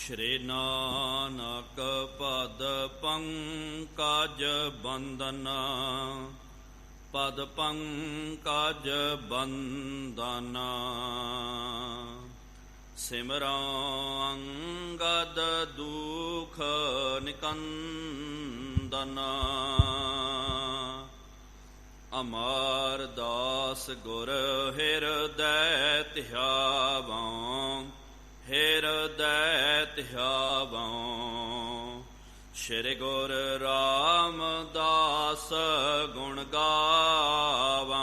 ਸ਼੍ਰੀ ਨਾਨਕ ਪਦ ਪੰਕਜ ਬੰਦਨਾ, ਪਦ ਪੰਕਜ ਬੰਦਨਾ। ਸਿਮਰਾਂ ਅੰਗਦ ਦੁਖ ਨਿਕੰਦਨਾ, ਅਮਰ ਦਾਸ ਗੁਰ ਹਿਰਦੈ ਧਿਆਵਾਂ, ਹਿਰਦੈ ਧਿਆਵਾਂ। ਸ਼੍ਰੀ ਗੁਰ ਰਾਮਦਾਸ ਗੁਣ ਗਾਵਾਂ,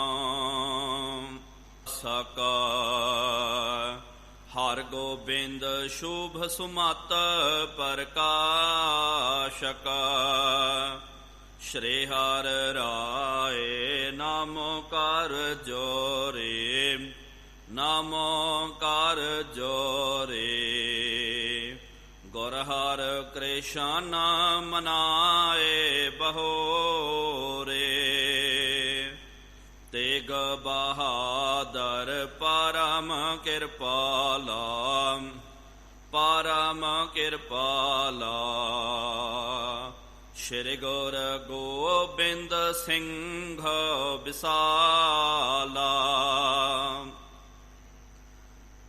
ਸਕਾ ਹਰਿ ਗੋਬਿੰਦ ਸ਼ੁਭ ਸੁਮਤਿ ਪ੍ਰਕਾਸ਼ਕ। ਸ਼੍ਰੀ ਹਰਿ ਰਾਏ ਨਾਮ ਕਰ ਜੋਰੇ, ਨਾਮ ਕਰ ਜੋਰੇ। ਗੁਰ ਹਰਿ ਕ੍ਰਿਸ਼ਨ ਮਨਾਏ ਬਹੋਰੇ, ਤੇਗ ਬਹਾਦਰ ਪਰਮ ਕਿਰਪਾਲਾ, ਪਰਮ ਕਿਰਪਾਲਾ। ਸ਼੍ਰੀ ਗੁਰ ਗੋਬਿੰਦ ਸਿੰਘ ਵਿਸਾਲਾ,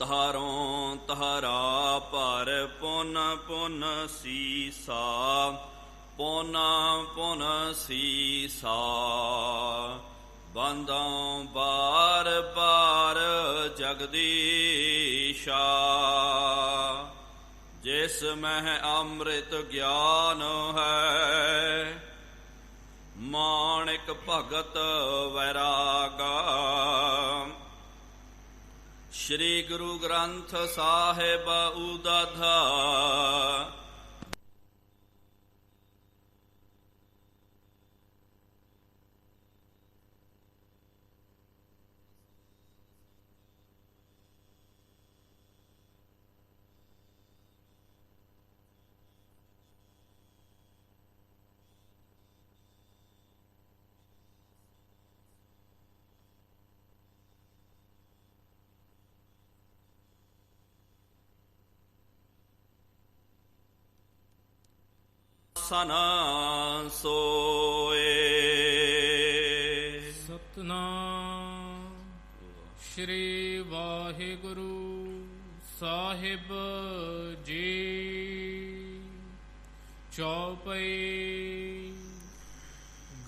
ਤਹਾਰੋਂ ਤਹਾਰਾ ਪਰ ਪੁਨ ਪੁਨ ਸੀਸਾ, ਪੁਨ ਪੁਨ ਸੀਸਾ। ਬੰਦੋਂ ਬਾਰ ਬਾਰ ਜਗਦੀਸ਼ਾ, ਜਿਸ ਮਹਿ ਅੰਮ੍ਰਿਤ ਗਿਆਨ ਹੈ, ਮਾਣਿਕ ਭਗਤ ਵੈਰਾਗਾ। ਸ਼੍ਰੀ ਗੁਰੂ ਗ੍ਰੰਥ ਸਾਹਿਬ ਉਦਾਧਾ, ਸਨਾ ਸੋਏ। ਸਤਨਾਮ ਸ਼੍ਰੀ ਵਾਹਿਗੁਰੂ ਸਾਹਿਬ ਜੀ। ਚੌਪਈ।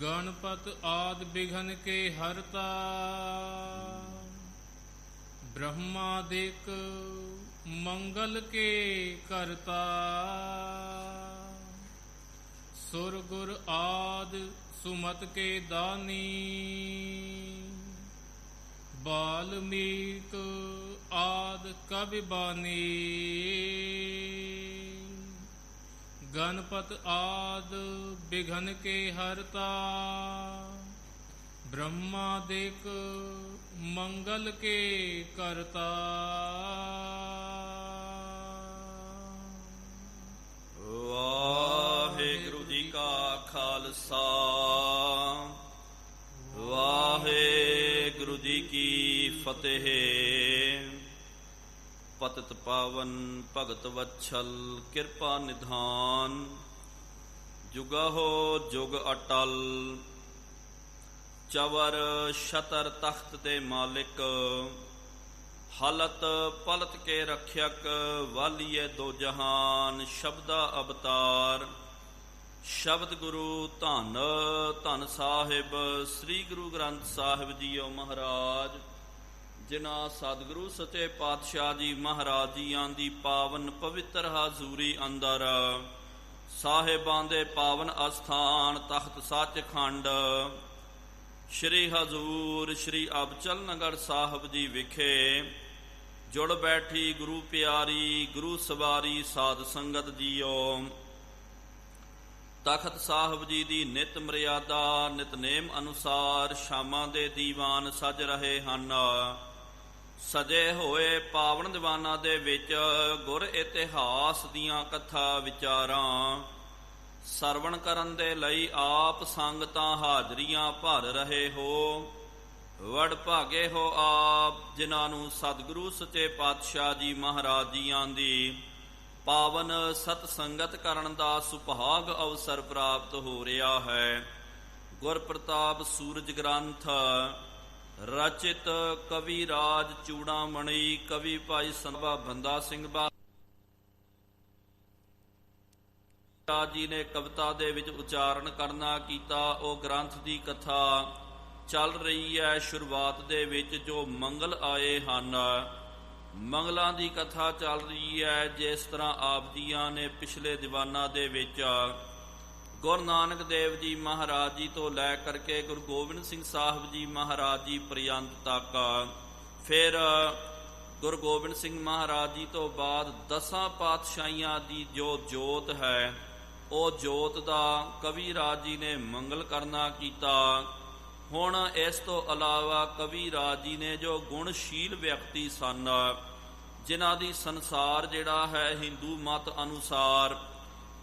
ਗਣਪਤ ਆਦਿ ਬਿਘਨ ਕੇ ਹਰਤਾ, ਬ੍ਰਹਮਾਦਿਕ ਮੰਗਲ ਕੇ ਕਰਤਾ। ਸੁਰ ਗੁਰ ਆਦਿ ਸੁਮਤ ਕੇ ਦਾਨੀ, ਬਾਲਮੀਕ ਆਦਿ ਕਵਿ ਬਾਨੀ। ਗਣਪਤ ਆਦਿ ਬਿਘਨ ਕੇ ਹਰਤਾ, ਬ੍ਰਹਮਾਦਿਕ ਮੰਗਲ ਕੇ ਕਰਤਾ। ਵਾਹਿਗੁਰੂ ਜੀ ਕਾ ਖਾਲਸਾ, ਵਾਹਿਗੁਰੂ ਜੀ ਕੀ ਫਤਿਹ। ਪਤਿਤ ਪਾਵਨ ਭਗਤ ਵਛਲ ਕਿਰਪਾ ਨਿਧਾਨ, ਜੁਗਹੁ ਜੁਗ ਅਟਲ। ਚਵਰ ਛਤਰ ਤਖਤ ਦੇ ਮਾਲਿਕ, ਹਲਤ ਪਲਤ ਕੇ ਰਖਿਅਕ। ਵਾਲੀਏ ਦੋ ਜਹਾਨ ਸ਼ਬਦਾ ਅਵਤਾਰ। ਸ਼ਬਦ ਗੁਰੂ ਧੰਨ ਧੰਨ ਸਾਹਿਬ ਸ੍ਰੀ ਗੁਰੂ ਗ੍ਰੰਥ ਸਾਹਿਬ ਜੀਓ ਮਹਾਰਾਜ, ਜਿਨ੍ਹਾਂ ਸਤਿਗੁਰੂ ਸੱਚੇ ਪਾਤਸ਼ਾਹ ਜੀ ਮਹਾਰਾਜ ਜੀਆਂ ਦੀ ਪਾਵਨ ਪਵਿੱਤਰ ਹਾਜ਼ੂਰੀ ਅੰਦਰ, ਸਾਹਿਬਾਂ ਦੇ ਪਾਵਨ ਅਸਥਾਨ ਤਖਤ ਸੱਚਖੰਡ ਸ਼੍ਰੀ ਹਜ਼ੂਰ ਸ਼੍ਰੀ ਅਬਚਲ ਨਗਰ ਸਾਹਿਬ ਜੀ ਵਿਖੇ ਜੁੜ ਬੈਠੀ ਗੁਰੂ ਪਿਆਰੀ ਗੁਰੂ ਸਵਾਰੀ ਸਾਧ ਸੰਗਤ ਜੀਓ। ਤਖਤ ਸਾਹਿਬ ਜੀ ਦੀ ਨਿਤ ਮਰਿਆਦਾ ਨਿਤਨੇਮ ਅਨੁਸਾਰ ਸ਼ਾਮਾਂ ਦੇ ਦੀਵਾਨ ਸਜ ਰਹੇ ਹਨ। ਸਜੇ ਹੋਏ ਪਾਵਨ ਦੀਵਾਨਾਂ ਦੇ ਵਿੱਚ ਗੁਰ ਇਤਿਹਾਸ ਦੀਆਂ ਕਥਾ ਵਿਚਾਰਾਂ ਸਰਵਣ ਕਰਨ ਦੇ ਲਈ ਆਪ ਸੰਗਤਾਂ ਹਾਜ਼ਰੀਆਂ ਭਰ ਰਹੇ ਹੋ। ਵਡ ਭਾਗੇ ਹੋ ਆਪ, ਜਿਨ੍ਹਾਂ ਨੂੰ ਸਤਿਗੁਰੂ ਸੱਚੇ ਪਾਤਸ਼ਾਹ ਜੀ ਮਹਾਰਾਜ ਜੀਆਂ ਦੀ ਪਾਵਨ ਸਤ ਸੰਗਤ ਕਰਨ ਦਾ ਸੁਭਾਗ ਅਵਸਰ ਪ੍ਰਾਪਤ ਹੋ ਰਿਹਾ ਹੈ। ਗੁਰ ਪ੍ਰਤਾਪ ਸੂਰਜ ਗ੍ਰੰਥ ਰਚਿਤ ਕਵੀ ਰਾਜ ਚੂੜਾਮਣੀ ਕਵੀ ਭਾਈ ਸੰਭਾ ਬੰਦਾ ਸਿੰਘ ਜੀ ਨੇ ਕਵਿਤਾ ਦੇ ਵਿੱਚ ਉਚਾਰਨ ਕਰਨਾ ਕੀਤਾ। ਉਹ ਗ੍ਰੰਥ ਦੀ ਕਥਾ ਚੱਲ ਰਹੀ ਹੈ। ਸ਼ੁਰੂਆਤ ਦੇ ਵਿੱਚ ਜੋ ਮੰਗਲ ਆਏ ਹਨ, ਮੰਗਲਾਂ ਦੀ ਕਥਾ ਚੱਲ ਰਹੀ ਹੈ। ਜਿਸ ਤਰ੍ਹਾਂ ਆਪ ਜੀਆਂ ਨੇ ਪਿਛਲੇ ਦੀਵਾਨਾਂ ਦੇ ਵਿੱਚ ਗੁਰੂ ਨਾਨਕ ਦੇਵ ਜੀ ਮਹਾਰਾਜ ਜੀ ਤੋਂ ਲੈ ਕਰਕੇ ਗੁਰੂ ਗੋਬਿੰਦ ਸਿੰਘ ਸਾਹਿਬ ਜੀ ਮਹਾਰਾਜ ਜੀ ਪਰਯੰਤ ਤੱਕ, ਫਿਰ ਗੁਰੂ ਗੋਬਿੰਦ ਸਿੰਘ ਮਹਾਰਾਜ ਜੀ ਤੋਂ ਬਾਅਦ 10 ਪਾਤਸ਼ਾਹੀਆਂ ਦੀ ਜੋ ਜੋਤ ਹੈ, ਉਹ ਜੋਤ ਦਾ ਕਵੀ ਰਾਜ ਜੀ ਨੇ ਮੰਗਲ ਕਰਨਾ ਕੀਤਾ। ਹੁਣ ਇਸ ਤੋਂ ਇਲਾਵਾ ਕਵੀ ਰਾਜ ਜੀ ਨੇ ਜੋ ਗੁਣਸ਼ੀਲ ਵਿਅਕਤੀ ਸਨ, ਜਿਨ੍ਹਾਂ ਦੀ ਸੰਸਾਰ ਜਿਹੜਾ ਹੈ ਹਿੰਦੂ ਮਤ ਅਨੁਸਾਰ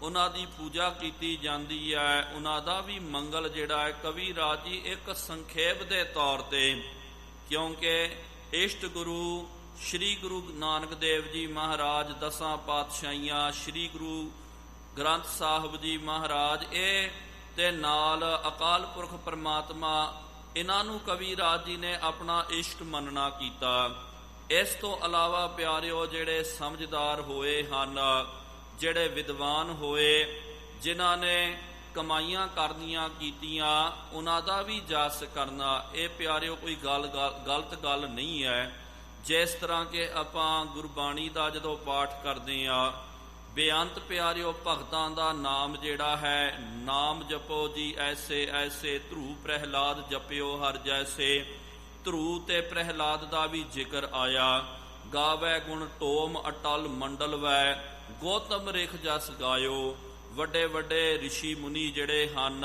ਉਹਨਾਂ ਦੀ ਪੂਜਾ ਕੀਤੀ ਜਾਂਦੀ ਹੈ, ਉਹਨਾਂ ਦਾ ਵੀ ਮੰਗਲ ਜਿਹੜਾ ਹੈ ਕਵੀ ਰਾਜ ਜੀ ਇੱਕ ਸੰਖੇਪ ਦੇ ਤੌਰ ਤੇ, ਕਿਉਂਕਿ ਇਸ਼ਟ ਗੁਰੂ ਸ਼੍ਰੀ ਗੁਰੂ ਨਾਨਕ ਦੇਵ ਜੀ ਮਹਾਰਾਜ 10 ਪਾਤਸ਼ਾਹੀਆਂ, ਸ਼੍ਰੀ ਗੁਰੂ ਗ੍ਰੰਥ ਸਾਹਿਬ ਜੀ ਮਹਾਰਾਜ, ਇਹ ਤੇ ਨਾਲ ਅਕਾਲ ਪੁਰਖ ਪਰਮਾਤਮਾ, ਇਹਨਾਂ ਨੂੰ ਕਵੀ ਰਾਜ ਜੀ ਨੇ ਆਪਣਾ ਇਸ਼ਟ ਮੰਨਣਾ ਕੀਤਾ। ਇਸ ਤੋਂ ਇਲਾਵਾ ਪਿਆਰਿਓ ਜਿਹੜੇ ਸਮਝਦਾਰ ਹੋਏ ਹਨ, ਜਿਹੜੇ ਵਿਦਵਾਨ ਹੋਏ, ਜਿਨ੍ਹਾਂ ਨੇ ਕਮਾਈਆਂ ਕਰਨੀਆਂ ਕੀਤੀਆਂ, ਉਹਨਾਂ ਦਾ ਵੀ ਜਸ ਕਰਨਾ, ਇਹ ਪਿਆਰਿਓ ਕੋਈ ਗਲਤ ਗੱਲ ਨਹੀਂ ਹੈ। ਜਿਸ ਤਰ੍ਹਾਂ ਕਿ ਆਪਾਂ ਗੁਰਬਾਣੀ ਦਾ ਜਦੋਂ ਪਾਠ ਕਰਦੇ ਹਾਂ, ਬੇਅੰਤ ਪਿਆਰਿਓ ਭਗਤਾਂ ਦਾ ਨਾਮ ਜਿਹੜਾ ਹੈ, ਨਾਮ ਜਪੋ ਜੀ ਐਸੇ ਐਸੇ, ਧਰੂ ਪ੍ਰਹਿਲਾਦ ਜਪਿਓ ਹਰ ਜੈਸੇ। ਧਰੂ ਤੇ ਪ੍ਰਹਿਲਾਦ ਦਾ ਵੀ ਜ਼ਿਕਰ ਆਇਆ। ਗਾਵੈ ਗੁਣ ਟੋਮ ਅਟਲ ਮੰਡਲ ਵੈ, ਗੌਤਮ ਰਿਖ ਜਸ ਗਾਇਓ। ਵੱਡੇ ਵੱਡੇ ਰਿਸ਼ੀ ਮੁਨੀ ਜਿਹੜੇ ਹਨ,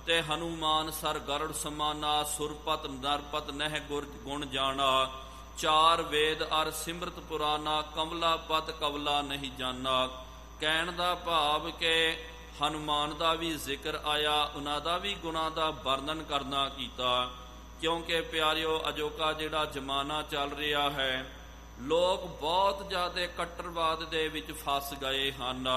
ਤੇ ਹਨੂਮਾਨ ਸਰ ਗਰੜ ਸਮਾਨਾ, ਸੁਰਪਤ ਨਰਪਤ ਨਹਿ ਗੁਰ ਗੁਣ ਜਾਣਾ। 4 ਵੇਦ ਅਰ ਸਿਮਰਤ ਪੁਰਾਨਾ, ਕਮਲਾ ਪਤ ਕਵਲਾ ਨਹੀਂ ਜਾਨਾ। ਕਹਿਣ ਦਾ ਭਾਵ ਕਿ ਹਨੂਮਾਨ ਦਾ ਵੀ ਜ਼ਿਕਰ ਆਇਆ, ਉਹਨਾਂ ਦਾ ਵੀ ਗੁਣਾਂ ਦਾ ਵਰਣਨ ਕਰਨਾ ਕੀਤਾ। ਕਿਉਂਕਿ ਪਿਆਰਿਓ ਅਜੋਕਾ ਜਿਹੜਾ ਜ਼ਮਾਨਾ ਚੱਲ ਰਿਹਾ ਹੈ, ਲੋਕ ਬਹੁਤ ਜ਼ਿਆਦਾ ਕੱਟਰਵਾਦ ਦੇ ਵਿੱਚ ਫਸ ਗਏ ਹਨ।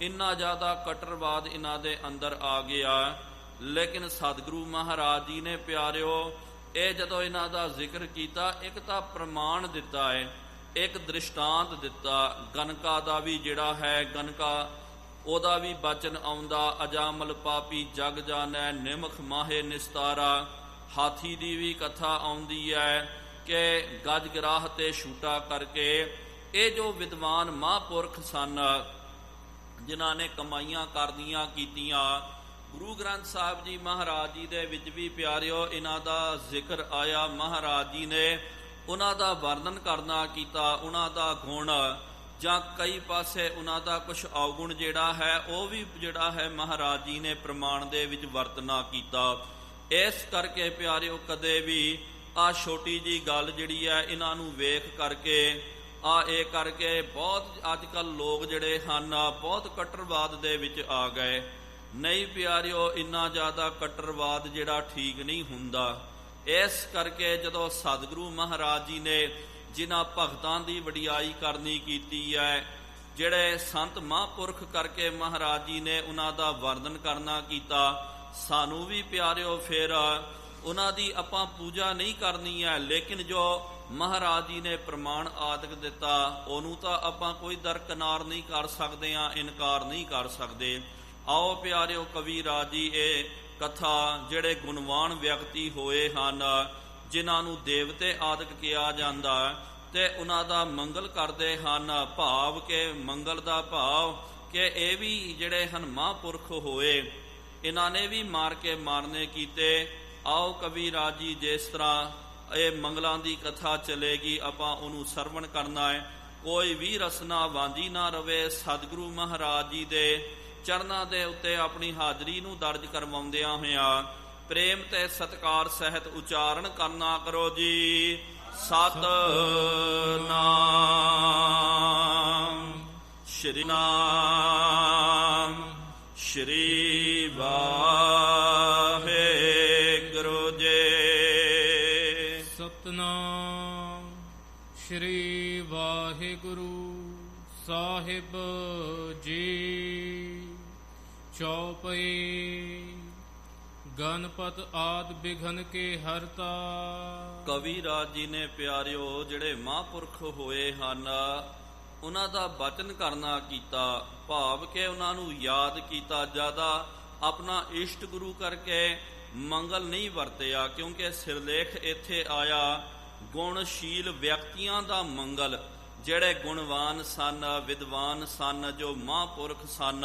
ਇੰਨਾ ਜ਼ਿਆਦਾ ਕੱਟਰਵਾਦ ਇਹਨਾਂ ਦੇ ਅੰਦਰ ਆ ਗਿਆ। ਲੇਕਿਨ ਸਤਿਗੁਰੂ ਮਹਾਰਾਜ ਜੀ ਨੇ ਪਿਆਰਿਓ ਇਹ ਜਦੋਂ ਇਹਨਾਂ ਦਾ ਜ਼ਿਕਰ ਕੀਤਾ, ਇੱਕ ਤਾਂ ਪ੍ਰਮਾਣ ਦਿੱਤਾ ਹੈ, ਇੱਕ ਦ੍ਰਿਸ਼ਟਾਂਤ ਦਿੱਤਾ। ਗਨਕਾ ਦਾ ਵੀ ਜਿਹੜਾ ਹੈ, ਗਨਕਾ ਉਹਦਾ ਵੀ ਬਚਨ ਆਉਂਦਾ, ਅਜਾਮਲ ਪਾਪੀ ਜਗ ਜਾਣੈ, ਨਿਮਖ ਮਾਹੇ ਨਿਸਤਾਰਾ। ਹਾਥੀ ਦੀ ਵੀ ਕਥਾ ਆਉਂਦੀ ਹੈ ਕਿ ਗਜ ਗਰਾਹ ਤੇ ਛੂਟਾ ਕਰਕੇ। ਇਹ ਜੋ ਵਿਦਵਾਨ ਮਹਾਂਪੁਰਖ ਸਨ, ਜਿਨ੍ਹਾਂ ਨੇ ਕਮਾਈਆਂ ਕਰਦੀਆਂ ਕੀਤੀਆਂ, ਗੁਰੂ ਗ੍ਰੰਥ ਸਾਹਿਬ ਜੀ ਮਹਾਰਾਜ ਜੀ ਦੇ ਵਿੱਚ ਵੀ ਪਿਆਰਿਓ ਇਹਨਾਂ ਦਾ ਜ਼ਿਕਰ ਆਇਆ। ਮਹਾਰਾਜ ਜੀ ਨੇ ਉਹਨਾਂ ਦਾ ਵਰਣਨ ਕਰਨਾ ਕੀਤਾ, ਉਹਨਾਂ ਦਾ ਗੁਣ, ਜਾਂ ਕਈ ਪਾਸੇ ਉਹਨਾਂ ਦਾ ਕੁਝ ਔਗੁਣ ਜਿਹੜਾ ਹੈ, ਉਹ ਵੀ ਜਿਹੜਾ ਹੈ ਮਹਾਰਾਜ ਜੀ ਨੇ ਪ੍ਰਮਾਣ ਦੇ ਵਿੱਚ ਵਰਤਨਾ ਕੀਤਾ। ਇਸ ਕਰਕੇ ਪਿਆਰਿਓ ਕਦੇ ਵੀ ਆਹ ਛੋਟੀ ਜੀ ਗੱਲ ਜਿਹੜੀ ਹੈ, ਇਹਨਾਂ ਨੂੰ ਵੇਖ ਕਰਕੇ ਇਹ ਕਰਕੇ ਬਹੁਤ ਅੱਜ ਕੱਲ੍ਹ ਲੋਕ ਜਿਹੜੇ ਹਨ ਬਹੁਤ ਕੱਟਰਵਾਦ ਦੇ ਵਿੱਚ ਆ ਗਏ। ਨਹੀਂ ਪਿਆਰਿਓ, ਇੰਨਾ ਜ਼ਿਆਦਾ ਕੱਟਰਵਾਦ ਜਿਹੜਾ ਠੀਕ ਨਹੀਂ ਹੁੰਦਾ। ਇਸ ਕਰਕੇ ਜਦੋਂ ਸਤਿਗੁਰੂ ਮਹਾਰਾਜ ਜੀ ਨੇ ਜਿਨ੍ਹਾਂ ਭਗਤਾਂ ਦੀ ਵਡਿਆਈ ਕਰਨੀ ਕੀਤੀ ਹੈ, ਜਿਹੜੇ ਸੰਤ ਮਹਾਂਪੁਰਖ ਕਰਕੇ ਮਹਾਰਾਜ ਜੀ ਨੇ ਉਹਨਾਂ ਦਾ ਵਰਣਨ ਕਰਨਾ ਕੀਤਾ, ਸਾਨੂੰ ਵੀ ਪਿਆਰਿਓ ਫਿਰ ਉਹਨਾਂ ਦੀ ਆਪਾਂ ਪੂਜਾ ਨਹੀਂ ਕਰਨੀ ਹੈ। ਲੇਕਿਨ ਜੋ ਮਹਾਰਾਜ ਜੀ ਨੇ ਪ੍ਰਮਾਣ ਆਦਿਕ ਦਿੱਤਾ, ਉਹਨੂੰ ਤਾਂ ਆਪਾਂ ਕੋਈ ਦਰਕਨਾਰ ਨਹੀਂ ਕਰ ਸਕਦੇ ਹਾਂ, ਇਨਕਾਰ ਨਹੀਂ ਕਰ ਸਕਦੇ। ਆਓ ਪਿਆਰਿਓ ਕਵੀ ਰਾਜ ਜੀ ਇਹ ਕਥਾ, ਜਿਹੜੇ ਗੁਣਵਾਨ ਵਿਅਕਤੀ ਹੋਏ ਹਨ, ਜਿਨ੍ਹਾਂ ਨੂੰ ਦੇਵਤੇ ਆਦਿਕ ਕਿਹਾ ਜਾਂਦਾ, ਤੇ ਉਹਨਾਂ ਦਾ ਮੰਗਲ ਕਰਦੇ ਹਨ। ਭਾਵ ਕਿ ਮੰਗਲ ਦਾ ਭਾਵ ਕਿ ਇਹ ਵੀ ਜਿਹੜੇ ਹਨ ਮਹਾਂਪੁਰਖ ਹੋਏ, ਇਹਨਾਂ ਨੇ ਵੀ ਮਾਰ ਕੇ ਮਾਰਨੇ ਕੀਤੇ। ਆਓ ਕਵੀ ਰਾਜ ਜੀ ਜਿਸ ਤਰ੍ਹਾਂ ਇਹ ਮੰਗਲਾਂ ਦੀ ਕਥਾ ਚਲੇਗੀ, ਆਪਾਂ ਉਹਨੂੰ ਸਰਵਣ ਕਰਨਾ ਹੈ। ਕੋਈ ਵੀ ਰਸਨਾ ਵਾਂਝੀ ਨਾ ਰਵੇ। ਸਤਿਗੁਰੂ ਮਹਾਰਾਜ ਜੀ ਦੇ ਚਰਨਾਂ ਦੇ ਉੱਤੇ ਆਪਣੀ ਹਾਜ਼ਰੀ ਨੂੰ ਦਰਜ ਕਰਵਾਉਂਦਿਆਂ ਹੋਇਆਂ ਪ੍ਰੇਮ ਤੇ ਸਤਿਕਾਰ ਸਹਿਤ ਉਚਾਰਨ ਕਰਨਾ ਕਰੋ ਜੀ। ਸਤਿਨਾਮ ਸ਼੍ਰੀ ਨਾਮ ਸ਼੍ਰੀ ਵਾਹਿਗੁਰੂ ਜੀ। ਸਤਿਨਾਮ ਸ਼੍ਰੀ ਵਾਹਿਗੁਰੂ ਸਾਹਿਬ ਜੀ। ਚੌਪਈ। ਗਣਪਤ ਆਦਿ ਬਿਘਨ ਕੇ ਹਰਤਾ। ਕਵੀ ਰਾਜ ਜੀ ਨੇ ਪਿਆਰਿਓ ਜਿਹੜੇ ਮਹਾਂਪੁਰਖ ਹੋਏ ਹਨ ਉਹਨਾਂ ਦਾ ਬਚਨ ਕਰਨਾ ਕੀਤਾ, ਭਾਵ ਕਿ ਉਹਨਾਂ ਨੂੰ ਯਾਦ ਕੀਤਾ, ਜ਼ਿਆਦਾ ਆਪਣਾ ਇਸ਼ਟ ਗੁਰੂ ਕਰਕੇ ਮੰਗਲ ਨਹੀਂ ਵਰਤਿਆ, ਕਿਉਂਕਿ ਸਿਰਲੇਖ ਇੱਥੇ ਆਇਆ ਗੁਣਸ਼ੀਲ ਵਿਅਕਤੀਆਂ ਦਾ ਮੰਗਲ, ਜਿਹੜੇ ਗੁਣਵਾਨ ਸਨ, ਵਿਦਵਾਨ ਸਨ, ਜੋ ਮਹਾਂਪੁਰਖ ਸਨ,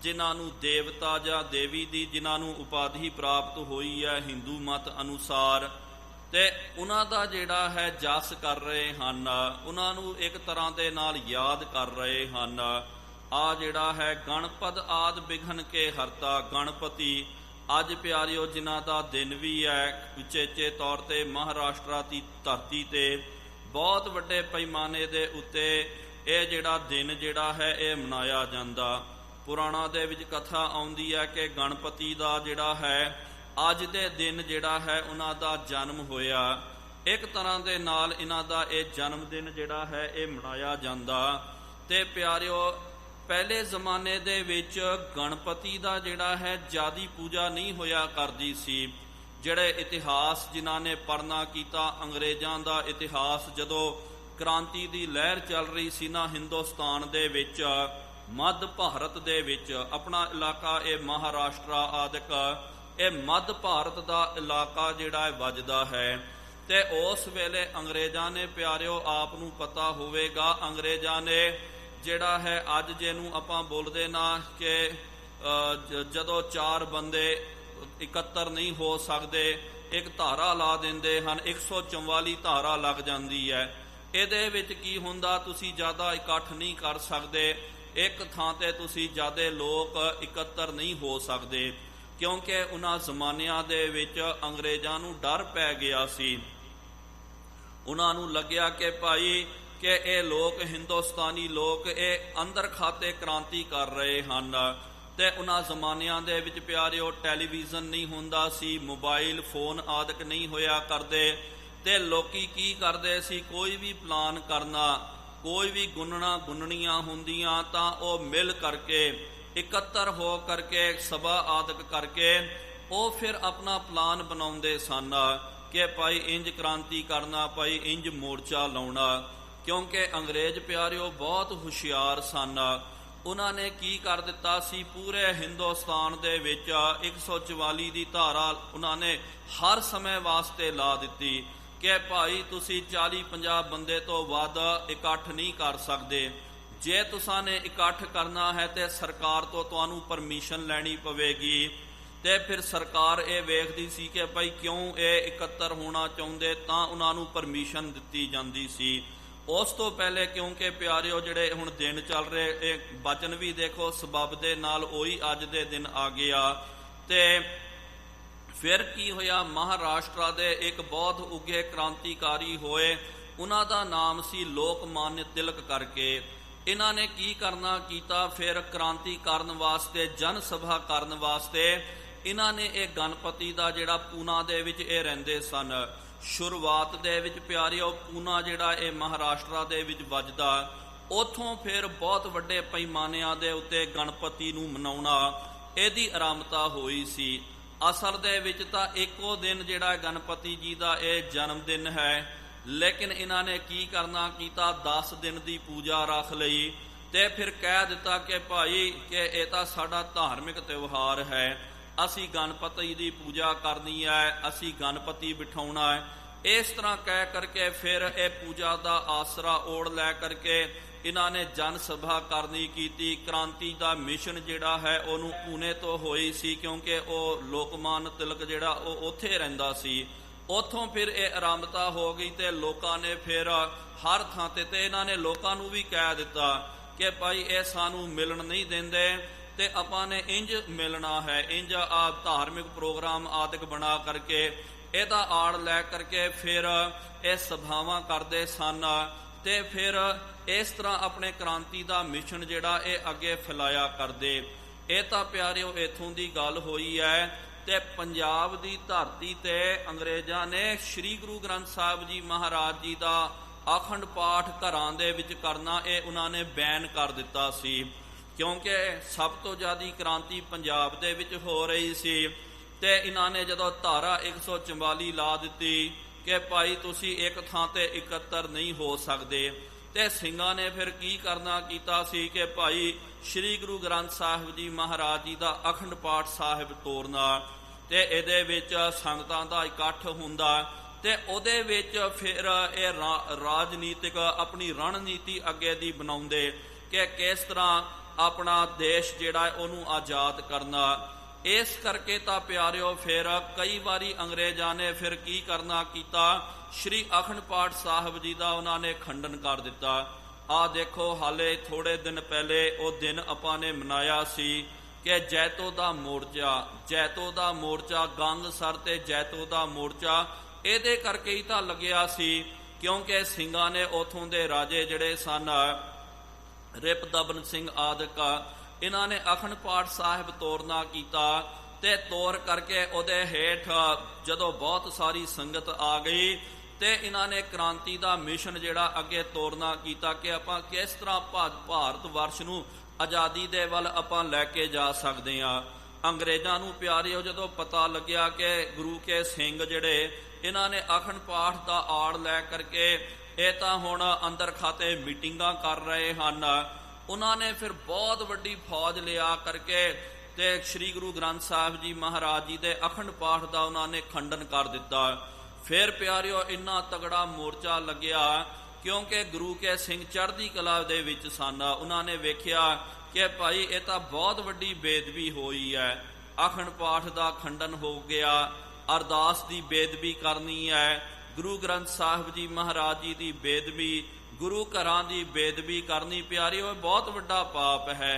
ਜਿਨ੍ਹਾਂ ਨੂੰ ਦੇਵਤਾ ਜਾਂ ਦੇਵੀ ਦੀ ਜਿਨ੍ਹਾਂ ਨੂੰ ਉਪਾਧੀ ਪ੍ਰਾਪਤ ਹੋਈ ਹੈ ਹਿੰਦੂ ਮਤ ਅਨੁਸਾਰ, ਤੇ ਉਹਨਾਂ ਦਾ ਜਿਹੜਾ ਹੈ ਜਸ ਕਰ ਰਹੇ ਹਨ, ਉਹਨਾਂ ਨੂੰ ਇੱਕ ਤਰ੍ਹਾਂ ਦੇ ਨਾਲ ਯਾਦ ਕਰ ਰਹੇ ਹਨ। ਆ ਜਿਹੜਾ ਹੈ ਗਣਪਤ ਆਦਿ ਬਿਘਨ ਕੇ ਹਰਤਾ, ਗਣਪਤੀ ਅੱਜ ਪਿਆਰਿਓ ਜਿਨ੍ਹਾਂ ਦਾ ਦਿਨ ਵੀ ਹੈ, ਉਚੇਚੇ ਤੌਰ ਤੇ ਮਹਾਰਾਸ਼ਟਰਾ ਦੀ ਧਰਤੀ ਤੇ ਬਹੁਤ ਵੱਡੇ ਪੈਮਾਨੇ ਦੇ ਉੱਤੇ ਇਹ ਜਿਹੜਾ ਦਿਨ ਜਿਹੜਾ ਹੈ ਇਹ ਮਨਾਇਆ ਜਾਂਦਾ। ਪੁਰਾਣਾਂ ਦੇ ਵਿੱਚ ਕਥਾ ਆਉਂਦੀ ਹੈ ਕਿ ਗਣਪਤੀ ਦਾ ਜਿਹੜਾ ਹੈ ਅੱਜ ਦੇ ਦਿਨ ਜਿਹੜਾ ਹੈ ਉਹਨਾਂ ਦਾ ਜਨਮ ਹੋਇਆ। ਇੱਕ ਤਰ੍ਹਾਂ ਦੇ ਨਾਲ ਇਹਨਾਂ ਦਾ ਇਹ ਜਨਮ ਦਿਨ ਜਿਹੜਾ ਹੈ ਇਹ ਮਨਾਇਆ ਜਾਂਦਾ। ਤੇ ਪਿਆਰਿਓ ਪਹਿਲੇ ਜ਼ਮਾਨੇ ਦੇ ਵਿੱਚ ਗਣਪਤੀ ਦਾ ਜਿਹੜਾ ਹੈ ਜ਼ਿਆਦੀ ਪੂਜਾ ਨਹੀਂ ਹੋਇਆ ਕਰਦੀ ਸੀ। ਜਿਹੜੇ ਇਤਿਹਾਸ ਜਿਨ੍ਹਾਂ ਨੇ ਪੜ੍ਹਨਾ ਕੀਤਾ, ਅੰਗਰੇਜ਼ਾਂ ਦਾ ਇਤਿਹਾਸ, ਜਦੋਂ ਕ੍ਰਾਂਤੀ ਦੀ ਲਹਿਰ ਚੱਲ ਰਹੀ ਸੀ ਨਾ ਹਿੰਦੁਸਤਾਨ ਦੇ ਵਿੱਚ, ਮੱਧ ਭਾਰਤ ਦੇ ਵਿੱਚ, ਆਪਣਾ ਇਲਾਕਾ ਇਹ ਮਹਾਰਾਸ਼ਟਰਾ ਆਦਿਕ, ਇਹ ਮੱਧ ਭਾਰਤ ਦਾ ਇਲਾਕਾ ਜਿਹੜਾ ਵੱਜਦਾ ਹੈ। ਤੇ ਉਸ ਵੇਲੇ ਅੰਗਰੇਜ਼ਾਂ ਨੇ ਪਿਆਰਿਓ ਆਪ ਨੂੰ ਪਤਾ ਹੋਵੇਗਾ, ਅੰਗਰੇਜ਼ਾਂ ਨੇ ਜਿਹੜਾ ਹੈ ਅੱਜ ਜਿਹਨੂੰ ਆਪਾਂ ਬੋਲਦੇ ਨਾ ਕਿ ਜਦੋਂ ਚਾਰ ਬੰਦੇ ਇਕੱਤਰ ਨਹੀਂ ਹੋ ਸਕਦੇ, ਇੱਕ ਧਾਰਾ ਲਾ ਦਿੰਦੇ ਹਨ, 144 ਧਾਰਾ ਲੱਗ ਜਾਂਦੀ ਹੈ। ਇਹਦੇ ਵਿੱਚ ਕੀ ਹੁੰਦਾ, ਤੁਸੀਂ ਜ਼ਿਆਦਾ ਇਕੱਠ ਨਹੀਂ ਕਰ ਸਕਦੇ, ਇੱਕ ਥਾਂ ਤੇ ਤੁਸੀਂ ਜ਼ਿਆਦਾ ਲੋਕ ਇਕੱਤਰ ਨਹੀਂ ਹੋ ਸਕਦੇ, ਕਿਉਂਕਿ ਉਹਨਾਂ ਜ਼ਮਾਨਿਆਂ ਦੇ ਵਿੱਚ ਅੰਗਰੇਜ਼ਾਂ ਨੂੰ ਡਰ ਪੈ ਗਿਆ ਸੀ। ਉਹਨਾਂ ਨੂੰ ਲੱਗਿਆ ਕਿ ਭਾਈ ਕਿ ਇਹ ਲੋਕ, ਹਿੰਦੁਸਤਾਨੀ ਲੋਕ, ਇਹ ਅੰਦਰ ਖਾਤੇ ਕ੍ਰਾਂਤੀ ਕਰ ਰਹੇ ਹਨ। ਤੇ ਉਹਨਾਂ ਜ਼ਮਾਨਿਆਂ ਦੇ ਵਿੱਚ ਪਿਆਰਿਓ ਟੈਲੀਵਿਜ਼ਨ ਨਹੀਂ ਹੁੰਦਾ ਸੀ, ਮੋਬਾਈਲ ਫੋਨ ਆਦਿਕ ਨਹੀਂ ਹੋਇਆ ਕਰਦੇ, ਤੇ ਲੋਕੀ ਕੀ ਕਰਦੇ ਸੀ, ਕੋਈ ਵੀ ਪਲਾਨ ਕਰਨਾ, ਕੋਈ ਵੀ ਗੁੰਨਣਾ ਗੁੰਨਣੀਆਂ ਹੁੰਦੀਆਂ ਤਾਂ ਉਹ ਮਿਲ ਕਰਕੇ ਇਕੱਤਰ ਹੋ ਕਰਕੇ ਸਭਾ ਆਦਿਕ ਕਰਕੇ ਉਹ ਫਿਰ ਆਪਣਾ ਪਲਾਨ ਬਣਾਉਂਦੇ ਸਨ ਕਿ ਭਾਈ ਇੰਜ ਕ੍ਰਾਂਤੀ ਕਰਨਾ, ਭਾਈ ਇੰਜ ਮੋਰਚਾ ਲਾਉਣਾ। ਕਿਉਂਕਿ ਅੰਗਰੇਜ਼ ਪਿਆਰਿਓ ਬਹੁਤ ਹੁਸ਼ਿਆਰ ਸਨ। ਉਹਨਾਂ ਨੇ ਕੀ ਕਰ ਦਿੱਤਾ ਸੀ, ਪੂਰੇ ਹਿੰਦੁਸਤਾਨ ਦੇ ਵਿੱਚ 144 ਦੀ ਧਾਰਾ ਉਹਨਾਂ ਨੇ ਹਰ ਸਮੇਂ ਵਾਸਤੇ ਲਾ ਦਿੱਤੀ ਕਿ ਭਾਈ ਤੁਸੀਂ 40-50 ਬੰਦੇ ਤੋਂ ਵੱਧ ਇਕੱਠ ਨਹੀਂ ਕਰ ਸਕਦੇ। ਜੇ ਤੁਸਾਂ ਨੇ ਇਕੱਠ ਕਰਨਾ ਹੈ ਤੇ ਸਰਕਾਰ ਤੋਂ ਤੁਹਾਨੂੰ ਪਰਮਿਸ਼ਨ ਲੈਣੀ ਪਵੇਗੀ। ਤੇ ਫਿਰ ਸਰਕਾਰ ਇਹ ਵੇਖਦੀ ਸੀ ਕਿ ਭਾਈ ਕਿਉਂ ਇਹ ਇਕੱਤਰ ਹੋਣਾ ਚਾਹੁੰਦੇ, ਤਾਂ ਉਹਨਾਂ ਨੂੰ ਪਰਮਿਸ਼ਨ ਦਿੱਤੀ ਜਾਂਦੀ ਸੀ। ਉਸ ਤੋਂ ਪਹਿਲੇ ਕਿਉਂਕਿ ਪਿਆਰਿਓ ਜਿਹੜੇ ਹੁਣ ਦਿਨ ਚੱਲ ਰਹੇ, ਇਹ ਬਚਨ ਵੀ ਦੇਖੋ ਸਬੱਬ ਦੇ ਨਾਲ ਉਹੀ ਅੱਜ ਦੇ ਦਿਨ ਆ ਗਿਆ। ਤੇ ਫਿਰ ਕੀ ਹੋਇਆ, ਮਹਾਰਾਸ਼ਟਰਾ ਦੇ ਇੱਕ ਬਹੁਤ ਉੱਘੇ ਕ੍ਰਾਂਤੀਕਾਰੀ ਹੋਏ, ਉਹਨਾਂ ਦਾ ਨਾਮ ਸੀ ਲੋਕਮਾਨਯ ਤਿਲਕ ਕਰਕੇ। ਇਹਨਾਂ ਨੇ ਕੀ ਕਰਨਾ ਕੀਤਾ, ਫਿਰ ਕ੍ਰਾਂਤੀ ਕਰਨ ਵਾਸਤੇ, ਜਨ ਸਭਾ ਕਰਨ ਵਾਸਤੇ ਇਹਨਾਂ ਨੇ ਇਹ ਗਣਪਤੀ ਦਾ ਜਿਹੜਾ ਪੂਨਾ ਦੇ ਵਿੱਚ ਇਹ ਰਹਿੰਦੇ ਸਨ। ਸ਼ੁਰੂਆਤ ਦੇ ਵਿੱਚ ਪਿਆਰਿਓ ਪੂਨਾ ਜਿਹੜਾ ਇਹ ਮਹਾਰਾਸ਼ਟਰਾ ਦੇ ਵਿੱਚ ਵੱਜਦਾ, ਉੱਥੋਂ ਫਿਰ ਬਹੁਤ ਵੱਡੇ ਪੈਮਾਨਿਆਂ ਦੇ ਉੱਤੇ ਗਣਪਤੀ ਨੂੰ ਮਨਾਉਣਾ ਇਹਦੀ ਆਰੰਭਤਾ ਹੋਈ ਸੀ। ਅਸਲ ਦੇ ਵਿੱਚ ਤਾਂ ਇੱਕੋ ਦਿਨ ਜਿਹੜਾ ਗਣਪਤੀ ਜੀ ਦਾ ਇਹ ਜਨਮ ਦਿਨ ਹੈ, ਲੇਕਿਨ ਇਹਨਾਂ ਨੇ ਕੀ ਕਰਨਾ ਕੀਤਾ, 10 ਦਿਨ ਦੀ ਪੂਜਾ ਰੱਖ ਲਈ ਤੇ ਫਿਰ ਕਹਿ ਦਿੱਤਾ ਕਿ ਭਾਈ ਕਿ ਇਹ ਤਾਂ ਸਾਡਾ ਧਾਰਮਿਕ ਤਿਉਹਾਰ ਹੈ, ਅਸੀਂ ਗਣਪਤੀ ਦੀ ਪੂਜਾ ਕਰਨੀ ਹੈ, ਅਸੀਂ ਗਣਪਤੀ ਬਿਠਾਉਣਾ ਹੈ। ਇਸ ਤਰ੍ਹਾਂ ਕਹਿ ਕਰਕੇ ਫਿਰ ਇਹ ਪੂਜਾ ਦਾ ਆਸਰਾ ਓੜ ਲੈ ਕਰਕੇ ਇਹਨਾਂ ਨੇ ਜਨ ਸਭਾ ਕਰਨੀ ਕੀਤੀ। ਕ੍ਰਾਂਤੀ ਦਾ ਮਿਸ਼ਨ ਜਿਹੜਾ ਹੈ ਉਹਨੂੰ ਪੂਨੇ ਤੋਂ ਹੋਈ ਸੀ, ਕਿਉਂਕਿ ਉਹ ਲੋਕਮਾਨ ਤਿਲਕ ਜਿਹੜਾ ਉਹ ਉੱਥੇ ਰਹਿੰਦਾ ਸੀ। ਉੱਥੋਂ ਫਿਰ ਇਹ ਆਰੰਭਤਾ ਹੋ ਗਈ ਤੇ ਲੋਕਾਂ ਨੇ ਫਿਰ ਹਰ ਥਾਂ ਤੇ ਇਹਨਾਂ ਨੇ ਲੋਕਾਂ ਨੂੰ ਵੀ ਕਹਿ ਦਿੱਤਾ ਕਿ ਭਾਈ ਇਹ ਸਾਨੂੰ ਮਿਲਣ ਨਹੀਂ ਦਿੰਦੇ ਤੇ ਆਪਾਂ ਨੇ ਇੰਜ ਮਿਲਣਾ ਹੈ, ਇੰਜ ਆ ਧਾਰਮਿਕ ਪ੍ਰੋਗਰਾਮ ਆਦਿਕ ਬਣਾ ਕਰਕੇ ਇਹਦਾ ਆੜ ਲੈ ਕਰਕੇ ਫਿਰ ਇਹ ਸਭਾਵਾਂ ਕਰਦੇ ਸਨ। ਤੇ ਫਿਰ ਇਸ ਤਰ੍ਹਾਂ ਆਪਣੇ ਕ੍ਰਾਂਤੀ ਦਾ ਮਿਸ਼ਨ ਜਿਹੜਾ ਇਹ ਅੱਗੇ ਫੈਲਾਇਆ ਕਰਦੇ। ਇਹ ਤਾਂ ਪਿਆਰਿਓ ਇੱਥੋਂ ਦੀ ਗੱਲ ਹੋਈ ਹੈ। ਤੇ ਪੰਜਾਬ ਦੀ ਧਰਤੀ ਤੇ ਅੰਗਰੇਜ਼ਾਂ ਨੇ ਸ੍ਰੀ ਗੁਰੂ ਗ੍ਰੰਥ ਸਾਹਿਬ ਜੀ ਮਹਾਰਾਜ ਜੀ ਦਾ ਅਖੰਡ ਪਾਠ ਘਰਾਂ ਦੇ ਵਿੱਚ ਕਰਨਾ ਇਹ ਉਹਨਾਂ ਨੇ ਬੈਨ ਕਰ ਦਿੱਤਾ ਸੀ, ਕਿਉਂਕਿ ਸਭ ਤੋਂ ਜ਼ਿਆਦਾ ਕ੍ਰਾਂਤੀ ਪੰਜਾਬ ਦੇ ਵਿੱਚ ਹੋ ਰਹੀ ਸੀ। ਤੇ ਇਹਨਾਂ ਨੇ ਜਦੋਂ ਧਾਰਾ 144 ਲਾ ਦਿੱਤੀ ਕਿ ਭਾਈ ਤੁਸੀਂ ਇੱਕ ਥਾਂ ਤੇ ਇਕੱਤਰ ਨਹੀਂ ਹੋ ਸਕਦੇ, ਤੇ ਸਿੰਘਾਂ ਨੇ ਫਿਰ ਕੀ ਕਰਨਾ ਕੀਤਾ ਸੀ ਕਿ ਭਾਈ ਸ੍ਰੀ ਗੁਰੂ ਗ੍ਰੰਥ ਸਾਹਿਬ ਜੀ ਮਹਾਰਾਜ ਜੀ ਦਾ ਅਖੰਡ ਪਾਠ ਸਾਹਿਬ ਤੋਰਨਾ, ਤੇ ਇਹਦੇ ਵਿੱਚ ਸੰਗਤਾਂ ਦਾ ਇਕੱਠ ਹੁੰਦਾ, ਤੇ ਉਹਦੇ ਵਿੱਚ ਫਿਰ ਇਹ ਰਾਜਨੀਤਿਕ ਆਪਣੀ ਰਣਨੀਤੀ ਅੱਗੇ ਦੀ ਬਣਾਉਂਦੇ ਕਿ ਕਿਸ ਤਰ੍ਹਾਂ ਆਪਣਾ ਦੇਸ਼ ਜਿਹੜਾ ਉਹਨੂੰ ਆਜ਼ਾਦ ਕਰਨਾ। ਇਸ ਕਰਕੇ ਤਾਂ ਪਿਆਰਿਓ ਫਿਰ ਕਈ ਵਾਰੀ ਅੰਗਰੇਜ਼ਾਂ ਨੇ ਫਿਰ ਕੀ ਕਰਨਾ ਕੀਤਾ, ਸ਼੍ਰੀ ਅਖੰਡ ਪਾਠ ਸਾਹਿਬ ਜੀ ਦਾ ਉਹਨਾਂ ਨੇ ਖੰਡਨ ਕਰ ਦਿੱਤਾ। ਆਹ ਦੇਖੋ, ਹਾਲੇ ਥੋੜੇ ਦਿਨ ਪਹਿਲੇ ਉਹ ਦਿਨ ਆਪਾਂ ਨੇ ਮਨਾਇਆ ਸੀ ਕਿ ਜੈਤੋ ਦਾ ਮੋਰਚਾ ਗੰਗਸਰ ਤੇ ਜੈਤੋ ਦਾ ਮੋਰਚਾ ਇਹਦੇ ਕਰਕੇ ਹੀ ਤਾਂ ਲੱਗਿਆ ਸੀ, ਕਿਉਂਕਿ ਸਿੰਘਾਂ ਨੇ ਉਥੋਂ ਦੇ ਰਾਜੇ ਜਿਹੜੇ ਸਨ ਰਿਪਦਬਨ ਸਿੰਘ ਆਦਿਕ, ਇਹਨਾਂ ਨੇ ਅਖੰਡ ਪਾਠ ਸਾਹਿਬ ਤੋਰਨਾ ਕੀਤਾ, ਤੇ ਤੋਰ ਕਰਕੇ ਉਹਦੇ ਹੇਠ ਜਦੋਂ ਬਹੁਤ ਸਾਰੀ ਸੰਗਤ ਆ ਗਈ ਤੇ ਇਹਨਾਂ ਨੇ ਕ੍ਰਾਂਤੀ ਦਾ ਮਿਸ਼ਨ ਜਿਹੜਾ ਅੱਗੇ ਤੋਰਨਾ ਕੀਤਾ ਕਿ ਆਪਾਂ ਕਿਸ ਤਰ੍ਹਾਂ ਭਾਰਤ ਵਰਸ਼ ਨੂੰ ਆਜ਼ਾਦੀ ਦੇ ਵੱਲ ਆਪਾਂ ਲੈ ਕੇ ਜਾ ਸਕਦੇ ਹਾਂ। ਅੰਗਰੇਜ਼ਾਂ ਨੂੰ ਪਿਆਰਿਓ ਜਦੋਂ ਪਤਾ ਲੱਗਿਆ ਕਿ ਗੁਰੂ ਕੇ ਸਿੰਘ ਜਿਹੜੇ ਇਹਨਾਂ ਨੇ ਅਖੰਡ ਪਾਠ ਦਾ ਆੜ ਲੈ ਕਰਕੇ ਇਹ ਤਾਂ ਹੁਣ ਅੰਦਰ ਖਾਤੇ ਮੀਟਿੰਗਾਂ ਕਰ ਰਹੇ ਹਨ, ਉਹਨਾਂ ਨੇ ਫਿਰ ਬਹੁਤ ਵੱਡੀ ਫੌਜ ਲਿਆ ਕਰਕੇ ਤੇ ਸ੍ਰੀ ਗੁਰੂ ਗ੍ਰੰਥ ਸਾਹਿਬ ਜੀ ਮਹਾਰਾਜ ਜੀ ਦੇ ਅਖੰਡ ਪਾਠ ਦਾ ਉਹਨਾਂ ਨੇ ਖੰਡਨ ਕਰ ਦਿੱਤਾ। ਫਿਰ ਪਿਆਰਿਓ ਇੰਨਾ ਤਗੜਾ ਮੋਰਚਾ ਲੱਗਿਆ ਕਿਉਂਕਿ ਗੁਰੂ ਕੇ ਸਿੰਘ ਚੜ੍ਹਦੀ ਕਲਾ ਦੇ ਵਿੱਚ ਸਨ। ਉਹਨਾਂ ਨੇ ਵੇਖਿਆ ਕਿ ਭਾਈ ਇਹ ਤਾਂ ਬਹੁਤ ਵੱਡੀ ਬੇਦਬੀ ਹੋਈ ਹੈ, ਅਖੰਡ ਪਾਠ ਦਾ ਖੰਡਨ ਹੋ ਗਿਆ, ਅਰਦਾਸ ਦੀ ਬੇਦਬੀ ਕਰਨੀ ਹੈ, ਗੁਰੂ ਗ੍ਰੰਥ ਸਾਹਿਬ ਜੀ ਮਹਾਰਾਜ ਜੀ ਦੀ ਬੇਦਬੀ, ਗੁਰੂ ਘਰਾਂ ਦੀ ਬੇਦਬੀ ਕਰਨੀ ਪਿਆਰਿਓ ਬਹੁਤ ਵੱਡਾ ਪਾਪ ਹੈ।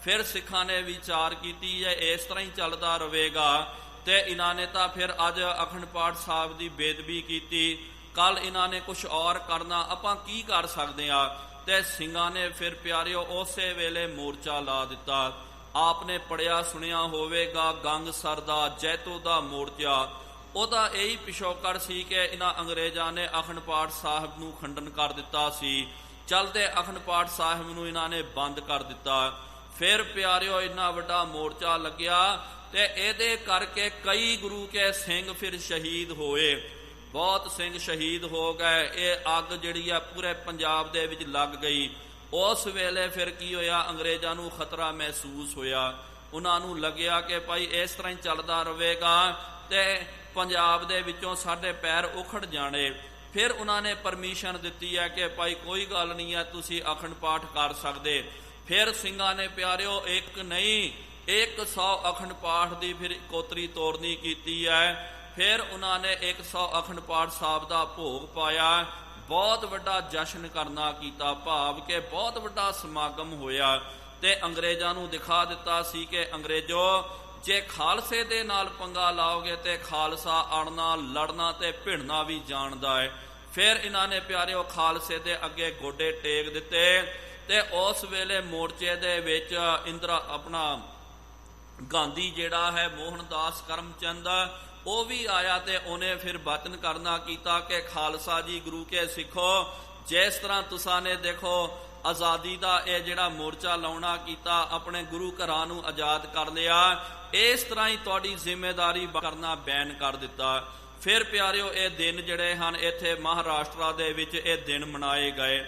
ਫਿਰ ਸਿੱਖਾਂ ਨੇ ਵਿਚਾਰ ਕੀਤੀ ਹੈ ਇਸ ਤਰ੍ਹਾਂ ਹੀ ਚੱਲਦਾ ਰਹੇਗਾ ਤੇ ਇਹਨਾਂ ਨੇ ਤਾਂ ਫਿਰ ਅੱਜ ਅਖੰਡ ਪਾਠ ਸਾਹਿਬ ਦੀ ਬੇਦਬੀ ਕੀਤੀ, ਕੱਲ ਇਹਨਾਂ ਨੇ ਕੁਝ ਔਰ ਕਰਨਾ, ਆਪਾਂ ਕੀ ਕਰ ਸਕਦੇ ਹਾਂ। ਤੇ ਸਿੰਘਾਂ ਨੇ ਫਿਰ ਪਿਆਰਿਓ ਉਸੇ ਵੇਲੇ ਮੋਰਚਾ ਲਾ ਦਿੱਤਾ। ਆਪ ਨੇ ਪੜਿਆ ਸੁਣਿਆ ਹੋਵੇਗਾ ਗੰਗਸਰ ਦਾ ਜੈਤੋ ਦਾ ਮੋਰਚਾ, ਉਹਦਾ ਇਹੀ ਪਿਛੋਕੜ ਸੀ ਕਿ ਇਹਨਾਂ ਅੰਗਰੇਜ਼ਾਂ ਨੇ ਅਖੰਡ ਪਾਠ ਸਾਹਿਬ ਨੂੰ ਖੰਡਨ ਕਰ ਦਿੱਤਾ ਸੀ, ਚਲਦੇ ਅਖੰਡ ਪਾਠ ਸਾਹਿਬ ਨੂੰ ਇਹਨਾਂ ਨੇ ਬੰਦ ਕਰ ਦਿੱਤਾ। ਫਿਰ ਪਿਆਰਿਓ ਇੰਨਾ ਵੱਡਾ ਮੋਰਚਾ ਲੱਗਿਆ ਤੇ ਇਹਦੇ ਕਰਕੇ ਕਈ ਗੁਰੂ ਕੇ ਸਿੰਘ ਫਿਰ ਸ਼ਹੀਦ ਹੋਏ, ਬਹੁਤ ਸਿੰਘ ਸ਼ਹੀਦ ਹੋ ਗਏ। ਇਹ ਅੱਗ ਜਿਹੜੀ ਆ ਪੂਰੇ ਪੰਜਾਬ ਦੇ ਵਿੱਚ ਲੱਗ ਗਈ। ਉਸ ਵੇਲੇ ਫਿਰ ਕੀ ਹੋਇਆ, ਅੰਗਰੇਜ਼ਾਂ ਨੂੰ ਖਤਰਾ ਮਹਿਸੂਸ ਹੋਇਆ, ਉਹਨਾਂ ਨੂੰ ਲੱਗਿਆ ਕਿ ਭਾਈ ਇਸ ਤਰ੍ਹਾਂ ਹੀ ਚੱਲਦਾ ਰਹੇਗਾ ਤੇ ਪੰਜਾਬ ਦੇ ਵਿੱਚੋਂ ਸਾਡੇ ਪੈਰ ਉਖੜ ਜਾਣੇ। ਫਿਰ ਉਹਨਾਂ ਨੇ ਪਰਮਿਸ਼ਨ ਦਿੱਤੀ ਹੈ ਕਿ ਭਾਈ ਕੋਈ ਗੱਲ ਨਹੀਂ ਹੈ, ਤੁਸੀਂ ਅਖੰਡ ਪਾਠ ਕਰ ਸਕਦੇ। ਫਿਰ ਸਿੰਘਾਂ ਨੇ ਪਿਆਰਿਓ ਇੱਕ ਨਹੀਂ 100 ਅਖੰਡ ਪਾਠ ਦੀ ਫਿਰ ਕੋਤਰੀ ਤੋਰਨੀ ਕੀਤੀ ਹੈ। ਫਿਰ ਉਹਨਾਂ ਨੇ 100 ਅਖੰਡ ਪਾਠ ਸਾਹਿਬ ਦਾ ਭੋਗ ਪਾਇਆ, ਬਹੁਤ ਵੱਡਾ ਜਸ਼ਨ ਕਰਨਾ ਕੀਤਾ, ਭਾਵ ਕਿ ਬਹੁਤ ਵੱਡਾ ਸਮਾਗਮ ਹੋਇਆ ਤੇ ਅੰਗਰੇਜ਼ਾਂ ਨੂੰ ਦਿਖਾ ਦਿੱਤਾ ਸੀ ਕਿ ਅੰਗਰੇਜ਼ੋ ਜੇ ਖਾਲਸੇ ਦੇ ਨਾਲ ਪੰਗਾ ਲਾਓਗੇ ਤੇ ਖਾਲਸਾ ਅੜਨਾ ਲੜਨਾ ਤੇ ਭਿੜਨਾ ਵੀ ਜਾਣਦਾ ਹੈ। ਫਿਰ ਇਹਨਾਂ ਨੇ ਪਿਆਰਿਓ ਖਾਲਸੇ ਦੇ ਅੱਗੇ ਗੋਡੇ ਟੇਕ ਦਿੱਤੇ ਤੇ ਉਸ ਵੇਲੇ ਮੋਰਚੇ ਦੇ ਵਿੱਚ ਆਪਣਾ ਗਾਂਧੀ ਜਿਹੜਾ ਹੈ ਮੋਹਨਦਾਸ ਕਰਮਚੰਦ ਉਹ ਵੀ ਆਇਆ ਤੇ ਉਹਨੇ ਫਿਰ ਵਚਨ ਕਰਨਾ ਕੀਤਾ ਕਿ ਖਾਲਸਾ ਜੀ ਗੁਰੂ ਕੇ ਸਿੱਖੋ, ਜਿਸ ਤਰ੍ਹਾਂ ਤੁਸਾਂ ਨੇ ਦੇਖੋ ਆਜ਼ਾਦੀ ਦਾ ਇਹ ਜਿਹੜਾ ਮੋਰਚਾ ਲਾਉਣਾ ਕੀਤਾ, ਆਪਣੇ ਗੁਰੂ ਘਰਾਂ ਨੂੰ ਆਜ਼ਾਦ ਕਰ ਲਿਆ, ਇਸ ਤਰ੍ਹਾਂ ਹੀ ਤੁਹਾਡੀ ਜ਼ਿੰਮੇਵਾਰੀ ਕਰਨਾ ਬੈਨ ਕਰ ਦਿੱਤਾ। ਫਿਰ ਪਿਆਰਿਓ ਇਹ ਦਿਨ ਜਿਹੜੇ ਹਨ ਇੱਥੇ ਮਹਾਰਾਸ਼ਟਰ ਦੇ ਵਿੱਚ ਇਹ ਦਿਨ ਮਨਾਏ ਗਏ।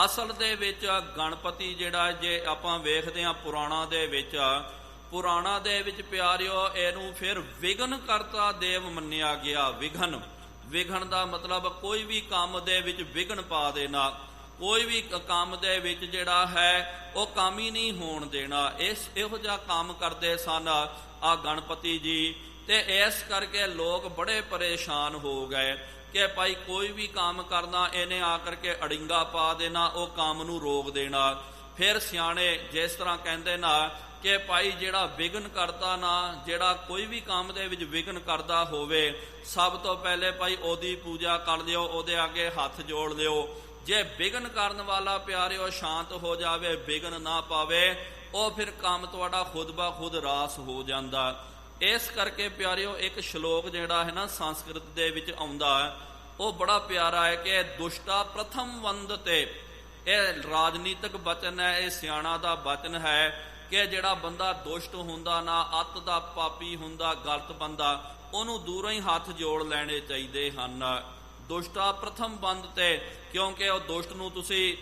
ਅਸਲ ਦੇ ਵਿੱਚ ਗਣਪਤੀ ਜਿਹੜਾ ਜੇ ਆਪਾਂ ਵੇਖਦੇ ਹਾਂ ਪੁਰਾਣਾ ਦੇ ਵਿੱਚ ਪਿਆਰਿਓ ਇਹਨੂੰ ਫਿਰ ਵਿਘਨ ਕਰਤਾ ਦੇਵ ਮੰਨਿਆ ਗਿਆ। ਵਿਘਨ ਦਾ ਮਤਲਬ ਕੋਈ ਵੀ ਕੰਮ ਦੇ ਵਿੱਚ ਵਿਘਨ ਪਾ ਦੇਣਾ, ਕੋਈ ਵੀ ਕੰਮ ਦੇ ਵਿੱਚ ਜਿਹੜਾ ਹੈ ਉਹ ਕੰਮ ਹੀ ਨਹੀਂ ਹੋਣ ਦੇਣਾ। ਇਹੋ ਜਿਹਾ ਕੰਮ ਕਰਦੇ ਸਨ ਆ ਗਣਪਤੀ ਜੀ ਤੇ ਇਸ ਕਰਕੇ ਲੋਕ ਬੜੇ ਪਰੇਸ਼ਾਨ ਹੋ ਗਏ ਕਿ ਭਾਈ ਕੋਈ ਵੀ ਕੰਮ ਕਰਨਾ ਇਹਨੇ ਆ ਕਰਕੇ ਅੜਿੰਗਾ ਪਾ ਦੇਣਾ, ਉਹ ਕੰਮ ਨੂੰ ਰੋਕ ਦੇਣਾ। ਫਿਰ ਸਿਆਣੇ ਜਿਸ ਤਰ੍ਹਾਂ ਕਹਿੰਦੇ ਨਾ ਕਿ ਭਾਈ ਜਿਹੜਾ ਵਿਘਨ ਕਰਦਾ ਨਾ, ਜਿਹੜਾ ਕੋਈ ਵੀ ਕੰਮ ਦੇ ਵਿੱਚ ਵਿਘਨ ਕਰਦਾ ਹੋਵੇ, ਸਭ ਤੋਂ ਪਹਿਲੇ ਭਾਈ ਉਹਦੀ ਪੂਜਾ ਕਰ ਲਿਓ, ਉਹਦੇ ਅੱਗੇ ਹੱਥ ਜੋੜ ਲਿਓ। ਜੇ ਵਿਘਨ ਕਰਨ ਵਾਲਾ ਪਿਆਰਿਓ ਸ਼ਾਂਤ ਹੋ ਜਾਵੇ, ਵਿਘਨ ਨਾ ਪਾਵੇ, ਉਹ ਫਿਰ ਕੰਮ ਤੁਹਾਡਾ ਖੁਦ ਬਾ ਖੁਦ ਰਾਸ ਹੋ ਜਾਂਦਾ। ਇਸ ਕਰਕੇ ਪਿਆਰਿਓ ਇੱਕ ਸ਼ਲੋਕ ਜਿਹੜਾ ਹੈ ਨਾ ਸੰਸਕ੍ਰਿਤ ਦੇ ਵਿੱਚ ਆਉਂਦਾ, ਉਹ ਬੜਾ ਪਿਆਰਾ ਹੈ ਕਿ ਦੁਸ਼ਟਾ ਪ੍ਰਥਮ ਵੰਦਤੇ। ਇਹ ਰਾਜਨੀਤਿਕ ਬਚਨ ਹੈ, ਇਹ ਸਿਆਣਾ ਦਾ ਬਚਨ ਹੈ ਕਿ ਜਿਹੜਾ ਬੰਦਾ ਦੁਸ਼ਟ ਹੁੰਦਾ, ਨਾ ਅੱਤ ਦਾ ਪਾਪੀ ਹੁੰਦਾ, ਗਲਤ ਬੰਦਾ, ਉਹਨੂੰ ਦੂਰੋਂ ਹੀ ਹੱਥ ਜੋੜ ਲੈਣੇ ਚਾਹੀਦੇ ਹਨ। ਦੁਸ਼ਟਾ ਪ੍ਰਥਮ ਬੰਦ ਤੇ, ਕਿਉਂਕਿ ਉਹ ਦੁਸ਼ਟ ਨੂੰ ਤੁਸੀਂ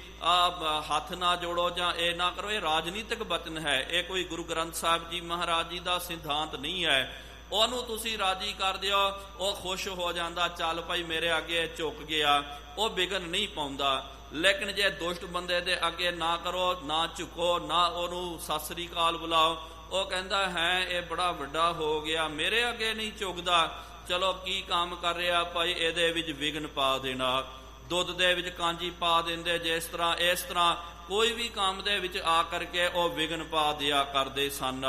ਹੱਥ ਨਾ ਜੋੜੋ ਜਾਂ ਇਹ ਨਾ ਕਰੋ। ਇਹ ਰਾਜਨੀਤਿਕ ਬਚਨ ਹੈ, ਇਹ ਕੋਈ ਗੁਰੂ ਗ੍ਰੰਥ ਸਾਹਿਬ ਜੀ ਮਹਾਰਾਜ ਜੀ ਦਾ ਸਿਧਾਂਤ ਨਹੀਂ ਹੈ। ਉਹਨੂੰ ਤੁਸੀਂ ਰਾਜੀ ਕਰ ਦਿਓ, ਉਹ ਖੁਸ਼ ਹੋ ਜਾਂਦਾ, ਚੱਲ ਭਾਈ ਮੇਰੇ ਅੱਗੇ ਝੁਕ ਗਿਆ, ਉਹ ਵਿਘਨ ਨਹੀਂ ਪਾਉਂਦਾ। ਲੇਕਿਨ ਜੇ ਦੁਸ਼ਟ ਬੰਦੇ ਦੇ ਅੱਗੇ ਨਾ ਕਰੋ, ਨਾ ਝੁਕੋ, ਨਾ ਉਹਨੂੰ ਸਤਿ ਸ੍ਰੀ ਅਕਾਲ ਬੁਲਾਓ, ਉਹ ਕਹਿੰਦਾ ਹੈ ਇਹ ਬੜਾ ਵੱਡਾ ਹੋ ਗਿਆ, ਮੇਰੇ ਅੱਗੇ ਨਹੀਂ ਝੁਕਦਾ, ਚਲੋ ਕੀ ਕੰਮ ਕਰ ਰਿਹਾ ਭਾਈ, ਇਹਦੇ ਵਿੱਚ ਵਿਘਨ ਪਾ ਦੇਣਾ, ਦੁੱਧ ਦੇ ਵਿੱਚ ਕਾਂਜੀ ਪਾ ਦਿੰਦੇ, ਜਿਸ ਤਰ੍ਹਾਂ ਇਸ ਤਰ੍ਹਾਂ ਕੋਈ ਵੀ ਕੰਮ ਦੇ ਵਿੱਚ ਆ ਕਰਕੇ ਉਹ ਵਿਘਨ ਪਾ ਦਿਆ ਕਰਦੇ ਸਨ।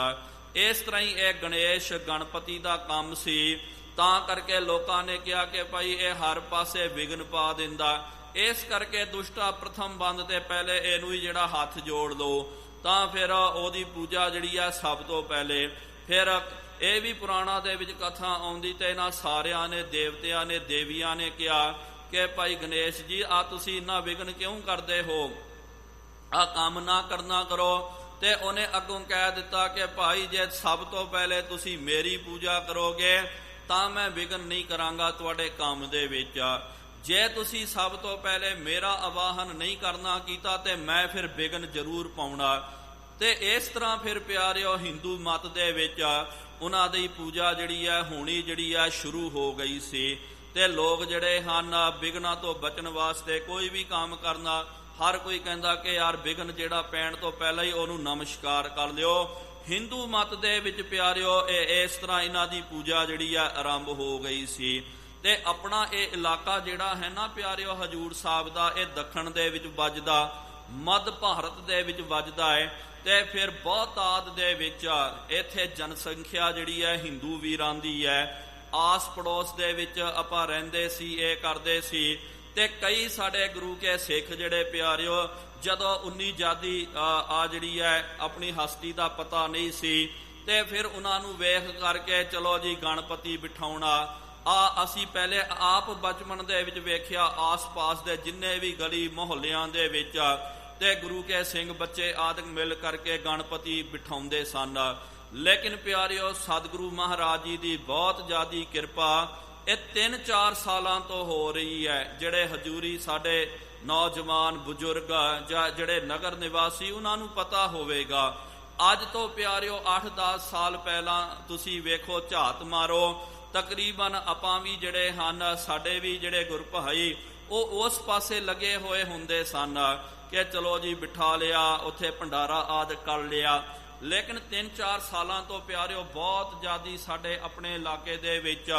ਇਸ ਤਰ੍ਹਾਂ ਹੀ ਇਹ ਗਣੇਸ਼ ਗਣਪਤੀ ਦਾ ਕੰਮ ਸੀ, ਤਾਂ ਕਰਕੇ ਲੋਕਾਂ ਨੇ ਕਿਹਾ ਕਿ ਭਾਈ ਇਹ ਹਰ ਪਾਸੇ ਵਿਘਨ ਪਾ ਦਿੰਦਾ। ਇਸ ਕਰਕੇ ਦੁਸ਼ਟਾ ਪ੍ਰਥਮ ਬੰਦ ਤੇ ਪਹਿਲੇ ਇਹਨੂੰ ਹੀ ਜਿਹੜਾ ਹੱਥ ਜੋੜ ਲਓ, ਤਾਂ ਫਿਰ ਉਹਦੀ ਪੂਜਾ ਜਿਹੜੀ ਆ ਸਭ ਤੋਂ ਪਹਿਲੇ। ਫਿਰ ਇਹ ਵੀ ਪੁਰਾਣਾ ਦੇ ਵਿੱਚ ਕਥਾ ਆਉਂਦੀ ਤੇ ਇਹਨਾਂ ਸਾਰਿਆਂ ਨੇ, ਦੇਵਤਿਆਂ ਨੇ, ਦੇਵੀਆਂ ਨੇ ਕਿਹਾ ਕਿ ਭਾਈ ਗਣੇਸ਼ ਜੀ ਆ ਤੁਸੀਂ ਇੰਨਾ ਵਿਘਨ ਕਿਉਂ ਕਰਦੇ ਹੋ, ਆ ਕੰਮ ਨਾ ਕਰਨਾ ਕਰੋ। ਤੇ ਉਹਨੇ ਅੱਗੋਂ ਕਹਿ ਦਿੱਤਾ ਕਿ ਭਾਈ ਜੇ ਸਭ ਤੋਂ ਪਹਿਲੇ ਤੁਸੀਂ ਮੇਰੀ ਪੂਜਾ ਕਰੋਗੇ ਤਾਂ ਮੈਂ ਵਿਘਨ ਨਹੀਂ ਕਰਾਂਗਾ ਤੁਹਾਡੇ ਕੰਮ ਦੇ ਵਿੱਚ। ਜੇ ਤੁਸੀਂ ਸਭ ਤੋਂ ਪਹਿਲੇ ਮੇਰਾ ਆਵਾਹਨ ਨਹੀਂ ਕਰਨਾ ਕੀਤਾ ਤੇ ਮੈਂ ਫਿਰ ਵਿਘਨ ਜ਼ਰੂਰ ਪਾਉਣਾ। ਤੇ ਇਸ ਤਰ੍ਹਾਂ ਫਿਰ ਪਿਆਰਿਓ ਹਿੰਦੂ ਮਤ ਦੇ ਵਿੱਚ ਉਹਨਾਂ ਦੀ ਪੂਜਾ ਜਿਹੜੀ ਹੈ ਹੋਣੀ ਜਿਹੜੀ ਹੈ ਸ਼ੁਰੂ ਹੋ ਗਈ ਸੀ। ਤੇ ਲੋਕ ਜਿਹੜੇ ਹਨ ਵਿਘਨਾਂ ਤੋਂ ਬਚਣ ਵਾਸਤੇ ਕੋਈ ਵੀ ਕੰਮ ਕਰਨਾ, ਹਰ ਕੋਈ ਕਹਿੰਦਾ ਕਿ ਯਾਰ ਵਿਘਨ ਜਿਹੜਾ ਪੈਣ ਤੋਂ ਪਹਿਲਾਂ ਹੀ ਉਹਨੂੰ ਨਮਸਕਾਰ ਕਰ ਲਿਓ। ਹਿੰਦੂ ਮਤ ਦੇ ਵਿੱਚ ਪਿਆਰਿਓ ਇਸ ਤਰ੍ਹਾਂ ਇਹਨਾਂ ਦੀ ਪੂਜਾ ਜਿਹੜੀ ਆ ਆਰੰਭ ਹੋ ਗਈ ਸੀ। ਤੇ ਆਪਣਾ ਇਹ ਇਲਾਕਾ ਜਿਹੜਾ ਹੈ ਨਾ ਪਿਆਰਿਓ ਹਜੂਰ ਸਾਹਿਬ ਦਾ, ਇਹ ਦੱਖਣ ਦੇ ਵਿੱਚ ਵੱਜਦਾ, ਮੱਧ ਭਾਰਤ ਦੇ ਵਿੱਚ ਵੱਜਦਾ ਹੈ। ਤੇ ਫਿਰ ਬਹੁਤਾਤ ਦੇ ਵਿੱਚ ਇੱਥੇ ਜਨਸੰਖਿਆ ਜਿਹੜੀ ਹੈ ਹਿੰਦੂ ਵੀਰਾਂ ਦੀ ਹੈ। ਆਸ ਪੜੋਸ ਦੇ ਵਿੱਚ ਆਪਾਂ ਰਹਿੰਦੇ ਸੀ, ਇਹ ਕਰਦੇ ਸੀ। ਤੇ ਕਈ ਸਾਡੇ ਗੁਰੂ ਕੇ ਸਿੱਖ ਜਿਹੜੇ ਪਿਆਰਿਓ, ਜਦੋਂ 19 ਜਾਦੀ ਜਿਹੜੀ ਹੈ ਆਪਣੀ ਹਸਤੀ ਦਾ ਪਤਾ ਨਹੀਂ ਸੀ, ਤੇ ਫਿਰ ਉਹਨਾਂ ਨੂੰ ਵੇਖ ਕਰਕੇ ਚਲੋ ਜੀ ਗਣਪਤੀ ਬਿਠਾਉਣਾ। ਅਸੀਂ ਪਹਿਲੇ ਆਪ ਬਚਪਨ ਦੇ ਵਿੱਚ ਵੇਖਿਆ, ਆਸ-ਪਾਸ ਦੇ ਜਿੰਨੇ ਵੀ ਗਲੀ ਮੁਹੱਲਿਆਂ ਦੇ ਵਿੱਚ ਤੇ ਗੁਰੂ ਕੇ ਸਿੰਘ ਬੱਚੇ ਆਦਿ ਮਿਲ ਕਰਕੇ ਗਣਪਤੀ ਬਿਠਾਉਂਦੇ ਸਨ। ਲੇਕਿਨ ਪਿਆਰਿਓ ਸਤਿਗੁਰੂ ਮਹਾਰਾਜ ਜੀ ਦੀ ਬਹੁਤ ਜ਼ਿਆਦੀ ਕਿਰਪਾ ਇਹ 3-4 ਸਾਲਾਂ ਤੋਂ ਹੋ ਰਹੀ ਹੈ। ਜਿਹੜੇ ਹਜੂਰੀ ਸਾਡੇ ਨੌਜਵਾਨ ਬਜ਼ੁਰਗ ਜਾਂ ਜਿਹੜੇ ਨਗਰ ਨਿਵਾਸੀ, ਉਹਨਾਂ ਨੂੰ ਪਤਾ ਹੋਵੇਗਾ। ਅੱਜ ਤੋਂ ਪਿਆਰਿਓ 8-10 ਸਾਲ ਪਹਿਲਾਂ ਤੁਸੀਂ ਵੇਖੋ, ਝਾਤ ਮਾਰੋ, ਤਕਰੀਬਨ ਆਪਾਂ ਵੀ ਜਿਹੜੇ ਹਨ, ਸਾਡੇ ਵੀ ਜਿਹੜੇ ਗੁਰਭਾਈ, ਉਹ ਉਸ ਪਾਸੇ ਲੱਗੇ ਹੋਏ ਹੁੰਦੇ ਸਨ ਕਿ ਚਲੋ ਜੀ ਬਿਠਾ ਲਿਆ, ਉੱਥੇ ਭੰਡਾਰਾ ਆਦਿ ਕਰ ਲਿਆ। ਲੇਕਿਨ 3-4 ਸਾਲਾਂ ਤੋਂ ਪਿਆਰਿਓ ਬਹੁਤ ਜ਼ਿਆਦੀ ਸਾਡੇ ਆਪਣੇ ਇਲਾਕੇ ਦੇ ਵਿੱਚ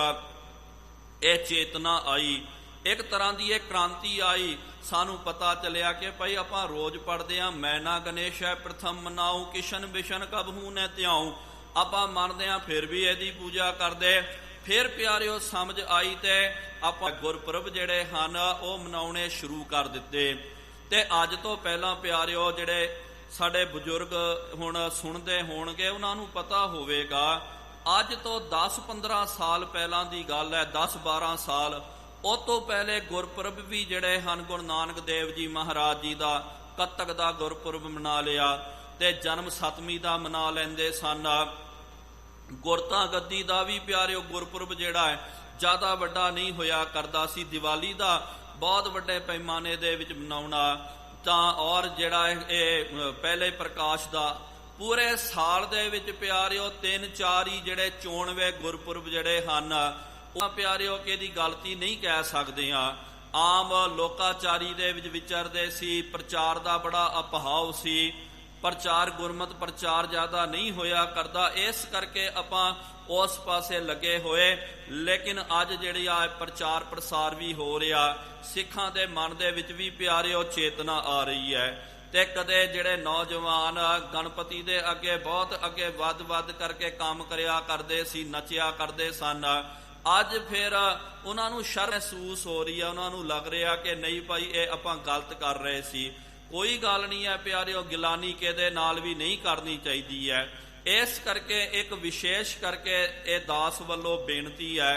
ਇਹ ਚੇਤਨਾ ਆਈ, ਇੱਕ ਤਰ੍ਹਾਂ ਦੀ ਇਹ ਕ੍ਰਾਂਤੀ ਆਈ। ਸਾਨੂੰ ਪਤਾ ਚੱਲਿਆ ਕਿ ਭਾਈ ਆਪਾਂ ਰੋਜ਼ ਪੜ੍ਹਦੇ ਹਾਂ, ਮੈਨਾ ਗਣੇਸ਼ ਹੈ ਪ੍ਰਥਮ ਮਨਾਉ, ਕਿਸ਼ਨ ਬਿਸ਼ਨ ਕਬਹੂ ਨ ਧਿਆਉ। ਆਪਾਂ ਮੰਨਦੇ ਹਾਂ, ਫਿਰ ਵੀ ਇਹਦੀ ਪੂਜਾ ਕਰਦੇ। ਫਿਰ ਪਿਆਰਿਓ ਸਮਝ ਆਈ ਤੇ ਆਪਾਂ ਗੁਰਪੁਰਬ ਜਿਹੜੇ ਹਨ ਉਹ ਮਨਾਉਣੇ ਸ਼ੁਰੂ ਕਰ ਦਿੱਤੇ। ਤੇ ਅੱਜ ਤੋਂ ਪਹਿਲਾਂ ਪਿਆਰਿਓ ਜਿਹੜੇ ਸਾਡੇ ਬਜ਼ੁਰਗ ਹੁਣ ਸੁਣਦੇ ਹੋਣਗੇ, ਉਹਨਾਂ ਨੂੰ ਪਤਾ ਹੋਵੇਗਾ, ਅੱਜ ਤੋਂ 10-15 ਸਾਲ ਪਹਿਲਾਂ ਦੀ ਗੱਲ ਹੈ, 10-12 ਸਾਲ। ਉਹ ਤੋਂ ਪਹਿਲੇ ਗੁਰਪੁਰਬ ਵੀ ਜਿਹੜੇ ਹਨ, ਗੁਰੂ ਨਾਨਕ ਦੇਵ ਜੀ ਮਹਾਰਾਜ ਜੀ ਦਾ ਕੱਤਕ ਦਾ ਗੁਰਪੁਰਬ ਮਨਾ ਲਿਆ, ਤੇ ਜਨਮ ਸਤਮੀ ਦਾ ਮਨਾ ਲੈਂਦੇ ਸਨ। ਗੁਰਤਾ ਗੱਦੀ ਦਾ ਵੀ ਪਿਆਰਿਓ ਗੁਰਪੁਰਬ ਜਿਹੜਾ ਹੈ ਜ਼ਿਆਦਾ ਵੱਡਾ ਨਹੀਂ ਹੋਇਆ ਕਰਦਾ ਸੀ। ਦੀਵਾਲੀ ਦਾ ਬਹੁਤ ਵੱਡੇ ਪੈਮਾਨੇ ਦੇ ਵਿੱਚ ਮਨਾਉਣਾ, ਤਾਂ ਔਰ ਜਿਹੜਾ ਇਹ ਪਹਿਲੇ ਪ੍ਰਕਾਸ਼ ਦਾ ਪੂਰੇ ਸਾਲ ਦੇ ਵਿੱਚ ਪਿਆਰਿਓ 3-4 ਹੀ ਜਿਹੜੇ ਚੋਣਵੇਂ ਗੁਰਪੁਰਬ ਜਿਹੜੇ ਹਨ, ਉਹ ਪਿਆਰਿਓ ਕਿ ਇਹਦੀ ਗਲਤੀ ਨਹੀਂ ਕਹਿ ਸਕਦੇ ਹਾਂ। ਆਮ ਲੋਕਾਚਾਰੀ ਦੇ ਵਿੱਚ ਵਿਚਰਦੇ ਸੀ, ਪ੍ਰਚਾਰ ਦਾ ਬੜਾ ਅਭਾਵ ਸੀ, ਪ੍ਰਚਾਰ ਗੁਰਮਤਿ ਪ੍ਰਚਾਰ ਜ਼ਿਆਦਾ ਨਹੀਂ ਹੋਇਆ ਕਰਦਾ, ਇਸ ਕਰਕੇ ਆਪਾਂ ਉਸ ਪਾਸੇ ਲੱਗੇ ਹੋਏ। ਲੇਕਿਨ ਅੱਜ ਜਿਹੜੀ ਆ ਪ੍ਰਚਾਰ ਪ੍ਰਸਾਰ ਵੀ ਹੋ ਰਿਹਾ, ਸਿੱਖਾਂ ਦੇ ਮਨ ਦੇ ਵਿੱਚ ਵੀ ਪਿਆਰਿਓ ਚੇਤਨਾ ਆ ਰਹੀ ਹੈ। ਤੇ ਕਦੇ ਜਿਹੜੇ ਨੌਜਵਾਨ ਗਣਪਤੀ ਦੇ ਅੱਗੇ ਬਹੁਤ ਅੱਗੇ ਵੱਧ ਕਰਕੇ ਕੰਮ ਕਰਿਆ ਕਰਦੇ ਸੀ, ਨੱਚਿਆ ਕਰਦੇ ਸਨ, ਅੱਜ ਫਿਰ ਉਹਨਾਂ ਨੂੰ ਸ਼ਰਮ ਮਹਿਸੂਸ ਹੋ ਰਹੀ ਹੈ। ਉਹਨਾਂ ਨੂੰ ਲੱਗ ਰਿਹਾ ਕਿ ਨਹੀਂ ਭਾਈ ਇਹ ਆਪਾਂ ਗਲਤ ਕਰ ਰਹੇ ਸੀ। ਕੋਈ ਗੱਲ ਨਹੀਂ ਹੈ ਪਿਆਰਿਓ, ਗਿਲਾਨੀ ਕਿਹਦੇ ਨਾਲ ਵੀ ਨਹੀਂ ਕਰਨੀ ਚਾਹੀਦੀ ਹੈ। ਇਸ ਕਰਕੇ ਇੱਕ ਵਿਸ਼ੇਸ਼ ਕਰਕੇ ਇਹ ਦਾਸ ਵੱਲੋਂ ਬੇਨਤੀ ਹੈ,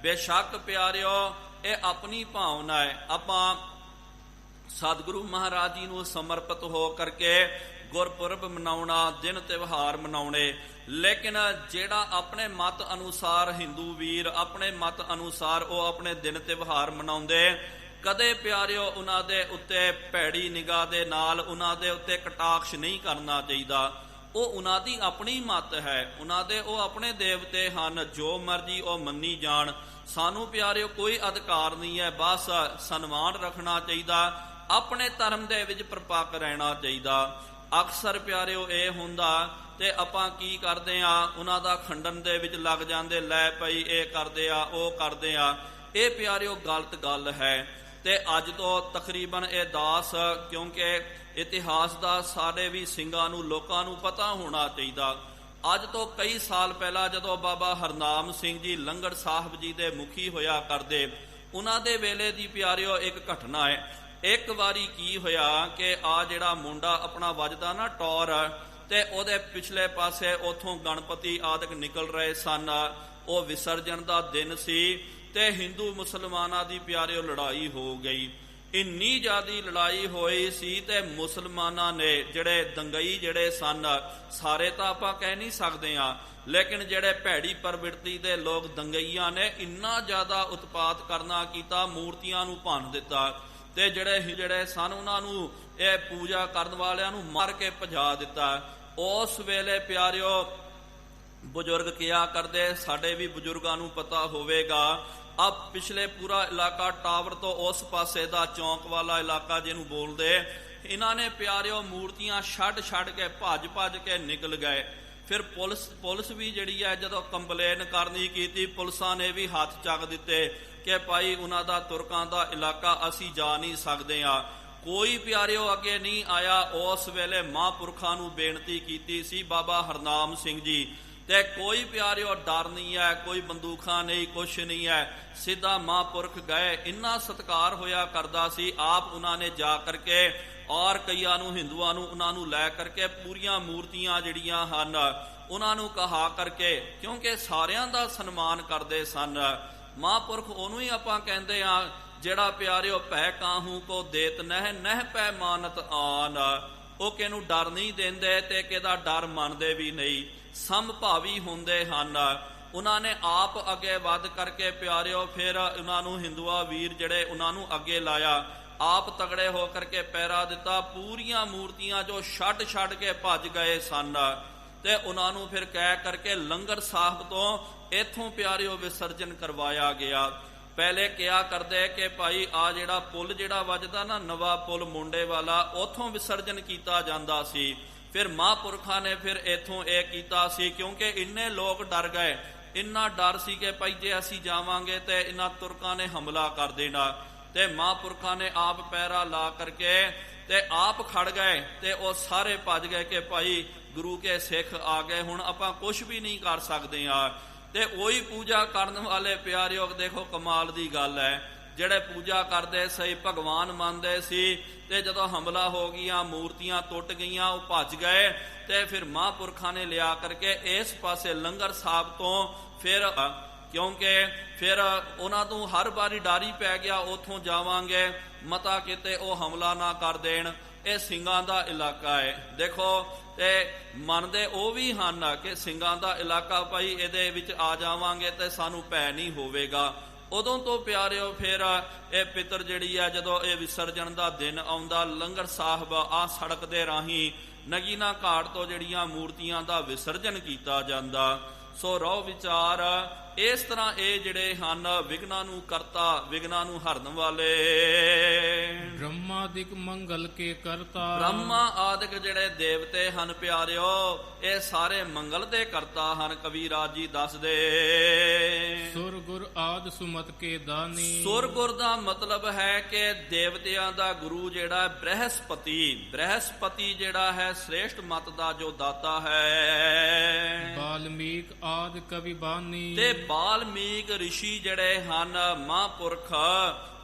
ਬੇਸ਼ੱਕ ਪਿਆਰਿਓ ਇਹ ਆਪਣੀ ਭਾਵਨਾ ਹੈ। ਆਪਾਂ ਸਤਿਗੁਰੂ ਮਹਾਰਾਜ ਜੀ ਨੂੰ ਸਮਰਪਿਤ ਹੋ ਕਰਕੇ ਗੁਰਪੁਰਬ ਮਨਾਉਣਾ, ਦਿਨ ਤਿਉਹਾਰ ਮਨਾਉਣੇ, ਲੇਕਿਨ ਜਿਹੜਾ ਆਪਣੇ ਮਤ ਅਨੁਸਾਰ ਹਿੰਦੂ ਵੀਰ ਆਪਣੇ ਮਤ ਅਨੁਸਾਰ ਉਹ ਆਪਣੇ ਦਿਨ ਤਿਉਹਾਰ ਮਨਾਉਂਦੇ, ਕਦੇ ਪਿਆਰਿਓ ਉਹਨਾਂ ਦੇ ਉੱਤੇ ਭੈੜੀ ਨਿਗਾਹ ਦੇ ਨਾਲ ਉਹਨਾਂ ਦੇ ਉੱਤੇ ਕਟਾਕਸ਼ ਨਹੀਂ ਕਰਨਾ ਚਾਹੀਦਾ। ਉਹ ਉਹਨਾਂ ਦੀ ਆਪਣੀ ਮਤ ਹੈ, ਉਹਨਾਂ ਦੇ ਉਹ ਆਪਣੇ ਦੇਵਤੇ ਹਨ, ਜੋ ਮਰਜ਼ੀ ਉਹ ਮੰਨੀ ਜਾਣ। ਸਾਨੂੰ ਪਿਆਰਿਓ ਕੋਈ ਅਧਿਕਾਰ ਨਹੀਂ ਹੈ, ਬਸ ਸਨਮਾਨ ਰੱਖਣਾ ਚਾਹੀਦਾ, ਆਪਣੇ ਧਰਮ ਦੇ ਵਿੱਚ ਪ੍ਰਪੱਕ ਰਹਿਣਾ ਚਾਹੀਦਾ। ਅਕਸਰ ਪਿਆਰਿਓ ਇਹ ਹੁੰਦਾ ਤੇ ਆਪਾਂ ਕੀ ਕਰਦੇ ਆ, ਉਹਨਾਂ ਦਾ ਖੰਡਨ ਦੇ ਵਿੱਚ ਲੱਗ ਜਾਂਦੇ, ਲੈ ਭਾਈ ਇਹ ਕਰਦੇ ਆ ਉਹ ਕਰਦੇ ਆ। ਇਹ ਪਿਆਰਿਓ ਗਲਤ ਗੱਲ ਹੈ। ਤੇ ਅੱਜ ਤੋਂ ਤਕਰੀਬਨ ਇਹ ਦਾਸ, ਕਿਉਂਕਿ ਇਤਿਹਾਸ ਦਾ ਸਾਡੇ ਵੀ ਸਿੰਘਾਂ ਨੂੰ ਲੋਕਾਂ ਨੂੰ ਪਤਾ ਹੋਣਾ ਚਾਹੀਦਾ। ਅੱਜ ਤੋਂ ਕਈ ਸਾਲ ਪਹਿਲਾਂ ਜਦੋਂ ਬਾਬਾ ਹਰਨਾਮ ਸਿੰਘ ਜੀ ਲੰਗਰ ਸਾਹਿਬ ਜੀ ਦੇ ਮੁਖੀ ਹੋਇਆ ਕਰਦੇ, ਉਹਨਾਂ ਦੇ ਵੇਲੇ ਦੀ ਪਿਆਰਿਓ ਇੱਕ ਘਟਨਾ ਹੈ। ਇੱਕ ਵਾਰੀ ਕੀ ਹੋਇਆ ਕਿ ਆ ਜਿਹੜਾ ਮੁੰਡਾ ਆਪਣਾ ਵੱਜਦਾ ਨਾ ਟੌਰ, ਤੇ ਉਹਦੇ ਪਿਛਲੇ ਪਾਸੇ ਉਥੋਂ ਗਣਪਤੀ ਆਦਿਕ ਨਿਕਲ ਰਹੇ ਸਨ। ਉਹ ਵਿਸਰਜਨ ਦਾ ਦਿਨ ਸੀ ਤੇ ਹਿੰਦੂ ਮੁਸਲਮਾਨਾਂ ਦੀ ਪਿਆਰਿਓ ਲੜਾਈ ਹੋ ਗਈ। ਇੰਨੀ ਜ਼ਿਆਦੀ ਲੜਾਈ ਹੋਈ ਸੀ ਤੇ ਮੁਸਲਮਾਨਾਂ ਨੇ ਜਿਹੜੇ ਦੰਗਈ ਜਿਹੜੇ ਸਨ, ਸਾਰੇ ਤਾਂ ਆਪਾਂ ਕਹਿ ਨਹੀਂ ਸਕਦੇ ਆ, ਲੇਕਿਨ ਜਿਹੜੇ ਭੈੜੀ ਪ੍ਰਵਿਰਤੀ ਦੇ ਲੋਕ ਦੰਗਈਆਂ ਨੇ ਇੰਨਾ ਜ਼ਿਆਦਾ ਉਤਪਾਤ ਕਰਨਾ ਕੀਤਾ, ਮੂਰਤੀਆਂ ਨੂੰ ਭੰਨ ਦਿੱਤਾ ਤੇ ਜਿਹੜੇ ਸਨ ਉਹਨਾਂ ਨੂੰ ਇਹ ਪੂਜਾ ਕਰਨ ਵਾਲਿਆਂ ਨੂੰ ਮਾਰ ਕੇ ਭਜਾ ਦਿੱਤਾ। ਉਸ ਵੇਲੇ ਪਿਆਰਿਓ ਬਜ਼ੁਰਗ ਕਿਹਾ ਕਰਦੇ, ਸਾਡੇ ਵੀ ਬਜ਼ੁਰਗਾਂ ਨੂੰ ਪਤਾ ਹੋਵੇਗਾ, अब पिछले पूरा इलाका टावर तो उस पासे दा चौंक वाला इलाका जिन्हों बोलते, इन्होंने प्यारियों मूर्तियां छड़ के भज के निकल गए। फिर पुलिस भी जिहड़ी है जदों कंप्लेन करनी की, पुलिसां ने भी हाथ चक दिते कि भाई उन्हां दा तुरकां दा इलाका असी जा नहीं सकते हाँ। कोई प्यारियों अगे नहीं आया। उस वेले महापुरखां नूं बेनती कीती सी बाबा हरनाम सिंह जी, ते कोई प्यारियों डर नहीं है, कोई बंदूखा नहीं, कुछ नहीं है, सीधा महापुरख गए। इन्ना सत्कार होया करदा सी। आप उन्होंने जा करके और कईयां नूं हिंदुआं नूं उन्हां नूं लै करके पूरियां मूर्तियां जिहड़ियां हन उन्हां नूं कहा करके, क्योंकि सारियां दा सन्मान करदे सन। महापुरख उहनूं ही आपां कहंदे आ जिहड़ा प्यारियों भै काहू को देत नह नह पै मानत आन। ਉਹ ਕਿਹਨੂੰ ਡਰ ਨਹੀਂ ਦਿੰਦੇ ਤੇ ਕਿਹਦਾ ਡਰ ਮੰਨਦੇ ਵੀ ਨਹੀਂ, ਸਮਭਾਵੀ ਹੁੰਦੇ ਹਨ। ਉਹਨਾਂ ਨੇ ਆਪ ਅੱਗੇ ਵੱਧ ਕਰਕੇ ਪਿਆਰਿਓ ਫਿਰ ਉਹਨਾਂ ਨੂੰ ਹਿੰਦੂਆ ਵੀਰ ਜਿਹੜੇ ਉਹਨਾਂ ਨੂੰ ਅੱਗੇ ਲਾਇਆ, ਆਪ ਤਗੜੇ ਹੋ ਕਰਕੇ ਪਹਿਰਾ ਦਿੱਤਾ। ਪੂਰੀਆਂ ਮੂਰਤੀਆਂ ਜੋ ਛੱਡ ਕੇ ਭੱਜ ਗਏ ਸਨ ਤੇ ਉਹਨਾਂ ਨੂੰ ਫਿਰ ਕਹਿ ਕਰਕੇ ਲੰਗਰ ਸਾਹਿਬ ਤੋਂ ਇੱਥੋਂ ਪਿਆਰਿਓ ਵਿਸਰਜਨ ਕਰਵਾਇਆ ਗਿਆ। ਪਹਿਲੇ ਕਿਹਾ ਕਰਦੇ ਕਿ ਭਾਈ ਆ ਜਿਹੜਾ ਪੁੱਲ ਜਿਹੜਾ ਵੱਜਦਾ ਨਾ ਨਵਾਂ ਪੁੱਲ ਮੁੰਡੇ ਵਾਲਾ, ਉੱਥੋਂ ਵਿਸਰਜਨ ਕੀਤਾ ਜਾਂਦਾ ਸੀ। ਫਿਰ ਮਹਾਂਪੁਰਖਾਂ ਨੇ ਫਿਰ ਇੱਥੋਂ ਇਹ ਕੀਤਾ ਸੀ, ਕਿਉਂਕਿ ਇੰਨੇ ਲੋਕ ਡਰ ਗਏ, ਇੰਨਾ ਡਰ ਸੀ ਕਿ ਭਾਈ ਜੇ ਅਸੀਂ ਜਾਵਾਂਗੇ ਤੇ ਇਹਨਾਂ ਤੁਰਕਾਂ ਨੇ ਹਮਲਾ ਕਰ ਦੇਣਾ। ਤੇ ਮਹਾਂਪੁਰਖਾਂ ਨੇ ਆਪ ਪਹਿਰਾ ਲਾ ਕਰਕੇ ਤੇ ਆਪ ਖੜ ਗਏ ਤੇ ਉਹ ਸਾਰੇ ਭੱਜ ਗਏ ਕਿ ਭਾਈ ਗੁਰੂ ਕੇ ਸਿੱਖ ਆ ਗਏ, ਹੁਣ ਆਪਾਂ ਕੁਝ ਵੀ ਨਹੀਂ ਕਰ ਸਕਦੇ ਆ। ਤੇ ਉਹੀ ਪੂਜਾ ਕਰਨ ਵਾਲੇ ਪਿਆਰਿਓ ਦੇਖੋ ਕਮਾਲ ਦੀ ਗੱਲ ਹੈ, ਜਿਹੜੇ ਪੂਜਾ ਕਰਦੇ ਸਹੀ ਭਗਵਾਨ ਮੰਨਦੇ ਸੀ ਤੇ ਜਦੋਂ ਹਮਲਾ ਹੋ ਗਿਆ ਮੂਰਤੀਆਂ ਟੁੱਟ ਗਈਆਂ, ਉਹ ਭੱਜ ਗਏ। ਤੇ ਫਿਰ ਮਹਾਂਪੁਰਖਾਂ ਨੇ ਲਿਆ ਕਰਕੇ ਇਸ ਪਾਸੇ ਲੰਗਰ ਸਾਹਿਬ ਤੋਂ ਫਿਰ, ਕਿਉਂਕਿ ਫਿਰ ਉਹਨਾਂ ਨੂੰ ਹਰ ਵਾਰੀ ਡਰ ਹੀ ਪੈ ਗਿਆ ਉੱਥੋਂ ਜਾਵਾਂਗੇ ਮਤਾ ਕਿਤੇ ਉਹ ਹਮਲਾ ਨਾ ਕਰ ਦੇਣ, ਇਹ ਸਿੰਘਾਂ ਦਾ ਇਲਾਕਾ ਹੈ। ਦੇਖੋ ਤੇ ਮੰਨਦੇ ਉਹ ਵੀ ਹਨ ਕਿ ਸਿੰਘਾਂ ਦਾ ਇਲਾਕਾ ਭਾਈ ਇਹਦੇ ਵਿੱਚ ਆ ਜਾਵਾਂਗੇ ਤੇ ਸਾਨੂੰ ਭੈ ਨਹੀਂ ਹੋਵੇਗਾ। ਉਦੋਂ ਤੋਂ ਪਿਆਰਿਓ ਫਿਰ ਇਹ ਪਿੱਤਰ ਜਿਹੜੀ ਆ ਜਦੋਂ ਇਹ ਵਿਸਰਜਨ ਦਾ ਦਿਨ ਆਉਂਦਾ, ਲੰਗਰ ਸਾਹਿਬ ਆ ਸੜਕ ਦੇ ਰਾਹੀਂ ਨਗੀਨਾ ਘਾਟ ਤੋਂ ਜਿਹੜੀਆਂ ਮੂਰਤੀਆਂ ਦਾ ਵਿਸਰਜਨ ਕੀਤਾ ਜਾਂਦਾ। ਸੋ ਰਹੁ ਵਿਚਾਰ ਇਸ ਤਰ੍ਹਾਂ ਇਹ ਜਿਹੜੇ ਹਨ ਵਿਘਨਾਂ ਨੂੰ ਕਰਤਾ, ਵਿਘਨਾਂ ਨੂੰ ਹਰਨ ਵਾਲੇ। ਬ੍ਰਹਮਾਦਿਕ ਮੰਗਲ ਕੇ ਕਰਤਾ, ਬ੍ਰਹਮਾ ਆਦਿਕ ਜਿਹੜੇ ਦੇਵਤੇ ਹਨ ਪਿਆਰਿਓ ਇਹ ਸਾਰੇ ਮੰਗਲ ਦੇ ਕਰਤਾ ਹਨ। ਕਬੀਰਾਜ ਜੀ ਦੱਸਦੇ ਸੁਰ ਗੁਰ ਆਦ ਸੁਮਤ ਕੇ ਦਾਨੀ। ਸੁਰ ਗੁਰ ਦਾ ਮਤਲਬ ਹੈ ਕਿ ਦੇਵਤਿਆਂ ਦਾ ਗੁਰੂ ਜਿਹੜਾ ਬ੍ਰਹਸਪਤੀ, ਬ੍ਰਹਸਪਤੀ ਜਿਹੜਾ ਹੈ ਸ੍ਰੇਸ਼ਟ ਮਤ ਦਾ ਜੋ ਦਾਤਾ ਹੈ। ਬਾਲਮੀਕ ਆਦਿ ਕਵੀ ਬਾਨੀ, ਤੇ ਬਾਲਮੀਕ ਰਿਸ਼ੀ ਜਿਹੜੇ ਹਨ ਮਹਾਂਪੁਰਖ,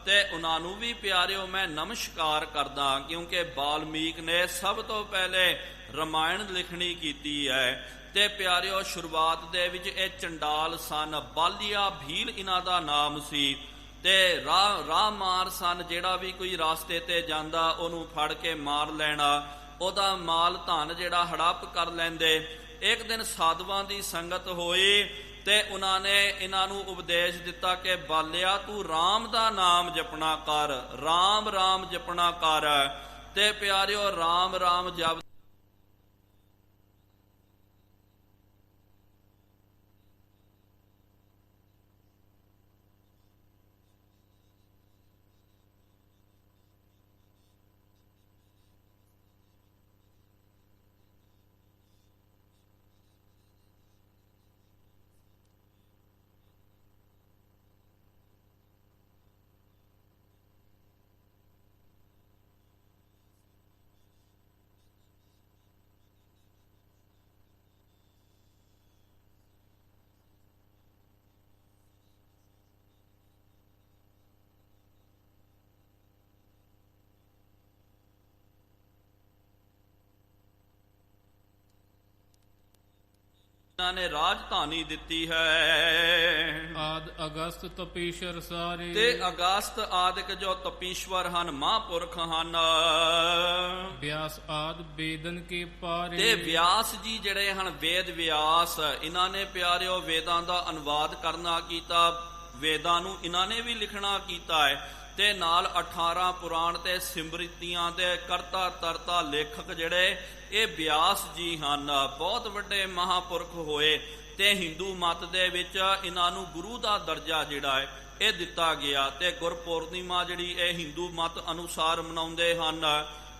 ਤੇ ਉਹਨਾਂ ਨੂੰ ਵੀ ਪਿਆਰਿਓ ਮੈਂ ਨਮਸਕਾਰ ਕਰਦਾ, ਕਿਉਂਕਿ ਬਾਲਮੀਕ ਨੇ ਸਭ ਤੋਂ ਪਹਿਲੇ ਰਮਾਇਣ ਲਿਖਣੀ ਕੀਤੀ ਹੈ। ਤੇ ਪਿਆਰਿਓ ਸ਼ੁਰੂਆਤ ਦੇ ਵਿੱਚ ਇਹ ਚੰਡਾਲ ਸਨ, ਬਾਲੀਆ ਭੀਲ ਇਹਨਾਂ ਦਾ ਨਾਮ ਸੀ। ਤੇ ਰਾਹ ਮਾਰ ਸਨ, ਜਿਹੜਾ ਵੀ ਕੋਈ ਰਾਸਤੇ ਤੇ ਜਾਂਦਾ ਉਹਨੂੰ ਫੜ ਕੇ ਮਾਰ ਲੈਣਾ, ਉਹਦਾ ਮਾਲ ਧਨ ਜਿਹੜਾ ਹੜੱਪ ਕਰ ਲੈਂਦੇ। ਇੱਕ ਦਿਨ ਸਾਧੂਆਂ ਦੀ ਸੰਗਤ ਹੋਈ ਤੇ ਉਹਨਾਂ ਨੇ ਇਹਨਾਂ ਨੂੰ ਉਪਦੇਸ਼ ਦਿੱਤਾ ਕਿ ਬਾਲਿਆ ਤੂੰ ਰਾਮ ਦਾ ਨਾਮ ਜਪਣਾ ਕਰ, ਰਾਮ ਰਾਮ ਜਪਣਾ ਕਰ। ਤੇ ਪਿਆਰਿਓ ਰਾਮ ਰਾਮ ਜਪ ਨੇ ਰਾਜਧਾਨੀ ਦਿੱਤੀ ਹੈ। ਆਦ ਅਗਸਤ ਤਪੀਸ਼ਰ ਸਾਰੇ, ਤੇ ਅਗਸਤ ਆਦਿਕ ਜੋ ਤਪੀਸ਼ਵਰ ਹਨ, ਮਹਾਂਪੁਰਖ ਹਨ। ਵਿਆਸ ਆਦ ਵੇਦਨ ਕੇ ਪਾਰੇ, ਤੇ ਵਿਆਸ ਜੀ ਜਿਹੜੇ ਹਨ ਵੇਦ ਵਿਆਸ, ਇਹਨਾਂ ਨੇ ਪਿਆਰਿਓ ਵੇਦਾਂ ਦਾ ਅਨੁਵਾਦ ਕਰਨਾ ਕੀਤਾ, ਵੇਦਾਂ ਨੂੰ ਇਹਨਾਂ ਨੇ ਵੀ ਲਿਖਣਾ ਕੀਤਾ ਹੈ। ਤੇ ਨਾਲ 18 ਪੁਰਾਣ ਤੇ ਸਿਮਰਤੀਆਂ ਦੇ ਕਰਤਾ ਤਰਤਾ ਲੇਖਕ ਜਿਹੜੇ ਇਹ ਵਿਆਸ ਜੀ ਹਨ, ਬਹੁਤ ਵੱਡੇ ਮਹਾਂਪੁਰਖ ਹੋਏ। ਤੇ ਹਿੰਦੂ ਮਤ ਦੇ ਵਿੱਚ ਇਹਨਾਂ ਨੂੰ ਗੁਰੂ ਦਾ ਦਰਜਾ ਜਿਹੜਾ ਹੈ ਇਹ ਦਿੱਤਾ ਗਿਆ। ਤੇ ਗੁਰਪੂਰਨਿਮਾ ਜਿਹੜੀ ਇਹ ਹਿੰਦੂ ਮਤ ਅਨੁਸਾਰ ਮਨਾਉਂਦੇ ਹਨ।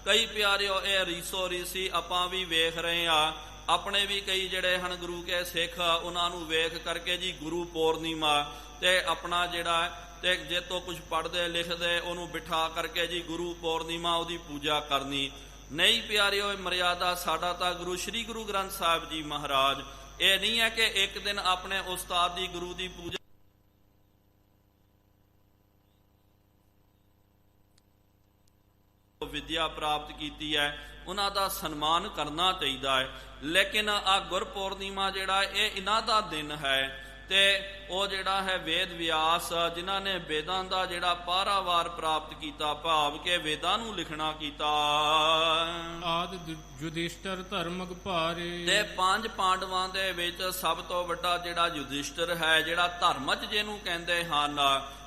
ਕਈ ਪਿਆਰਿਓ ਇਹ ਰੀਸੋ ਰੀਸੀ ਆਪਾਂ ਵੀ ਵੇਖ ਰਹੇ ਆ, ਆਪਣੇ ਵੀ ਕਈ ਜਿਹੜੇ ਹਨ ਗੁਰੂ ਕੇ ਸਿੱਖ, ਉਹਨਾਂ ਨੂੰ ਵੇਖ ਕਰਕੇ ਜੀ ਗੁਰੂ ਪੂਰਨਿਮਾ ਤੇ ਆਪਣਾ ਜਿਹੜਾ ਤੇ ਜੇ ਤੋਂ ਕੁਝ ਪੜ੍ਹਦੇ ਲਿਖਦੇ ਉਹਨੂੰ ਬਿਠਾ ਕਰਕੇ ਜੀ ਗੁਰੂ ਪੂਰਨਿਮਾ ਉਹਦੀ ਪੂਜਾ ਕਰਨੀ। ਨਹੀਂ ਪਿਆਰਿਓ, ਮਰਿਆਦਾ ਸਾਡਾ ਤਾਂ ਗੁਰੂ ਸ੍ਰੀ ਗੁਰੂ ਗ੍ਰੰਥ ਸਾਹਿਬ ਜੀ ਮਹਾਰਾਜ। ਇਹ ਨਹੀਂ ਹੈ ਕਿ ਇੱਕ ਦਿਨ ਆਪਣੇ ਉਸਤਾਦ ਦੀ ਗੁਰੂ ਦੀ ਪੂਜਾ ਵਿਦਿਆ ਪ੍ਰਾਪਤ ਕੀਤੀ ਹੈ ਉਹਨਾਂ ਦਾ ਸਨਮਾਨ ਕਰਨਾ ਚਾਹੀਦਾ ਹੈ। ਲੇਕਿਨ ਆ ਗੁਰਪੂਰਨਿਮਾ ਜਿਹੜਾ ਇਹ ਇਹਨਾਂ ਦਾ ਦਿਨ ਹੈ। ਤੇ ਉਹ ਜਿਹੜਾ ਹੈ ਵੇਦ ਵਿਆਸ ਜਿਨ੍ਹਾਂ ਨੇ ਵੇਦਾਂ ਦਾ ਜਿਹੜਾ ਪਾਰਾਵਾਰ ਪ੍ਰਾਪਤ ਕੀਤਾ, ਭਾਵ ਕਿ ਵੇਦਾਂ ਨੂੰ ਲਿਖਣਾ ਕੀਤਾ। ਆਦ ਯੁਧਿਸ਼ਟਰ ਧਰਮਗ ਭਾਰੇ, ਤੇ 5 ਪਾਂਡਵਾਂ ਦੇ ਵਿੱਚ ਸਭ ਤੋਂ ਵੱਡਾ ਜਿਹੜਾ ਯੁਧਿਸ਼ਟਰ ਹੈ, ਜਿਹੜਾ ਧਰਮਜ ਜਿਹਨੂੰ ਕਹਿੰਦੇ ਹਨ,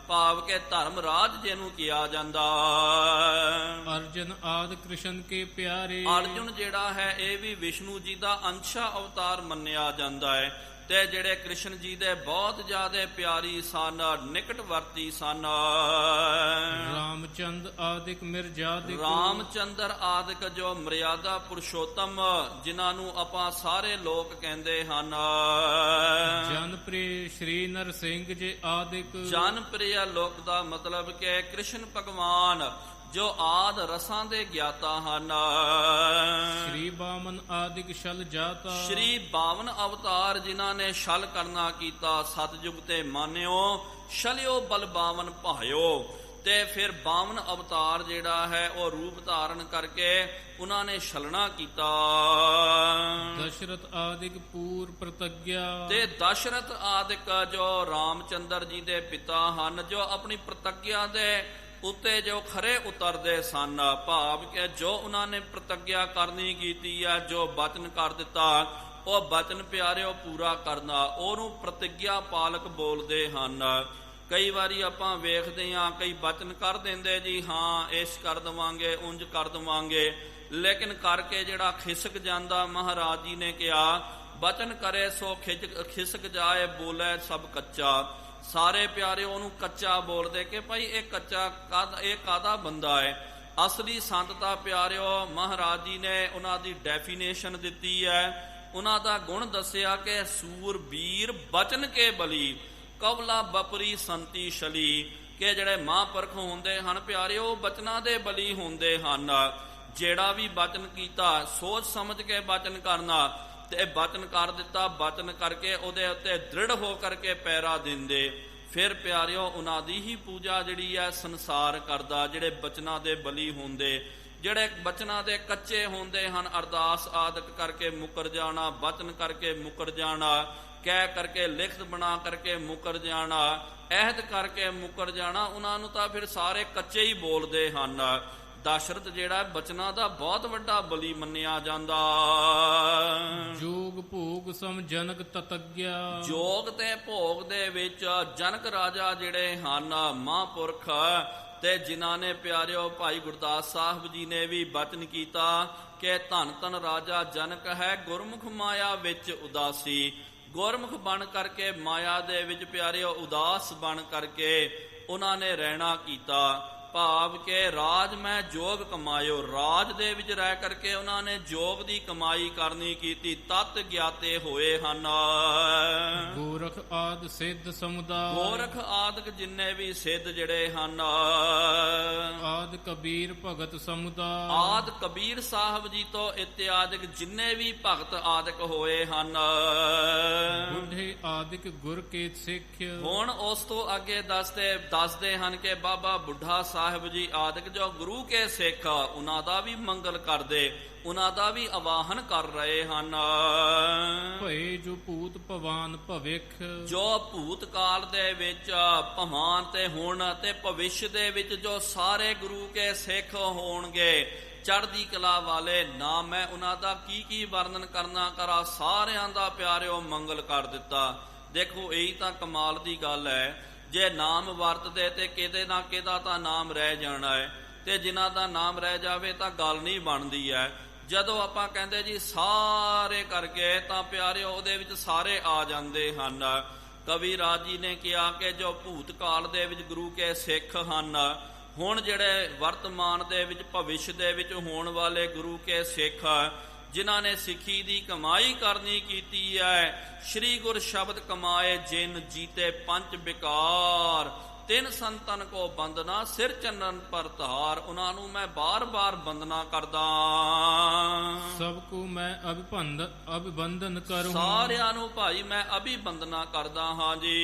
ਭਾਵ ਕਿ ਧਰਮ ਰਾਜ ਜਿਹਨੂੰ ਕਿਹਾ ਜਾਂਦਾ। ਅਰਜਨ ਆਦ ਕ੍ਰਿਸ਼ਨ ਕੇ ਪਿਆਰੇ, ਅਰਜੁਨ ਜਿਹੜਾ ਹੈ ਇਹ ਵੀ ਵਿਸ਼ਨੂੰ ਜੀ ਦਾ ਅੰਸ਼ਾ ਅਵਤਾਰ ਮੰਨਿਆ ਜਾਂਦਾ ਹੈ। ਤੇ ਜਿਹੜੇ ਕ੍ਰਿਸ਼ਨ ਜੀ ਦੇ ਬਹੁਤ ਜ਼ਿਆਦਾ ਪਿਆਰੀ ਸਨ, ਨਿਕਟਵਰਤੀ ਸਨ। ਰਾਮਚੰਦ ਆਦਿਕ ਮਿਰਜਾਦਿਕ, ਰਾਮਚੰਦਰ ਆਦਿਕ ਜੋ ਮਰਿਆਦਾ ਪੁਰਸ਼ੋਤਮ ਜਿਨ੍ਹਾਂ ਨੂੰ ਆਪਾਂ ਸਾਰੇ ਲੋਕ ਕਹਿੰਦੇ ਹਨ। ਜਨਪ੍ਰਿਯ ਸ਼੍ਰੀ ਨਰਸਿੰਘ ਜੀ ਆਦਿਕ, ਜਨਪ੍ਰਿਯ ਲੋਕ ਦਾ ਮਤਲਬ ਕਿ ਕ੍ਰਿਸ਼ਨ ਭਗਵਾਨ ਜੋ ਆਦ ਰਸਾਂ ਦੇ ਗਿਆਤਾ ਹਨ। ਸ਼੍ਰੀ ਬਾਮਨ ਆਦਿਕ ਛਲ ਜਾਤਾ, ਸ਼੍ਰੀ 52 ਅਵਤਾਰ ਜਿਨ੍ਹਾਂ ਨੇ ਛਲ ਕਰਨਾ ਕੀਤਾ, ਸਤਜੁਗ ਤੇ ਮਾਨਿਓ ਛਲਿਓ ਬਲ 52 ਭਾਇਓ। ਤੇ ਫਿਰ 52 ਅਵਤਾਰ ਜਿਹੜਾ ਹੈ ਉਹ ਰੂਪ ਧਾਰਨ ਕਰਕੇ ਉਹਨਾਂ ਨੇ ਛਲਣਾ ਕੀਤਾ। ਦਸ਼ਰਥ ਆਦਿਕ ਪੂਰ ਪ੍ਰਤੱਗਿਆ, ਤੇ ਦਸ਼ਰਥ ਆਦਿਕ ਜੋ ਰਾਮਚੰਦਰ ਜੀ ਦੇ ਪਿਤਾ ਹਨ, ਜੋ ਆਪਣੀ ਪ੍ਰਤੱਗਿਆ ਦੇ ਉੱਤੇ ਜੋ ਖਰੇ ਉਤਰਦੇ ਸਨ, ਭਾਵ ਕਿ ਜੋ ਉਹਨਾਂ ਨੇ ਪ੍ਰਤੱਗਿਆ ਕਰਨੀ ਕੀਤੀ ਹੈ, ਜੋ ਬਚਨ ਕਰ ਦਿੱਤਾ, ਉਹ ਬਚਨ ਪਿਆਰਿਓ ਪੂਰਾ ਕਰਨਾ, ਉਹਨੂੰ ਪ੍ਰਤਿਗਿਆ ਪਾਲਕ ਬੋਲਦੇ ਹਨ। ਕਈ ਵਾਰੀ ਆਪਾਂ ਵੇਖਦੇ ਹਾਂ ਕਈ ਬਚਨ ਕਰ ਦਿੰਦੇ ਜੀ, ਹਾਂ ਇਸ ਕਰ ਦੇਵਾਂਗੇ, ਉਂਝ ਕਰ ਦੇਵਾਂਗੇ, ਲੇਕਿਨ ਕਰਕੇ ਜਿਹੜਾ ਖਿਸਕ ਜਾਂਦਾ, ਮਹਾਰਾਜ ਜੀ ਨੇ ਕਿਹਾ ਬਚਨ ਕਰੇ ਸੋ ਖਿਸਕ ਜਾਏ, ਬੋਲੇ ਸਭ ਕੱਚਾ। ਸਾਰੇ ਪਿਆਰੇ ਉਹਨੂੰ ਕੱਚਾ ਬੋਲਦੇ ਕਿ ਭਾਈ ਇਹ ਕੱਚਾ ਇਹ ਕਾਹਦਾ ਬੰਦਾ ਹੈ। ਅਸਲੀ ਸੰਤ ਤਾਂ ਪਿਆਰਿਓ ਮਹਾਰਾਜ ਜੀ ਨੇ ਉਹਨਾਂ ਦੀ ਡੈਫੀਨੇਸ਼ਨ ਦਿੱਤੀ ਹੈ, ਉਹਨਾਂ ਦਾ ਗੁਣ ਦੱਸਿਆ ਕਿ ਸੂਰਬੀਰ ਬਚਨ ਕੇ ਬਲੀ, ਕਵਲਾ ਬਪਰੀ ਸੰਤੀ ਛਲੀ। ਕਿ ਜਿਹੜੇ ਮਹਾਂਪੁਰਖ ਹੁੰਦੇ ਹਨ ਪਿਆਰਿਓ ਬਚਨਾਂ ਦੇ ਬਲੀ ਹੁੰਦੇ ਹਨ। ਜਿਹੜਾ ਵੀ ਬਚਨ ਕੀਤਾ ਸੋਚ ਸਮਝ ਕੇ ਬਚਨ ਕਰਨਾ, ਤੇ ਬਚਨ ਕਰ ਦਿੱਤਾ, ਬਚਨ ਕਰਕੇ ਉਹਦੇ ਉੱਤੇ ਦ੍ਰਿੜ ਹੋ ਕਰਕੇ ਪੈਰਾ ਦਿੰਦੇ। ਫਿਰ ਪਿਆਰਿਓ ਉਹਨਾਂ ਦੀ ਹੀ ਪੂਜਾ ਜਿਹੜੀ ਹੈ ਸੰਸਾਰ ਕਰਦਾ, ਜਿਹੜੇ ਬਚਨਾਂ ਦੇ ਬਲੀ ਹੁੰਦੇ। ਜਿਹੜੇ ਬਚਨਾਂ ਦੇ ਕੱਚੇ ਹੁੰਦੇ ਹਨ, ਅਰਦਾਸ ਆਦਿਕ ਕਰਕੇ ਮੁਕਰ ਜਾਣਾ, ਬਚਨ ਕਰਕੇ ਮੁਕਰ ਜਾਣਾ, ਕਹਿ ਕਰਕੇ ਲਿਖਤ ਬਣਾ ਕਰਕੇ ਮੁਕਰ ਜਾਣਾ, ਅਹਿਦ ਕਰਕੇ ਮੁਕਰ ਜਾਣਾ, ਉਹਨਾਂ ਨੂੰ ਤਾਂ ਫਿਰ ਸਾਰੇ ਕੱਚੇ ਹੀ ਬੋਲਦੇ ਹਨ। ਦਸ਼ਰਥ ਜਿਹੜਾ ਬਚਨਾਂ ਦਾ ਬਹੁਤ ਵੱਡਾ ਬਲੀ ਮੰਨਿਆ ਜਾਂਦਾ। ਜੋਗ ਭੋਗ ਸਮ ਜਨਕ ਤਤਗਿਆ, ਜੋਗ ਤੇ ਭੋਗ ਦੇ ਵਿੱਚ ਜਨਕ ਰਾਜਾ ਜਿਹੜੇ ਹਨ ਮਹਾਂਪੁਰਖ, ਤੇ ਜਿਨ੍ਹਾਂ ਨੇ ਪਿਆਰਿਓ ਭਾਈ ਗੁਰਦਾਸ ਸਾਹਿਬ ਜੀ ਨੇ ਵੀ ਬਚਨ ਕੀਤਾ ਕਿ ਧੰਨ ਧੰਨ ਰਾਜਾ ਜਨਕ ਹੈ, ਗੁਰਮੁਖ ਮਾਇਆ ਵਿੱਚ ਉਦਾਸੀ। ਗੁਰਮੁਖ ਬਣ ਕਰਕੇ ਮਾਇਆ ਦੇ ਵਿੱਚ ਪਿਆਰਿਓ ਉਦਾਸ ਬਣ ਕਰਕੇ ਉਹਨਾਂ ਨੇ ਰਹਿਣਾ ਕੀਤਾ। ਭਾਵ ਕਿ ਰਾਜ ਮੈਂ ਜੋਗ ਕਮਾਇਓ, ਰਾਜ ਦੇ ਵਿੱਚ ਰਹਿ ਕਰਕੇ ਉਹਨਾਂ ਨੇ ਜੋਗ ਦੀ ਕਮਾਈ ਕਰਨੀ ਕੀਤੀ, ਤਤ ਗਿਆਤੇ ਹੋਏ ਹਨ। ਗੋਰਖ ਆਦ ਸਿੱਧ ਸਮੁਦਾਇ, ਗੋਰਖ ਆਦਿਕ ਜਿੰਨੇ ਵੀ ਸਿੱਧ ਜਿਹੜੇ ਹਨ, ਆਦ ਕਬੀਰ ਭਗਤ ਸਮੁਦਾਇ, ਆਦ ਕਬੀਰ ਸਾਹਿਬ ਜੀ ਤੋਂ ਇਤਿਆਦਿਕ ਜਿੰਨੇ ਵੀ ਭਗਤ ਆਦਿਕ ਹੋਏ ਹਨ। ਬੁੱਢੇ ਆਦਿਕ ਗੁਰ ਕੇ ਸਿੱਖ, ਹੁਣ ਉਸ ਤੋਂ ਅੱਗੇ ਦੱਸਦੇ ਹਨ ਕਿ ਬਾਬਾ ਬੁੱਢਾ ਸਾਹਿਬ ਜੀ ਆਦਿਕ ਜੋ ਗੁਰੂ ਕੇ ਸਿੱਖ, ਉਹਨਾਂ ਦਾ ਵੀ ਮੰਗਲ ਕਰਦੇ, ਉਹਨਾਂ ਦਾ ਵੀ ਆਵਾਹਨ ਕਰ ਰਹੇ ਹਨ। ਭਏ ਜੋ ਭੂਤ ਭਵਾਨ ਭਵਿਖ, ਜੋ ਭੂਤ ਕਾਲ ਦੇ ਵਿੱਚ ਭਵਾਨ ਤੇ ਹੁਣ ਤੇ ਭਵਿਸ਼ ਦੇ ਵਿੱਚ ਜੋ ਸਾਰੇ ਗੁਰੂ ਕੇ ਸਿੱਖ ਹੋਣਗੇ ਚੜ੍ਹਦੀ ਕਲਾ ਵਾਲੇ, ਨਾ ਮੈਂ ਉਹਨਾਂ ਦਾ ਕੀ ਵਰਣਨ ਕਰਨਾ ਕਰਾਂ, ਸਾਰਿਆਂ ਦਾ ਪਿਆਰਿਓ ਮੰਗਲ ਕਰ ਦਿੱਤਾ। ਦੇਖੋ ਇਹੀ ਤਾਂ ਕਮਾਲ ਦੀ ਗੱਲ ਹੈ, ਜੇ ਨਾਮ ਵਰਤਦੇ ਤੇ ਕਿਤੇ ਨਾ ਕਿਤੇ ਤਾਂ ਨਾਮ ਰਹਿ ਜਾਣਾ ਹੈ, ਤੇ ਜਿਨ੍ਹਾਂ ਦਾ ਨਾਮ ਰਹਿ ਜਾਵੇ ਤਾਂ ਗੱਲ ਨਹੀਂ ਬਣਦੀ ਹੈ। ਜਦੋਂ ਆਪਾਂ ਕਹਿੰਦੇ ਜੀ ਸਾਰੇ ਕਰਕੇ ਤਾਂ ਪਿਆਰਿਓ ਉਹਦੇ ਵਿੱਚ ਸਾਰੇ ਆ ਜਾਂਦੇ ਹਨ। ਕਵੀ ਰਾਜ ਜੀ ਨੇ ਕਿਹਾ ਕਿ ਜੋ ਭੂਤ ਕਾਲ ਦੇ ਵਿੱਚ ਗੁਰੂ ਕੇ ਸਿੱਖ ਹਨ, ਹੁਣ ਜਿਹੜੇ ਵਰਤਮਾਨ ਦੇ ਵਿੱਚ ਭਵਿਸ਼ ਦੇ ਵਿੱਚ ਹੋਣ ਵਾਲੇ ਗੁਰੂ ਕੇ ਸਿੱਖ, ਜਿਨ੍ਹਾਂ ਨੇ ਸਿੱਖੀ ਦੀ ਕਮਾਈ ਕਰਨੀ ਕੀਤੀ ਹੈ, ਸ਼੍ਰੀ ਗੁਰ ਸ਼ਬਦ ਕਮਾਏ ਜਿਨ ਜੀਤੇ ਪੰਜ ਵਿਕਾਰ, ਤਿੰਨ ਸੰਤਨ ਕੋ ਬੰਦਨਾ ਸਿਰ ਚੰਨਨ ਪਰ ਧਾਰ, ਉਹਨਾਂ ਨੂੰ ਮੈਂ ਬਾਰ-ਬਾਰ ਬੰਦਨਾ ਕਰਦਾ। ਸਭ ਕੋ ਮੈਂ ਅਭਿਬੰਧਨ ਕਰੂੰ, ਸਾਰਿਆਂ ਨੂੰ ਭਾਈ ਮੈਂ ਅਭਿਬੰਦਨਾ ਕਰਦਾ ਹਾਂ ਜੀ।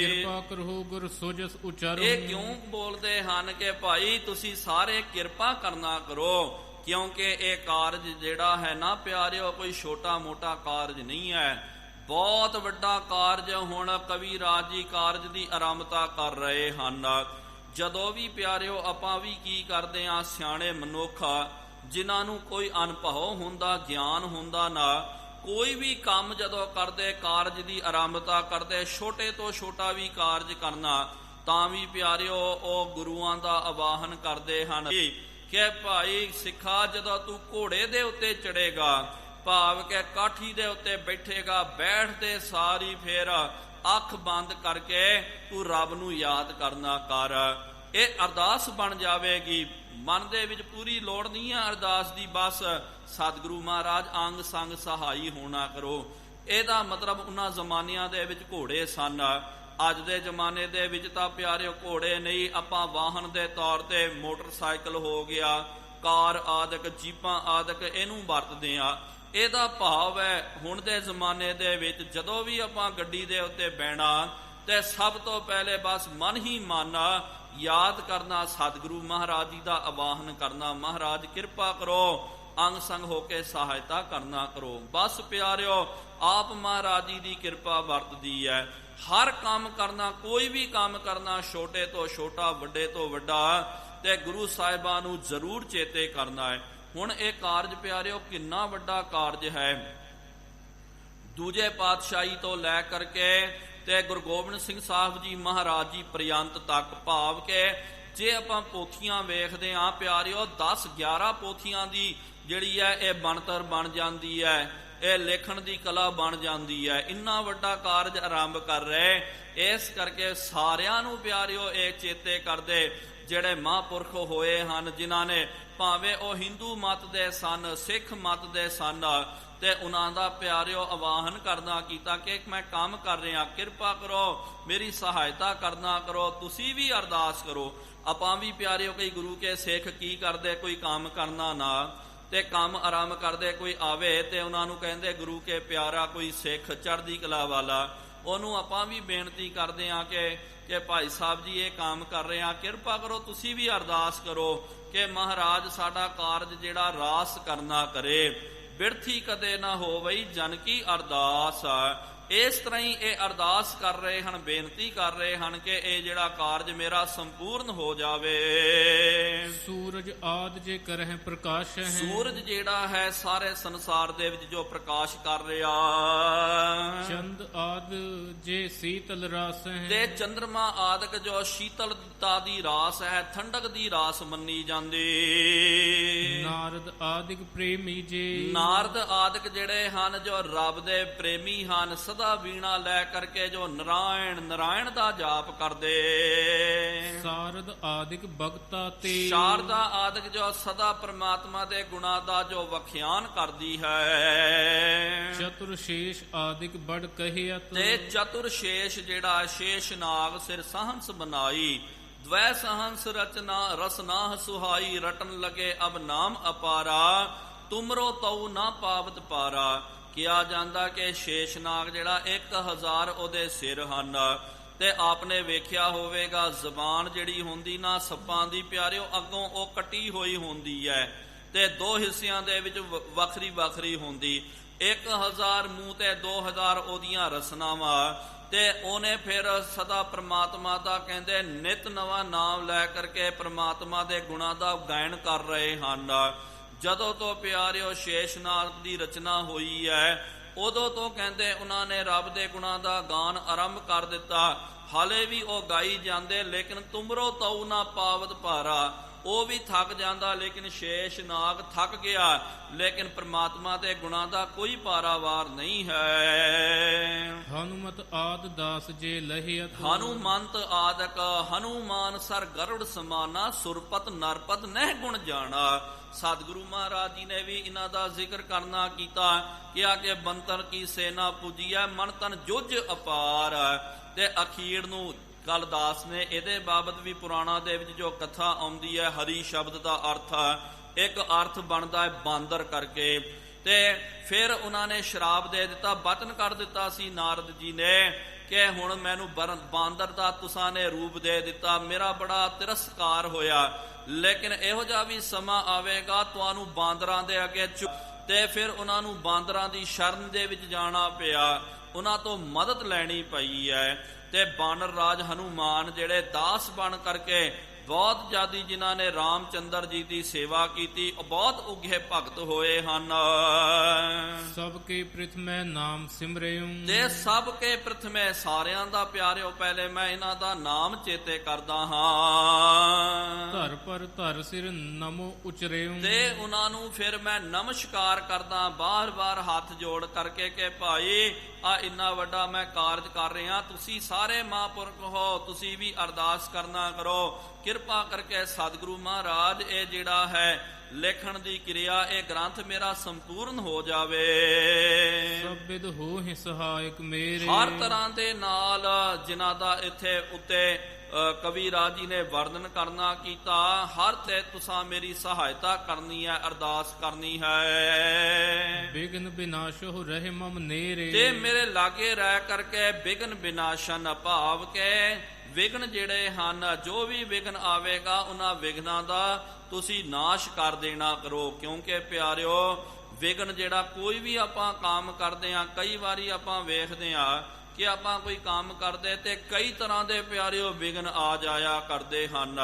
ਕਿਰਪਾ ਕਰੋ ਗੁਰ ਸੋਜਸ ਉਚਾਰੋ। ਇਹ ਕਿਉਂ ਬੋਲਦੇ ਹਨ ਕਿ ਭਾਈ ਤੁਸੀਂ ਸਾਰੇ ਕਿਰਪਾ ਕਰਨਾ ਕਰੋ, ਕਿਉਂਕਿ ਇਹ ਕਾਰਜ ਜਿਹੜਾ ਹੈ ਨਾ ਪਿਆਰਿਓ ਕੋਈ ਛੋਟਾ ਮੋਟਾ ਕਾਰਜ ਨਹੀਂ ਹੈ, ਬਹੁਤ ਵੱਡਾ ਕਾਰਜ। ਹੁਣ ਕਵੀ ਰਾਜ ਜੀ ਕਾਰਜ ਦੀ ਆਰੰਭਤਾ ਕਰ ਰਹੇ ਹਨ। ਜਦੋਂ ਵੀ ਪਿਆਰਿਓ ਆਪਾਂ ਵੀ ਕੀ ਕਰਦੇ ਹਾਂ, ਸਿਆਣੇ ਮਨੁੱਖ ਜਿਨ੍ਹਾਂ ਨੂੰ ਕੋਈ ਅਨੁਭਵ ਹੁੰਦਾ, ਗਿਆਨ ਹੁੰਦਾ ਨਾ, ਕੋਈ ਵੀ ਕੰਮ ਜਦੋਂ ਕਰਦੇ, ਕਾਰਜ ਦੀ ਆਰੰਭਤਾ ਕਰਦੇ, ਛੋਟੇ ਤੋਂ ਛੋਟਾ ਵੀ ਕਾਰਜ ਕਰਨਾ, ਤਾਂ ਵੀ ਪਿਆਰਿਓ ਉਹ ਗੁਰੂਆਂ ਦਾ ਆਵਾਹਨ ਕਰਦੇ ਹਨ ਕਿ ਭਾਈ ਸਿੱਖਾ ਜਦੋਂ ਤੂੰ ਘੋੜੇ ਦੇ ਉੱਤੇ ਚੜੇਗਾ, ਭਾਵ ਕਿ ਕਾਠੀ ਦੇ ਉੱਤੇ ਬੈਠੇਗਾ, ਬੈਠਦੇ ਸਾਰੀ ਫੇਰ ਅੱਖ ਬੰਦ ਕਰਕੇ ਤੂੰ ਰੱਬ ਨੂੰ ਯਾਦ ਕਰਨਾ ਕਰ। ਇਹ ਅਰਦਾਸ ਬਣ ਜਾਵੇਗੀ, ਮਨ ਦੇ ਵਿੱਚ ਪੂਰੀ ਲੋੜ ਨਹੀਂ ਹੈ ਅਰਦਾਸ ਦੀ, ਬਸ ਸਤਿਗੁਰੂ ਮਹਾਰਾਜ ਅੰਗ ਸੰਗ ਸਹਾਈ ਹੋਣਾ ਕਰੋ। ਇਹਦਾ ਮਤਲਬ ਉਹਨਾਂ ਜ਼ਮਾਨਿਆਂ ਦੇ ਵਿੱਚ ਘੋੜੇ ਸਨ, ਅੱਜ ਦੇ ਜ਼ਮਾਨੇ ਦੇ ਵਿੱਚ ਤਾਂ ਪਿਆਰਿਓ ਘੋੜੇ ਨਹੀਂ, ਆਪਾਂ ਵਾਹਨ ਦੇ ਤੌਰ ਤੇ ਮੋਟਰਸਾਈਕਲ ਹੋ ਗਿਆ, ਕਾਰ ਆਦਿਕ, ਜੀਪਾਂ ਆਦਿਕ ਇਹਨੂੰ ਵਰਤਦੇ ਆ। ਇਹਦਾ ਭਾਵ ਹੈ ਹੁਣ ਦੇ ਜ਼ਮਾਨੇ ਦੇ ਵਿੱਚ ਜਦੋਂ ਵੀ ਆਪਾਂ ਗੱਡੀ ਦੇ ਉੱਤੇ ਬਹਿਣਾ ਤੇ ਸਭ ਤੋਂ ਪਹਿਲੇ ਬਸ ਮਨ ਹੀ ਮਨ ਯਾਦ ਕਰਨਾ, ਸਤਿਗੁਰੂ ਮਹਾਰਾਜ ਜੀ ਦਾ ਆਵਾਹਨ ਕਰਨਾ, ਮਹਾਰਾਜ ਕਿਰਪਾ ਕਰੋ, ਅੰਗ ਸੰਗ ਹੋ ਕੇ ਸਹਾਇਤਾ ਕਰਨਾ ਕਰੋ। ਬਸ ਪਿਆਰਿਓ ਆਪ ਮਹਾਰਾਜ ਜੀ ਦੀ ਕਿਰਪਾ ਵਰਤਦੀ ਹੈ। ਹਰ ਕੰਮ ਕਰਨਾ, ਕੋਈ ਵੀ ਕੰਮ ਕਰਨਾ, ਛੋਟੇ ਤੋਂ ਛੋਟਾ, ਵੱਡੇ ਤੋਂ ਵੱਡਾ, ਤੇ ਗੁਰੂ ਸਾਹਿਬਾਂ ਨੂੰ ਜ਼ਰੂਰ ਚੇਤੇ ਕਰਨਾ ਹੈ। ਹੁਣ ਇਹ ਕਾਰਜ ਪਿਆਰਿਓ ਕਿੰਨਾ ਵੱਡਾ ਕਾਰਜ ਹੈ। ਦੂਜੇ ਪਾਤਸ਼ਾਹੀ ਤੋਂ ਲੈ ਕਰਕੇ ਤੇ ਗੁਰੂ ਗੋਬਿੰਦ ਸਿੰਘ ਸਾਹਿਬ ਜੀ ਮਹਾਰਾਜ ਜੀ ਪ੍ਰਿਅੰਤ ਤੱਕ, ਭਾਵ ਕਿ ਜੇ ਆਪਾਂ ਪੋਥੀਆਂ ਵੇਖਦੇ ਹਾਂ ਪਿਆਰਿਓ 10-11 ਪੋਥੀਆਂ ਦੀ ਜਿਹੜੀ ਹੈ ਇਹ ਬਣਤਰ ਬਣ ਜਾਂਦੀ ਹੈ, ਇਹ ਲਿਖਣ ਦੀ ਕਲਾ ਬਣ ਜਾਂਦੀ ਹੈ। ਇੰਨਾ ਵੱਡਾ ਕਾਰਜ ਆਰੰਭ ਕਰ ਰਹੇ, ਇਸ ਕਰਕੇ ਸਾਰਿਆਂ ਨੂੰ ਪਿਆਰਿਓ ਇਹ ਚੇਤੇ ਕਰਦੇ ਜਿਹੜੇ ਮਹਾਂਪੁਰਖ ਹੋਏ ਹਨ, ਜਿਨ੍ਹਾਂ ਨੇ ਭਾਵੇਂ ਉਹ ਹਿੰਦੂ ਮਤ ਦੇ ਸਨ, ਸਿੱਖ ਮਤ ਦੇ ਸਨ, ਤੇ ਉਹਨਾਂ ਦਾ ਪਿਆਰਿਓ ਆਵਾਹਨ ਕਰਨਾ ਕੀਤਾ ਕਿ ਮੈਂ ਕੰਮ ਕਰ ਰਿਹਾ, ਕਿਰਪਾ ਕਰੋ, ਮੇਰੀ ਸਹਾਇਤਾ ਕਰਨਾ ਕਰੋ, ਤੁਸੀਂ ਵੀ ਅਰਦਾਸ ਕਰੋ। ਆਪਾਂ ਵੀ ਪਿਆਰਿਓ ਕਈ ਗੁਰੂ ਕੇ ਸਿੱਖ ਕੀ ਕਰਦੇ, ਕੋਈ ਕੰਮ ਕਰਨਾ ਨਾ ਤੇ ਕੰਮ ਆਰੰਭ ਕਰਦੇ, ਕੋਈ ਆਵੇ ਤੇ ਉਹਨਾਂ ਨੂੰ ਕਹਿੰਦੇ ਗੁਰੂ ਕੇ ਪਿਆਰਾ ਕੋਈ ਸਿੱਖ ਚੜ੍ਹਦੀ ਕਲਾ ਵਾਲਾ, ਉਹਨੂੰ ਆਪਾਂ ਵੀ ਬੇਨਤੀ ਕਰਦੇ ਹਾਂ ਕਿ ਭਾਈ ਸਾਹਿਬ ਜੀ ਇਹ ਕੰਮ ਕਰ ਰਹੇ ਹਾਂ, ਕਿਰਪਾ ਕਰੋ ਤੁਸੀਂ ਵੀ ਅਰਦਾਸ ਕਰੋ ਕਿ ਮਹਾਰਾਜ ਸਾਡਾ ਕਾਰਜ ਜਿਹੜਾ ਰਾਸ ਕਰਨਾ ਕਰੇ, ਬਿਰਥੀ ਕਦੇ ਨਾ ਹੋਵਈ ਜਨ ਕੀ ਅਰਦਾਸ। ਇਸ ਤਰ੍ਹਾਂ ਹੀ ਇਹ ਅਰਦਾਸ ਕਰ ਰਹੇ ਹਨ, ਬੇਨਤੀ ਕਰ ਰਹੇ ਹਨ ਕਿ ਇਹ ਜਿਹੜਾ ਕਾਰਜ ਮੇਰਾ ਸੰਪੂਰਨ ਹੋ ਜਾਵੇ। ਸੂਰਜ ਆਦਿ ਜੇ ਕਰਹਿ ਪ੍ਰਕਾਸ਼ ਹੈ, ਸੂਰਜ ਜਿਹੜਾ ਹੈ ਸਾਰੇ ਸੰਸਾਰ ਦੇ ਵਿੱਚ ਜੋ ਪ੍ਰਕਾਸ਼ ਕਰ ਰਿਹਾ, ਚੰਦ ਆਦਿ ਜੇ ਸੀਤਲ ਰਾਸ ਹੈ, ਤੇ ਚੰਦਰਮਾ ਆਦਿਕ ਜੋ ਸ਼ੀਤਲਤਾ ਦੀ ਰਾਸ ਹੈ, ਠੰਡਕ ਦੀ ਰਾਸ ਮੰਨੀ ਜਾਂਦੀ। ਨਾਰਦ ਆਦਿਕ ਪ੍ਰੇਮੀ ਜੇ, ਨਾਰਦ ਆਦਿਕ ਜਿਹੜੇ ਹਨ ਜੋ ਰੱਬ ਦੇ ਪ੍ਰੇਮੀ ਹਨ, ਸਦਾ ਵੀਣਾ ਲੈ ਕਰਕੇ ਜੋ ਨਾਰਾਇਣ ਨਾਰਾਇਣ ਦਾ ਜਾਪ ਕਰਦੇ। ਸਾਰਦ ਆਦਿਕ ਭਗਤਾ ਤੇ, ਸ਼ਾਰਦਾ ਆਦਿਕ ਜੋ ਸਦਾ ਪ੍ਰਮਾਤਮਾ ਦੇ ਗੁਣਾਂ ਦਾ ਜੋ ਵਖਿਆਨ ਕਰਦੀ ਹੈ। ਚਤੁਰ ਸ਼ੇਸ਼ ਆਦਿਕ ਬੜ ਕਹਿਅਤ, ਤੇ ਚਤੁਰ ਸ਼ੇਸ਼ ਜਿਹੜਾ ਸ਼ੇਸ਼ ਨਾਗ ਸਿਰ ਸਹੰਸ ਬਨਾਈ, ਦਵੈ ਸਹੰਸ ਰਚਨਾ ਰਸਨਾਹ ਸੁਹਾਈ, ਰਟਨ ਲਗੇ ਅਬ ਨਾਮ ਅਪਾਰਾ, ਤੁਮਰੋ ਤਉ ਨਾ ਪਾਵਤ ਪਾਰਾ। ਕਿਹਾ ਜਾਂਦਾ ਕਿ ਸ਼ੇਸ਼ਨਾਗ ਜਿਹੜਾ 1000 ਉਹਦੇ ਸਿਰ ਹਨ, ਤੇ ਆਪਨੇ ਵੇਖਿਆ ਹੋਵੇਗਾ ਜ਼ਬਾਨ ਜਿਹੜੀ ਹੁੰਦੀ ਨਾ ਸੱਪਾਂ ਦੀ ਪਿਆਰਿਓ, ਅੱਗੋਂ ਉਹ ਕੱਟੀ ਹੋਈ ਹੁੰਦੀ ਹੈ ਤੇ 2 ਹਿੱਸਿਆਂ ਦੇ ਵਿੱਚ ਵੱਖਰੀ ਵੱਖਰੀ ਹੁੰਦੀ। 1000 ਮੂੰਹ ਤੇ 2000 ਉਹਦੀਆਂ ਰਸਨਾਵਾਂ, ਤੇ ਉਹਨੇ ਫਿਰ ਸਦਾ ਪ੍ਰਮਾਤਮਾ ਦਾ ਕਹਿੰਦੇ ਨਿਤ ਨਵਾਂ ਨਾਮ ਲੈ ਕਰਕੇ ਪ੍ਰਮਾਤਮਾ ਦੇ ਗੁਣਾਂ ਦਾ ਗਾਇਨ ਕਰ ਰਹੇ ਹਨ। ਜਦੋਂ ਤੋਂ ਪਿਆਰਿਓ ਸ਼ੇਸ਼ਨਾਗ ਦੀ ਰਚਨਾ ਹੋਈ ਹੈ, ਉਦੋਂ ਤੋਂ ਕਹਿੰਦੇ ਉਹਨਾਂ ਨੇ ਰੱਬ ਦੇ ਗੁਣਾਂ ਦਾ ਗਾਨ ਆਰੰਭ ਕਰ ਦਿੱਤਾ। ਹਾਲੇ ਵੀ ਉਹ ਗਾਈ ਜਾਂਦੇ, ਲੇਕਿਨ ਤੁਮਰੋ ਤਉ ਨਾ ਪਾਵਤ ਭਾਰਾ, ਉਹ ਵੀ ਥੱਕ ਜਾਂਦਾ, ਲੇਕਿਨ ਸ਼ੇਸ਼ਨਾਗ ਥੱਕ ਗਿਆ, ਲੇਕਿਨ ਪ੍ਰਮਾਤਮਾ ਦੇ ਗੁਣਾਂ ਦਾ ਕੋਈ ਪਾਰਾਵਾਰ ਨਹੀਂ ਹੈ। ਹਨੂਮਤ ਆਦ ਦਾਸ ਜੇ ਲਹਿਅਤ, ਹਨੂਮੰਤ ਆਦਿਕ ਹਨੂਮਾਨ ਸਰ ਗਰੁੜ ਸਮਾਨਾ, ਸੁਰਪਤ ਨਰਪਤ ਨਹਿ ਗੁਣ ਜਾਣਾ। ਸਤਿਗੁਰੂ ਮਹਾਰਾਜ ਜੀ ਨੇ ਵੀ ਇਹਨਾਂ ਦਾ ਜ਼ਿਕਰ ਕਰਨਾ ਕੀਤਾ, ਕਿਹਾ ਕਿ ਬੰਤਰ ਕੀ ਸੈਨਾ ਪੁਜੀਐ, ਮਨ ਤਨ ਜੁਝ ਅਪਾਰ। ਤੇ ਅਖੀਰ ਨੂੰ ਕਾਲੀਦਾਸ ਨੇ ਇਹਦੇ ਬਾਬਤ ਵੀ ਪੁਰਾਣਾ ਦੇ ਵਿੱਚ ਜੋ ਕਥਾ ਆਉਂਦੀ ਹੈ, ਹਰੀ ਸ਼ਬਦ ਦਾ ਅਰਥ ਇੱਕ ਅਰਥ ਬਣਦਾ ਹੈ ਬਾਂਦਰ ਕਰਕੇ। ਤੇ ਫਿਰ ਉਹਨਾਂ ਨੇ ਸ਼ਰਾਪ ਦੇ ਦਿੱਤਾ, ਬਚਨ ਕਰ ਦਿੱਤਾ ਸੀ ਨਾਰਦ ਜੀ ਨੇ ਕਿ ਹੁਣ ਮੈਨੂੰ ਬਾਂਦਰ ਦਾ ਤੁਸਾਂ ਨੇ ਰੂਪ ਦੇ ਦਿੱਤਾ, ਮੇਰਾ ਬੜਾ ਤਿਰਸਕਾਰ ਹੋਇਆ, ਲੇਕਿਨ ਇਹੋ ਜਿਹਾ ਵੀ ਸਮਾਂ ਆਵੇਗਾ ਤੁਹਾਨੂੰ ਬਾਂਦਰਾਂ ਦੇ ਅੱਗੇ ਤੇ ਫਿਰ ਉਹਨਾਂ ਨੂੰ ਬਾਂਦਰਾਂ ਦੀ ਸ਼ਰਨ ਦੇ ਵਿੱਚ ਜਾਣਾ ਪਿਆ, ਉਹਨਾਂ ਤੋਂ ਮਦਦ ਲੈਣੀ ਪਈ ਹੈ। ਤੇ ਬਾਨਰ ਰਾਜ ਹਨੂਮਾਨ ਜਿਹੜੇ ਦਾਸ ਬਣ ਕਰਕੇ ਬਹੁਤ ਜ਼ਿਆਦੀ ਜਿਨ੍ਹਾਂ ਨੇ ਰਾਮਚੰਦਰ ਜੀ ਦੀ ਸੇਵਾ ਕੀਤੀ, ਬਹੁਤ ਉਗੇ ਭਗਤ ਹੋਏ ਹਨ। ਸਭ ਕੇ ਪ੍ਰਿਥਮੈ ਨਾਮ ਸਿਮਰਿਉ, ਤੇ ਸਭ ਕੇ ਪ੍ਰਿਥਮੈ ਸਾਰਿਆਂ ਦਾ ਪਿਆਰਿਓ ਪਹਿਲੇ ਮੈਂ ਇਹਨਾਂ ਦਾ ਨਾਮ ਚੇਤੇ ਕਰਦਾ ਹਾਂ। ਧਰ ਪਰ ਧਰ ਸਿਰ ਨਮੋ ਉਚਰਿਉ, ਤੇ ਉਹਨਾਂ ਨੂੰ ਫਿਰ ਮੈਂ ਨਮਸਕਾਰ ਕਰਦਾ ਬਾਰ-ਬਾਰ ਹੱਥ ਜੋੜ ਕਰਕੇ ਕਿ ਭਾਈ ਆ ਇੰਨਾ ਵੱਡਾ ਮੈਂ ਕਾਰਜ ਕਰ ਰਿਹਾ, ਤੁਸੀਂ ਸਾਰੇ ਮਹਾਂਪੁਰਖ ਹੋ, ਤੁਸੀਂ ਵੀ ਅਰਦਾਸ ਕਰਨਾ ਕਰੋ, ਕਿਰਪਾ ਕਰਕੇ ਸਤਿਗੁਰੂ ਮਹਾਰਾਜ ਇਹ ਜਿਹੜਾ ਹੈ ਲਿਖਣ ਦੀ ਕਿਰਿਆ, ਇਹ ਗ੍ਰੰਥ ਮੇਰਾ ਸੰਪੂਰਨ ਹੋ ਜਾਵੇ। ਸਭ ਵਿਦ ਹੋਹਿ ਸਹਾਇਕ ਮੇਰੇ, ਹਰ ਤਰ੍ਹਾਂ ਦੇ ਨਾਲ ਜਿਨ੍ਹਾਂ ਦਾ ਇੱਥੇ ਉੱਤੇ ਕਵੀ ਰਾਜ ਜੀ ਨੇ ਵਰਣਨ ਕਰਨਾ ਕੀਤਾ, ਹਰ ਤੇ ਤੁਸਾਂ ਮੇਰੀ ਸਹਾਇਤਾ ਕਰਨੀ ਹੈ, ਅਰਦਾਸ ਕਰਨੀ ਹੈ। ਬਿਗਨ ਬਿਨਾਸ਼ੋ ਰਹਿ ਮਮ ਨੇਰੇ, ਤੇ ਮੇਰੇ ਲਾਗੇ ਰਹਿ ਕਰਕੇ ਬਿਗਨ ਬਿਨਾਸ਼ਨ, ਭਾਵ ਕੇ ਵਿਘਨ ਜਿਹੜੇ ਹਨ, ਜੋ ਵੀ ਵਿਘਨ ਆਵੇਗਾ ਉਹਨਾਂ ਵਿਘਨਾਂ ਦਾ ਤੁਸੀਂ ਨਾਸ਼ ਕਰ ਦੇਣਾ ਕਰੋ। ਕਿਉਂਕਿ ਪਿਆਰਿਓ ਵਿਘਨ ਜਿਹੜਾ ਕੋਈ ਵੀ ਆਪਾਂ ਕੰਮ ਕਰਦੇ ਹਾਂ, ਕਈ ਵਾਰੀ ਆਪਾਂ ਵੇਖਦੇ ਹਾਂ ਕਿ ਆਪਾਂ ਕੋਈ ਕੰਮ ਕਰਦੇ ਤੇ ਕਈ ਤਰ੍ਹਾਂ ਦੇ ਪਿਆਰਿਓ ਵਿਘਨ ਆ ਜਾਇਆ ਕਰਦੇ ਹਨ।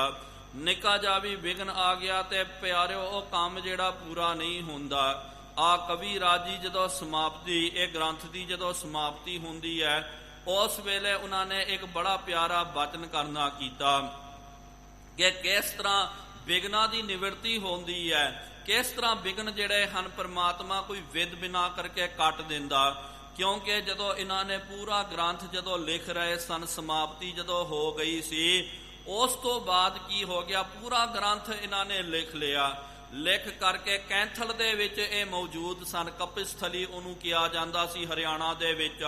ਨਿੱਕਾ ਜਿਹਾ ਵੀ ਵਿਘਨ ਆ ਗਿਆ ਤੇ ਪਿਆਰਿਓ ਉਹ ਕੰਮ ਜਿਹੜਾ ਪੂਰਾ ਨਹੀਂ ਹੁੰਦਾ। ਆ ਕਵੀ ਰਾਜ ਜੀ ਜਦੋਂ ਸਮਾਪਤੀ, ਇਹ ਗ੍ਰੰਥ ਦੀ ਜਦੋਂ ਸਮਾਪਤੀ ਹੁੰਦੀ ਹੈ, ਉਸ ਵੇਲੇ ਉਹਨਾਂ ਨੇ ਇੱਕ ਬੜਾ ਪਿਆਰਾ ਬਚਨ ਕਰਨਾ ਕੀਤਾ ਕਿ ਕਿਸ ਤਰ੍ਹਾਂ ਵਿਘਨਾਂ ਦੀ ਨਿਵਰਤੀ ਹੁੰਦੀ ਹੈ, ਕਿਸ ਤਰ੍ਹਾਂ ਵਿਘਨ ਜਿਹੜੇ ਹਨ ਪ੍ਰਮਾਤਮਾ ਕੋਈ ਵਿਦ ਬਿਨਾ ਕਰਕੇ ਕੱਟ ਦਿੰਦਾ। ਕਿਉਂਕਿ ਜਦੋਂ ਇਹਨਾਂ ਨੇ ਪੂਰਾ ਗ੍ਰੰਥ ਜਦੋਂ ਲਿਖ ਰਹੇ ਸਨ, ਸਮਾਪਤੀ ਜਦੋਂ ਹੋ ਗਈ ਸੀ, ਉਸ ਤੋਂ ਬਾਅਦ ਕੀ ਹੋ ਗਿਆ, ਪੂਰਾ ਗ੍ਰੰਥ ਇਹਨਾਂ ਨੇ ਲਿਖ ਲਿਆ। ਲਿਖ ਕਰਕੇ ਕੈਂਥਲ ਦੇ ਵਿੱਚ ਇਹ ਮੌਜੂਦ ਸਨ, ਕਪਿਸਥਲੀ ਉਹਨੂੰ ਕਿਹਾ ਜਾਂਦਾ ਸੀ ਹਰਿਆਣਾ ਦੇ ਵਿੱਚ,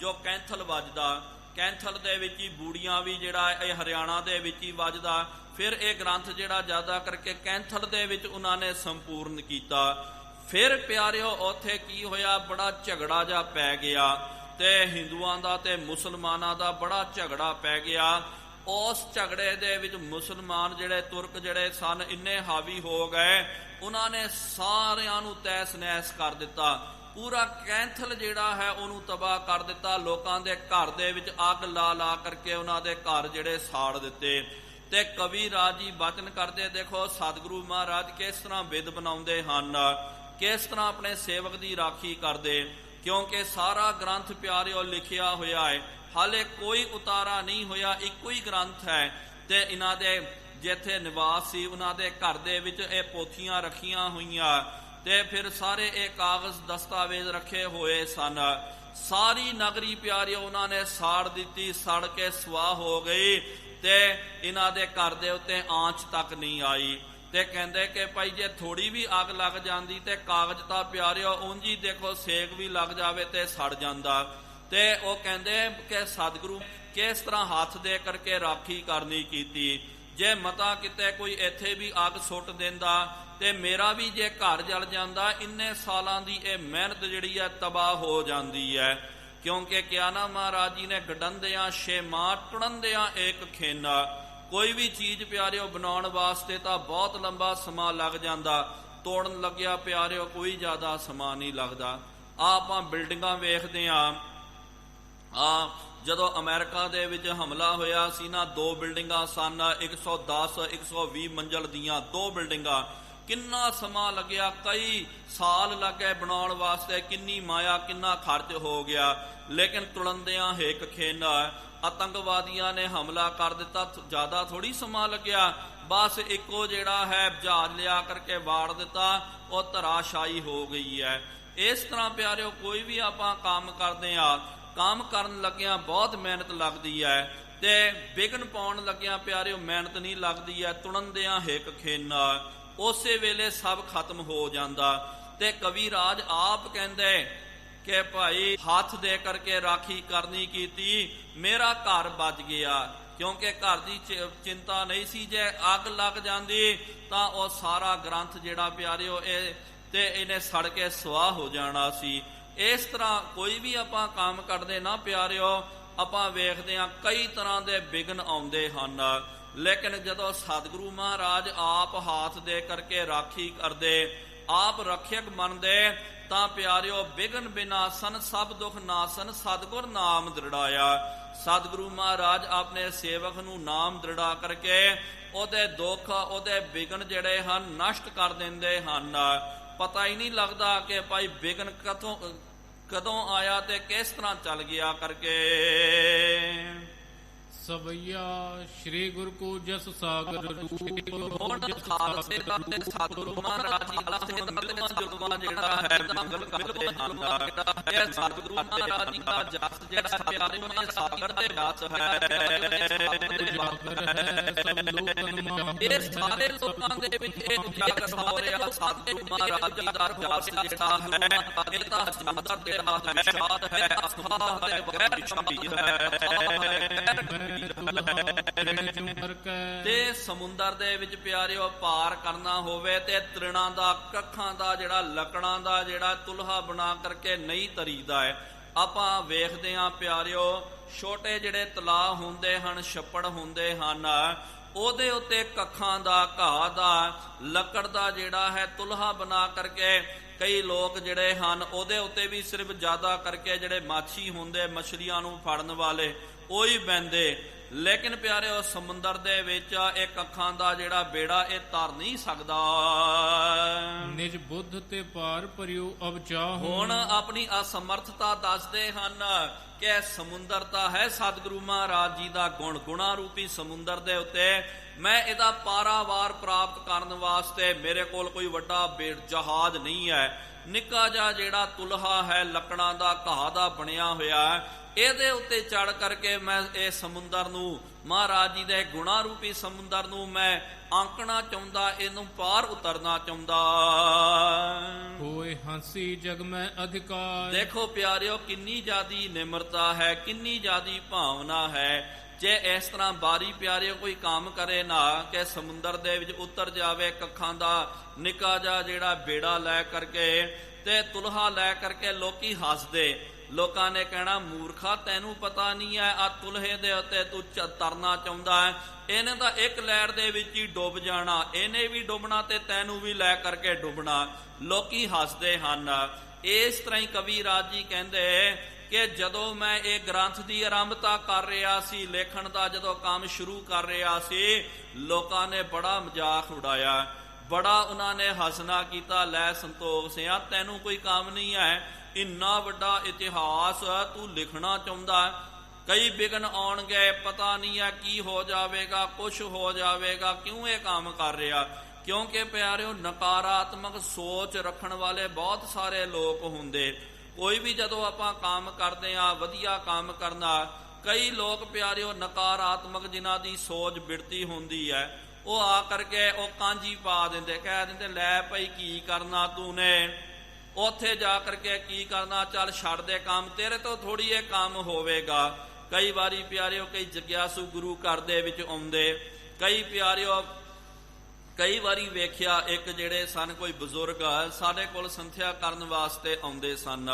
ਜੋ ਕੈਂਥਲ ਵੱਜਦਾ, ਕੈਂਥਲ ਦੇ ਵਿੱਚ ਹੀ ਬੂੜੀਆਂ ਵੀ ਜਿਹੜਾ ਇਹ ਹਰਿਆਣਾ ਦੇ ਵਿੱਚ ਹੀ ਵੱਜਦਾ। ਫਿਰ ਇਹ ਗ੍ਰੰਥ ਜਿਹੜਾ ਜ਼ਿਆਦਾ ਕਰਕੇ ਕੈਂਥਲ ਦੇ ਵਿੱਚ ਉਹਨਾਂ ਨੇ ਸੰਪੂਰਨ ਕੀਤਾ। ਫਿਰ ਪਿਆਰਿਓ ਉੱਥੇ ਕੀ ਹੋਇਆ, ਬੜਾ ਝਗੜਾ ਜਿਹਾ ਪੈ ਗਿਆ ਤੇ ਹਿੰਦੂਆਂ ਦਾ ਤੇ ਮੁਸਲਮਾਨਾਂ ਦਾ ਬੜਾ ਝਗੜਾ ਪੈ ਗਿਆ। ਉਸ ਝਗੜੇ ਦੇ ਵਿੱਚ ਮੁਸਲਮਾਨ ਜਿਹੜੇ ਤੁਰਕ ਜਿਹੜੇ ਸਨ ਇੰਨੇ ਹਾਵੀ ਹੋ ਗਏ, ਉਹਨਾਂ ਨੇ ਸਾਰਿਆਂ ਨੂੰ ਤੈਸ ਨੈਸ ਕਰ ਦਿੱਤਾ। ਪੂਰਾ ਕੈਂਥਲ ਜਿਹੜਾ ਹੈ ਉਹਨੂੰ ਤਬਾਹ ਕਰ ਦਿੱਤਾ। ਲੋਕਾਂ ਦੇ ਘਰ ਦੇ ਵਿੱਚ ਅੱਗ ਲਾ ਲਾ ਕਰਕੇ ਉਹਨਾਂ ਦੇ ਘਰ ਜਿਹੜੇ ਸਾੜ ਦਿੱਤੇ। ਤੇ ਕਵੀ ਰਾਜ ਜੀ ਬਚਨ ਕਰਦੇ, ਦੇਖੋ ਸਤਿਗੁਰੂ ਮਹਾਰਾਜ ਕਿਸ ਤਰ੍ਹਾਂ ਵਿਧ ਬਣਾਉਂਦੇ ਹਨ, ਕਿਸ ਤਰ੍ਹਾਂ ਆਪਣੇ ਸੇਵਕ ਦੀ ਰਾਖੀ ਕਰਦੇ। ਕਿਉਂਕਿ ਸਾਰਾ ਗ੍ਰੰਥ ਪਿਆਰਿਓ ਲਿਖਿਆ ਹੋਇਆ ਹੈ, ਹਾਲੇ ਕੋਈ ਉਤਾਰਾ ਨਹੀਂ ਹੋਇਆ, ਇੱਕੋ ਹੀ ਗ੍ਰੰਥ ਹੈ। ਤੇ ਇਹਨਾਂ ਦੇ ਜਿੱਥੇ ਨਿਵਾਸ ਸੀ ਉਹਨਾਂ ਦੇ ਘਰ ਦੇ ਵਿੱਚ ਇਹ ਪੋਥੀਆਂ ਰੱਖੀਆਂ ਹੋਈਆਂ, ਤੇ ਫਿਰ ਸਾਰੇ ਇਹ ਕਾਗਜ਼ ਦਸਤਾਵੇਜ਼ ਰੱਖੇ ਹੋਏ ਸਨ। ਸਾਰੀ ਨਗਰੀ ਪਿਆਰਿਓ ਉਹਨਾਂ ਨੇ ਸਾੜ ਦਿੱਤੀ, ਸੜ ਕੇ ਸੁਆਹ ਹੋ ਗਈ, ਤੇ ਇਹਨਾਂ ਦੇ ਘਰ ਦੇ ਉੱਤੇ ਆਂਚ ਤੱਕ ਨਹੀਂ ਆਈ। ਤੇ ਕਹਿੰਦੇ ਕਿ ਭਾਈ ਜੇ ਥੋੜੀ ਵੀ ਅੱਗ ਲੱਗ ਜਾਂਦੀ ਤੇ ਕਾਗਜ਼ ਤਾਂ ਪਿਆਰਿਓ ਉਂਝ ਹੀ ਦੇਖੋ ਸੇਕ ਵੀ ਲੱਗ ਜਾਵੇ ਤੇ ਸੜ ਜਾਂਦਾ। ਤੇ ਉਹ ਕਹਿੰਦੇ ਕਿ ਸਤਿਗੁਰੂ ਕਿਸ ਤਰ੍ਹਾਂ ਹੱਥ ਦੇ ਕਰਕੇ ਰਾਖੀ ਕਰਨੀ ਕੀਤੀ। ਜੇ ਮਤਾ ਕਿਤੇ ਕੋਈ ਇੱਥੇ ਵੀ ਅੱਗ ਸੁੱਟ ਦਿੰਦਾ ਤੇ ਮੇਰਾ ਵੀ ਜੇ ਘਰ ਜਲ ਜਾਂਦਾ, ਇੰਨੇ ਸਾਲਾਂ ਦੀ ਇਹ ਮਿਹਨਤ ਜਿਹੜੀ ਹੈ ਤਬਾਹ ਹੋ ਜਾਂਦੀ ਹੈ। ਕਿਉਂਕਿ ਕਿਹਾ ਨਾ ਮਹਾਰਾਜ ਜੀ ਨੇ, ਗਡੰਦਿਆਂ ਛੇਮਾਂ ਟੁੜੰਦਿਆਂ ਏਕ ਖੇਨਾ। ਕੋਈ ਵੀ ਚੀਜ਼ ਪਿਆਰਿਓ ਬਣਾਉਣ ਵਾਸਤੇ ਤਾਂ ਬਹੁਤ ਲੰਬਾ ਸਮਾਂ ਲੱਗ ਜਾਂਦਾ, ਤੋੜਨ ਲੱਗਿਆ ਪਿਆਰਿਓ ਕੋਈ ਜ਼ਿਆਦਾ ਸਮਾਂ ਨਹੀਂ ਲੱਗਦਾ। ਆਪਾਂ ਬਿਲਡਿੰਗਾਂ ਵੇਖਦੇ ਹਾਂ, ਜਦੋਂ ਅਮਰੀਕਾ ਦੇ ਵਿੱਚ ਹਮਲਾ ਹੋਇਆ ਸੀ ਨਾ, 2 ਬਿਲਡਿੰਗਾਂ ਸਨ, 110 120 ਮੰਜ਼ਲ ਦੀਆਂ 2 ਬਿਲਡਿੰਗਾਂ। ਕਿੰਨਾ ਸਮਾਂ ਲੱਗਿਆ, ਕਈ ਸਾਲ ਲੱਗੇ ਬਣਾਉਣ ਵਾਸਤੇ, ਕਿੰਨੀ ਮਾਇਆ ਕਿੰਨਾ ਖਰਚ ਹੋ ਗਿਆ। ਲੇਕਿਨ ਤੁਲੰਦਿਆਂ ਹਿੱਕ ਖੇਨਾ, ਆਤੰਕਵਾਦੀਆਂ ਨੇ ਹਮਲਾ ਕਰ ਦਿੱਤਾ, ਜ਼ਿਆਦਾ ਥੋੜੀ ਸਮਾਂ ਲੱਗਿਆ, ਬਸ ਇੱਕੋ ਜਿਹੜਾ ਹੈ ਜਹਾਜ਼ ਲਿਆ ਕਰਕੇ ਵਾੜ ਦਿੱਤਾ, ਉਹ ਧਰਾਸ਼ਾਈ ਹੋ ਗਈ ਹੈ। ਇਸ ਤਰ੍ਹਾਂ ਪਿਆਰਿਓ ਕੋਈ ਵੀ ਆਪਾਂ ਕੰਮ ਕਰਦੇ ਆ, ਕੰਮ ਕਰਨ ਲੱਗਿਆਂ ਬਹੁਤ ਮਿਹਨਤ ਲੱਗਦੀ ਹੈ, ਤੇ ਵਿਘਨ ਪਾਉਣ ਲੱਗਿਆਂ ਪਿਆਰਿਓ ਮਿਹਨਤ ਨਹੀਂ ਲੱਗਦੀ ਹੈ। ਤੁਣੰਦਿਆਂ ਹਿੱਕ ਖੇਨਾ, ਉਸੇ ਵੇਲੇ ਸਭ ਖਤਮ ਹੋ ਜਾਂਦਾ। ਤੇ ਕਵੀ ਰਾਜ ਆਪ ਕਹਿੰਦੇ ਕਿ ਭਾਈ ਹੱਥ ਦੇ ਕਰਕੇ ਰਾਖੀ ਕਰਨੀ ਕੀਤੀ, ਮੇਰਾ ਘਰ ਬਚ ਗਿਆ। ਕਿਉਂਕਿ ਘਰ ਦੀ ਚਿੰਤਾ ਨਹੀਂ ਸੀ, ਜੇ ਅੱਗ ਲੱਗ ਜਾਂਦੀ ਤਾਂ ਉਹ ਸਾਰਾ ਗ੍ਰੰਥ ਜਿਹੜਾ ਪਿਆਰਿਓ ਤੇ ਇਹਨੇ ਸੜ ਕੇ ਸੁਆਹ ਹੋ ਜਾਣਾ ਸੀ। ਇਸ ਤਰ੍ਹਾਂ ਕੋਈ ਵੀ ਆਪਾਂ ਕੰਮ ਕਰਦੇ ਨਾ ਪਿਆਰਿਓ, ਆਪਾਂ ਵੇਖਦੇ ਹਾਂ ਕਈ ਤਰ੍ਹਾਂ ਦੇ ਵਿਘਨ ਆਉਂਦੇ ਹਨ। ਲੇਕਿਨ ਜਦੋਂ ਸਤਿਗੁਰੂ ਮਹਾਰਾਜ ਆਪ ਹੱਥ ਦੇ ਕਰਕੇ ਰਾਖੀ ਕਰਦੇ, ਆਪ ਰੱਖਿਅਕ ਬਣਦੇ, ਤਾਂ ਪਿਆਰਿਓ ਵਿਘਨ ਬਿਨਾਸਨ ਸਭ ਦੁੱਖ ਨਾਸਨ, ਸਤਿਗੁਰ ਨਾਮ ਦ੍ਰਿੜਾਇਆ। ਸਤਿਗੁਰੂ ਮਹਾਰਾਜ ਆਪਣੇ ਸੇਵਕ ਨੂੰ ਨਾਮ ਦ੍ਰਿੜਾ ਕਰਕੇ ਉਹਦੇ ਦੁੱਖ, ਉਹਦੇ ਵਿਘਨ ਜਿਹੜੇ ਹਨ ਨਸ਼ਟ ਕਰ ਦਿੰਦੇ ਹਨ। ਪਤਾ ਹੀ ਨਹੀਂ ਲੱਗਦਾ ਕਿ ਭਾਈ ਵਿਘਨ ਕਦੋਂ ਆਇਆ ਤੇ ਕਿਸ ਤਰ੍ਹਾਂ ਚੱਲ ਗਿਆ ਕਰਕੇ। ਸਵਈਆ ਸ੍ਰੀ ਗੁਰੂ ਕੋ ਜਸ ਸਾਗਰ ਹੁਣ ਖਾਲਸੇ ਦਾ ਤੇ ਸਤਿਗੁਰੂ ਮਹਾਰਾਜ ਜੀ ਦਾ ਤੇ ਮਿਲਵਾਂ ਜੁਲਵਾਂ ਜਿਹੜਾ ਹੈ ਦੰਗਲ ਕਰਦੇ ਹਨ। ਇਹ ਸਤਿਗੁਰੂ ਮਹਾਰਾਜ ਜੀ ਦਾ ਜਸ ਜਿਹੜਾ ਪਿਆਰਿਓ ਨੇ ਸਾਗਰ ਦੇ ਜਸ ਹੈ, ਇਹ ਸਾਰੇ ਲੋਕਾਂ ਦੇ ਵਿੱਚ ਇਹ ਜਸ ਹੋ ਰਿਹਾ। ਸਤਿਗੁਰੂ ਮਹਾਰਾਜ ਜੀ ਦਾ ਜਸ ਜਿਹੜਾ ਹੈ, ਇਹ ਤਾਂ ਜੰਦਰ ਦੇ ਹੱਥ ਵਿਸ਼ਾਦ ਹੈ, ਅਸਥਾ ਦੇ ਬਗੈਰ ਛੰਦੀ ਹੈ। ਤੇ ਸਮੁੰਦਰ ਦੇ ਵਿੱਚ ਪਿਆਰਿਓ ਪਾਰ ਕਰਨਾ ਹੋਵੇ ਤੇ ਤ੍ਰਿਣਾਂ ਦਾ, ਕੱਖਾਂ ਦਾ, ਜਿਹੜਾ ਲੱਕੜਾਂ ਦਾ ਜਿਹੜਾ ਤੁਲਹਾ ਬਣਾ ਕਰਕੇ ਨਹੀਂ ਤਰੀਦਾ ਹੈ। ਆਪਾਂ ਵੇਖਦੇ ਹਾਂ ਪਿਆਰਿਓ, ਛੋਟੇ ਜਿਹੜੇ ਤਲਾਅ ਹੁੰਦੇ ਹਨ, ਛੱਪੜ ਹੁੰਦੇ ਹਨ, ਉਹਦੇ ਉੱਤੇ ਕੱਖਾਂ ਦਾ, ਘਾਹ ਦਾ, ਲੱਕੜ ਦਾ ਜਿਹੜਾ ਹੈ ਤੁਲਹਾ ਬਣਾ ਕਰਕੇ ਕਈ ਲੋਕ ਜਿਹੜੇ ਹਨ ਉਹਦੇ ਉੱਤੇ ਵੀ ਸਿਰਫ ਜ਼ਿਆਦਾ ਕਰਕੇ ਜਿਹੜੇ ਮਾਛੀ ਹੁੰਦੇ, ਮਛਲੀਆਂ ਨੂੰ ਫੜਨ ਵਾਲੇ, ਉਹੀ ਬਹਿੰਦੇ। ਲੇਕਿਨ ਪਿਆਰਿਓ ਸਮੁੰਦਰ ਦੇ ਵਿੱਚ ਇੱਕ ਅੱਖਾਂ ਦਾ ਜਿਹੜਾ ਬੇੜਾ ਇਹ ਤਰ ਨਹੀਂ ਸਕਦਾ। ਨਿਜ ਬੁੱਧ ਤੇ ਪਾਰ ਪਰਿਉ ਅਬ ਚਾਹੁ। ਹੁਣ ਆਪਣੀ ਅਸਮਰਥਤਾ ਦੱਸਦੇ ਹਨ ਕਿ ਸਮੁੰਦਰ ਤਾਂ ਹੈ ਸਤਿਗੁਰੂ ਮਹਾਰਾਜ ਜੀ ਦਾ ਗੁਣ, ਗੁਣਾ ਰੂਪੀ ਸਮੁੰਦਰ ਦੇ ਉੱਤੇ ਮੈਂ ਇਹਦਾ ਪਾਰਾਵਾਰ ਪ੍ਰਾਪਤ ਕਰਨ ਵਾਸਤੇ ਮੇਰੇ ਕੋਲ ਕੋਈ ਵੱਡਾ ਜਹਾਜ਼ ਨਹੀਂ ਹੈ। ਨਿੱਕਾ ਜਿਹਾ ਜਿਹੜਾ ਤੁਲਹਾ ਹੈ ਲੱਕੜਾਂ ਦਾ, ਘਾਹ ਦਾ ਬਣਿਆ ਹੋਇਆ, ਇਹਦੇ ਉੱਤੇ ਚੜ ਕਰਕੇ ਮੈਂ ਇਹ ਸਮੁੰਦਰ ਨੂੰ, ਮਹਾਰਾਜ ਜੀ ਦੇ ਗੁਣਾ ਰੂਪੀ ਸਮੁੰਦਰ ਨੂੰ ਮੈਂ ਆਂਕਣਾ ਚਾਹੁੰਦਾ, ਇਹਨੂੰ ਪਾਰ ਉਤਰਨਾ ਚਾਹੁੰਦਾ। ਹੋਏ ਹੰਸੀ ਜਗ ਮੈਂ ਅਧਿਕਾਰ। ਦੇਖੋ ਪਿਆਰਿਓ ਕਿੰਨੀ ਜ਼ਿਆਦੀ ਨਿਮਰਤਾ ਹੈ, ਕਿੰਨੀ ਜ਼ਿਆਦੀ ਭਾਵਨਾ ਹੈ। ਜੇ ਇਸ ਤਰ੍ਹਾਂ ਬਾਰੀ ਪਿਆਰਿਓ ਕੋਈ ਕੰਮ ਕਰੇ ਨਾ ਕਿ ਸਮੁੰਦਰ ਦੇ ਵਿੱਚ ਉਤਰ ਜਾਵੇ, ਕੱਖਾਂ ਦਾ ਨਿੱਕਾ ਜਿਹਾ ਜਿਹੜਾ ਬੇੜਾ ਲੈ ਕਰਕੇ ਤੇ ਤੁਲਹਾ ਲੈ ਕਰਕੇ, ਲੋਕੀ ਹੱਸਦੇ। ਲੋਕਾਂ ਨੇ ਕਹਿਣਾ ਮੂਰਖਾ ਤੈਨੂੰ ਪਤਾ ਨਹੀਂ ਹੈ, ਆ ਤੁਲਹੇ ਦੇ ਉੱਤੇ ਤੂੰ ਤਰਨਾ ਚਾਹੁੰਦਾ ਹੈ, ਇਹਨੇ ਤਾਂ ਇੱਕ ਲਹਿਰ ਦੇ ਵਿੱਚ ਹੀ ਡੁੱਬ ਜਾਣਾ, ਇਹਨੇ ਵੀ ਡੁੱਬਣਾ ਤੇ ਤੈਨੂੰ ਵੀ ਲੈ ਕਰਕੇ ਡੁੱਬਣਾ। ਲੋਕੀ ਹੱਸਦੇ ਹਨ। ਇਸ ਤਰ੍ਹਾਂ ਹੀ ਕਵੀ ਰਾਜ ਜੀ ਕਹਿੰਦੇ ਕਿ ਜਦੋਂ ਮੈਂ ਇਹ ਗ੍ਰੰਥ ਦੀ ਆਰੰਭਤਾ ਕਰ ਰਿਹਾ ਸੀ, ਲੇਖਣ ਦਾ ਜਦੋਂ ਕੰਮ ਸ਼ੁਰੂ ਕਰ ਰਿਹਾ ਸੀ, ਲੋਕਾਂ ਨੇ ਬੜਾ ਮਜ਼ਾਕ ਉਡਾਇਆ, ਬੜਾ ਉਹਨਾਂ ਨੇ ਹੱਸਣਾ ਕੀਤਾ। ਲੈ ਸੰਤੋਖ ਸਿਆ, ਤੈਨੂੰ ਕੋਈ ਕੰਮ ਨਹੀਂ ਹੈ, ਇੰਨਾ ਵੱਡਾ ਇਤਿਹਾਸ ਤੂੰ ਲਿਖਣਾ ਚਾਹੁੰਦਾ, ਕਈ ਵਿਘਨ ਆਉਣਗੇ, ਪਤਾ ਨਹੀਂ ਹੈ ਕੀ ਹੋ ਜਾਵੇਗਾ, ਕੁਛ ਹੋ ਜਾਵੇਗਾ, ਕਿਉਂ ਇਹ ਕੰਮ ਕਰ ਰਿਹਾ? ਕਿਉਂਕਿ ਪਿਆਰਿਓ, ਨਕਾਰਾਤਮਕ ਸੋਚ ਰੱਖਣ ਵਾਲੇ ਬਹੁਤ ਸਾਰੇ ਲੋਕ ਹੁੰਦੇ। ਕੋਈ ਵੀ ਜਦੋਂ ਆਪਾਂ ਕੰਮ ਕਰਦੇ ਆ, ਵਧੀਆ ਕੰਮ ਕਰਨਾ, ਕਈ ਲੋਕ ਪਿਆਰਿਓ ਨਕਾਰਾਤਮਕ ਜਿਨ੍ਹਾਂ ਦੀ ਸੋਚ ਬਿੜਤੀ ਹੁੰਦੀ ਹੈ, ਉਹ ਆ ਕਰਕੇ ਉਹ ਕਾਂਜੀ ਪਾ ਦਿੰਦੇ, ਕਹਿ ਦਿੰਦੇ ਲੈ ਭਾਈ ਕੀ ਕਰਨਾ ਤੂੰ ਨੇ, ਉੱਥੇ ਜਾ ਕਰਕੇ ਕੀ ਕਰਨਾ, ਚੱਲ ਛੱਡ ਦੇ ਕੰਮ, ਤੇਰੇ ਤੋਂ ਥੋੜੀ ਇਹ ਕੰਮ ਹੋਵੇਗਾ। ਕਈ ਵਾਰੀ ਪਿਆਰਿਓ ਕਈ ਜਗਿਆਸੂ ਗੁਰੂ ਘਰ ਦੇ ਵਿੱਚ ਆਉਂਦੇ, ਕਈ ਪਿਆਰਿਓ ਕਈ ਵਾਰੀ ਵੇਖਿਆ ਇੱਕ ਜਿਹੜੇ ਸਨ ਕੋਈ ਬਜ਼ੁਰਗ ਸਾਡੇ ਕੋਲ ਸੰਥਿਆ ਕਰਨ ਵਾਸਤੇ ਆਉਂਦੇ ਸਨ,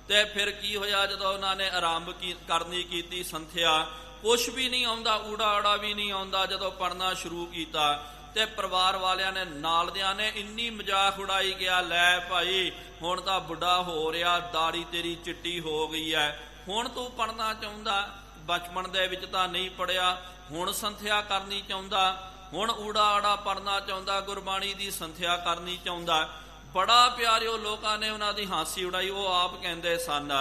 ਤੇ ਫਿਰ ਕੀ ਹੋਇਆ, ਜਦੋਂ ਉਹਨਾਂ ਨੇ ਆਰੰਭ ਕਰਨੀ ਕੀਤੀ ਸੰਥਿਆ, ਕੁਛ ਵੀ ਨਹੀਂ ਆਉਂਦਾ, ਊੜਾ ਆੜਾ ਵੀ ਨਹੀਂ ਆਉਂਦਾ। ਜਦੋਂ ਪੜ੍ਹਨਾ ਸ਼ੁਰੂ ਕੀਤਾ ਤੇ ਪਰਿਵਾਰ ਵਾਲਿਆਂ ਨੇ, ਨਾਲਦਿਆਂ ਨੇ ਇੰਨੀ ਮਜ਼ਾਕ ਉਡਾਈ ਗਿਆ, ਲੈ ਭਾਈ ਹੁਣ ਤਾਂ ਬੁੱਢਾ ਹੋ ਰਿਹਾ, ਦਾੜੀ ਤੇਰੀ ਚਿੱਟੀ ਹੋ ਗਈ ਹੈ, ਹੁਣ ਤੂੰ ਪੜ੍ਹਨਾ ਚਾਹੁੰਦਾ, ਬਚਪਨ ਦੇ ਵਿੱਚ ਤਾਂ ਨਹੀਂ ਪੜ੍ਹਿਆ, ਹੁਣ ਸੰਥਿਆ ਕਰਨੀ ਚਾਹੁੰਦਾ, ਹੁਣ ਊੜਾ ਆੜਾ ਪੜ੍ਹਨਾ ਚਾਹੁੰਦਾ, ਗੁਰਬਾਣੀ ਦੀ ਸੰਥਿਆ ਕਰਨੀ ਚਾਹੁੰਦਾ। ਬੜਾ ਪਿਆਰਿਓ ਲੋਕਾਂ ਨੇ ਉਹਨਾਂ ਦੀ ਹਾਸੀ ਉਡਾਈ। ਉਹ ਆਪ ਕਹਿੰਦੇ ਸਨ,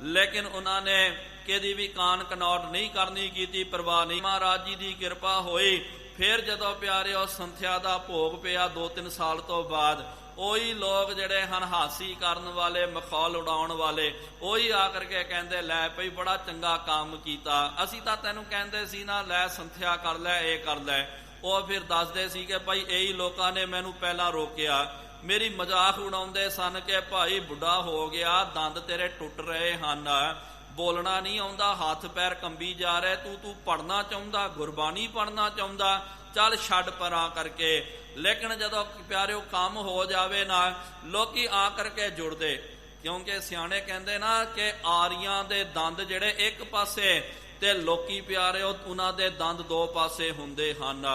ਲੇਕਿਨ ਉਹਨਾਂ ਨੇ ਕਿਹਦੀ ਵੀ ਕਾਨ ਕਨੌਟ ਨਹੀਂ ਕਰਨੀ ਕੀਤੀ, ਪਰਵਾਹ ਨਹੀਂ। ਮਹਾਰਾਜ ਜੀ ਦੀ ਕਿਰਪਾ ਹੋਈ। ਫਿਰ ਜਦੋਂ ਪਿਆਰਿਓ ਸੰਥਿਆ ਦਾ ਭੋਗ ਪਿਆ 2-3 ਸਾਲ ਤੋਂ ਬਾਅਦ, ਉਹੀ ਲੋਕ ਜਿਹੜੇ ਹਨ ਹਾਸੀ ਕਰਨ ਵਾਲੇ, ਮਖੌਲ ਉਡਾਉਣ ਵਾਲੇ, ਉਹੀ ਆ ਕਰਕੇ ਕਹਿੰਦੇ ਲੈ ਭਈ ਬੜਾ ਚੰਗਾ ਕੰਮ ਕੀਤਾ, ਅਸੀਂ ਤਾਂ ਤੈਨੂੰ ਕਹਿੰਦੇ ਸੀ ਨਾ ਲੈ ਸੰਥਿਆ ਕਰ ਲੈ, ਇਹ ਕਰ ਲੈ। ਉਹ ਫਿਰ ਦੱਸਦੇ ਸੀ ਕਿ ਭਾਈ ਇਹੀ ਲੋਕਾਂ ਨੇ ਮੈਨੂੰ ਪਹਿਲਾਂ ਰੋਕਿਆ, ਮੇਰੀ ਮਜ਼ਾਕ ਉਡਾਉਂਦੇ ਸਨ ਕਿ ਭਾਈ ਬੁੱਢਾ ਹੋ ਗਿਆ, ਦੰਦ ਤੇਰੇ ਟੁੱਟ ਰਹੇ ਹਨ, ਬੋਲਣਾ ਨਹੀਂ ਆਉਂਦਾ, ਹੱਥ ਪੈਰ ਕੰਬੀ ਜਾ ਰਹੇ, ਤੂੰ ਪੜ੍ਹਨਾ ਚਾਹੁੰਦਾ, ਗੁਰਬਾਣੀ ਪੜ੍ਹਨਾ ਚਾਹੁੰਦਾ, ਚੱਲ ਛੱਡ ਪਰਾਂ ਕਰਕੇ। ਲੇਕਿਨ ਜਦੋਂ ਪਿਆਰਿਓ ਕੰਮ ਹੋ ਜਾਵੇ ਨਾ, ਲੋਕੀ ਆ ਕਰਕੇ ਜੁੜਦੇ, ਕਿਉਂਕਿ ਸਿਆਣੇ ਕਹਿੰਦੇ ਨਾ ਕਿ ਆਰੀਆਂ ਦੇ ਦੰਦ ਜਿਹੜੇ ਇੱਕ ਪਾਸੇ ਤੇ ਲੋਕੀ ਪਿਆਰਿਓ ਉਹਨਾਂ ਦੇ ਦੰਦ ਦੋ ਪਾਸੇ ਹੁੰਦੇ ਹਨ।